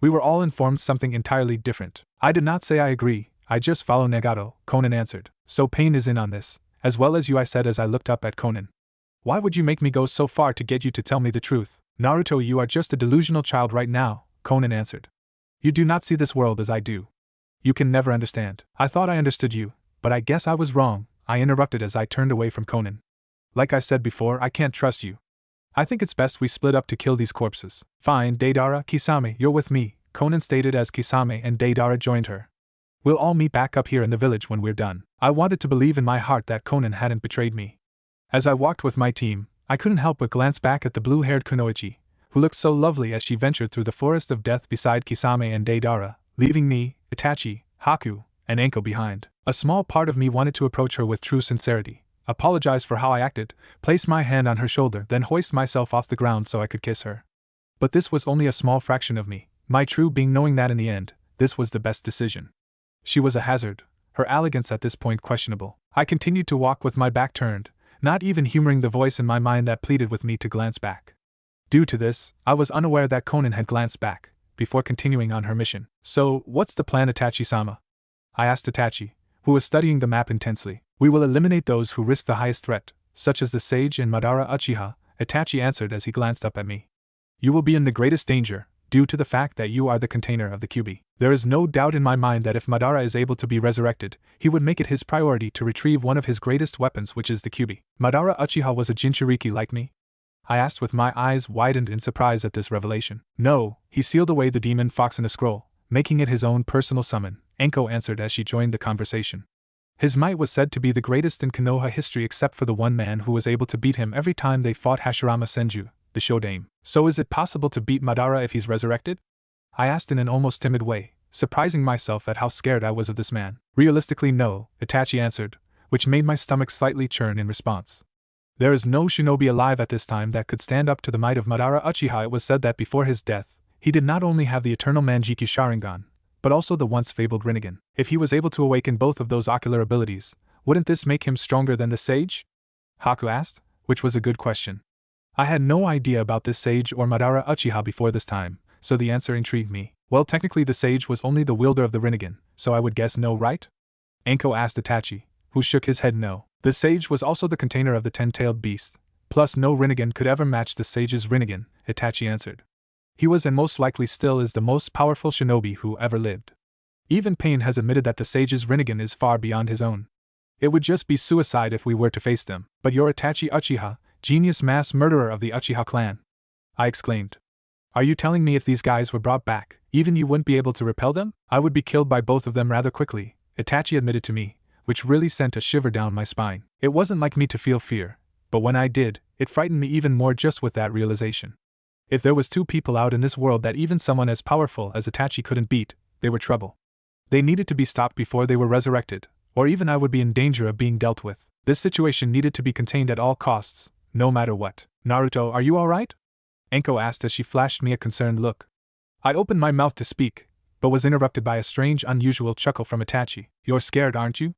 We were all informed something entirely different. I did not say I agree, I just follow Nagato, Conan answered. So Pain is in on this, as well as you, I said as I looked up at Conan. Why would you make me go so far to get you to tell me the truth? Naruto, you are just a delusional child right now, Conan answered. You do not see this world as I do. You can never understand. I thought I understood you, but I guess I was wrong, I interrupted as I turned away from Conan. Like I said before, I can't trust you. I think it's best we split up to kill these corpses. Fine, Deidara, Kisame, you're with me, Conan stated as Kisame and Deidara joined her. We'll all meet back up here in the village when we're done. I wanted to believe in my heart that Conan hadn't betrayed me. As I walked with my team, I couldn't help but glance back at the blue-haired Kunoichi, who looked so lovely as she ventured through the forest of death beside Kisame and Deidara, leaving me, Itachi, Haku, and Anko behind. A small part of me wanted to approach her with true sincerity, apologize for how I acted, place my hand on her shoulder, then hoist myself off the ground so I could kiss her. But this was only a small fraction of me, my true being knowing that in the end, this was the best decision. She was a hazard, her elegance at this point questionable. I continued to walk with my back turned, not even humoring the voice in my mind that pleaded with me to glance back. Due to this, I was unaware that Konan had glanced back, before continuing on her mission. So, what's the plan, Itachi-sama? I asked Itachi, who was studying the map intensely. We will eliminate those who risk the highest threat, such as the sage and Madara Uchiha, Itachi answered as he glanced up at me. You will be in the greatest danger, due to the fact that you are the container of the Kyuubi. There is no doubt in my mind that if Madara is able to be resurrected, he would make it his priority to retrieve one of his greatest weapons, which is the Kyuubi. Madara Uchiha was a Jinchuriki like me? I asked with my eyes widened in surprise at this revelation. No, he sealed away the demon fox in a scroll, making it his own personal summon, Anko answered as she joined the conversation. His might was said to be the greatest in Konoha history except for the one man who was able to beat him every time they fought Hashirama Senju, the Shodaime. So is it possible to beat Madara if he's resurrected? I asked in an almost timid way, surprising myself at how scared I was of this man. Realistically no, Itachi answered, which made my stomach slightly churn in response. There is no shinobi alive at this time that could stand up to the might of Madara Uchiha. It was said that before his death, he did not only have the eternal Manjiki Sharingan, but also the once fabled Rinnegan. If he was able to awaken both of those ocular abilities, wouldn't this make him stronger than the sage? Haku asked, which was a good question. I had no idea about this sage or Madara Uchiha before this time, so the answer intrigued me. Well, technically the sage was only the wielder of the Rinnegan, so I would guess no, right? Anko asked Itachi, who shook his head no. The sage was also the container of the 10-tailed beast, plus no Rinnegan could ever match the sage's Rinnegan, Itachi answered. He was and most likely still is the most powerful shinobi who ever lived. Even Pain has admitted that the sage's Rinnegan is far beyond his own. It would just be suicide if we were to face them. But you're Itachi Uchiha, genius mass murderer of the Uchiha clan, I exclaimed. Are you telling me if these guys were brought back, even you wouldn't be able to repel them? I would be killed by both of them rather quickly, Itachi admitted to me, which really sent a shiver down my spine. It wasn't like me to feel fear, but when I did, it frightened me even more just with that realization. If there was two people out in this world that even someone as powerful as Itachi couldn't beat, they were trouble. They needed to be stopped before they were resurrected, or even I would be in danger of being dealt with. This situation needed to be contained at all costs, no matter what. Naruto, are you alright? Anko asked as she flashed me a concerned look. I opened my mouth to speak, but was interrupted by a strange, unusual chuckle from Itachi. You're scared, aren't you?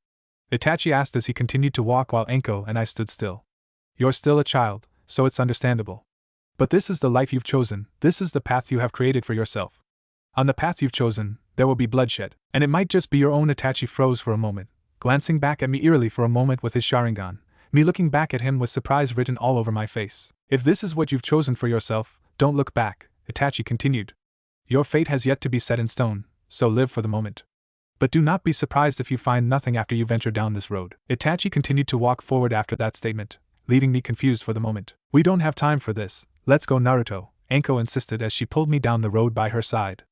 Itachi asked as he continued to walk while Anko and I stood still. You're still a child, so it's understandable. But this is the life you've chosen, this is the path you have created for yourself. On the path you've chosen, there will be bloodshed, and it might just be your own. Itachi froze for a moment, glancing back at me eerily for a moment with his Sharingan, me looking back at him with surprise written all over my face. If this is what you've chosen for yourself, don't look back, Itachi continued. Your fate has yet to be set in stone, so live for the moment. But do not be surprised if you find nothing after you venture down this road. Itachi continued to walk forward after that statement, leaving me confused for the moment. We don't have time for this, let's go, Naruto, Anko insisted as she pulled me down the road by her side.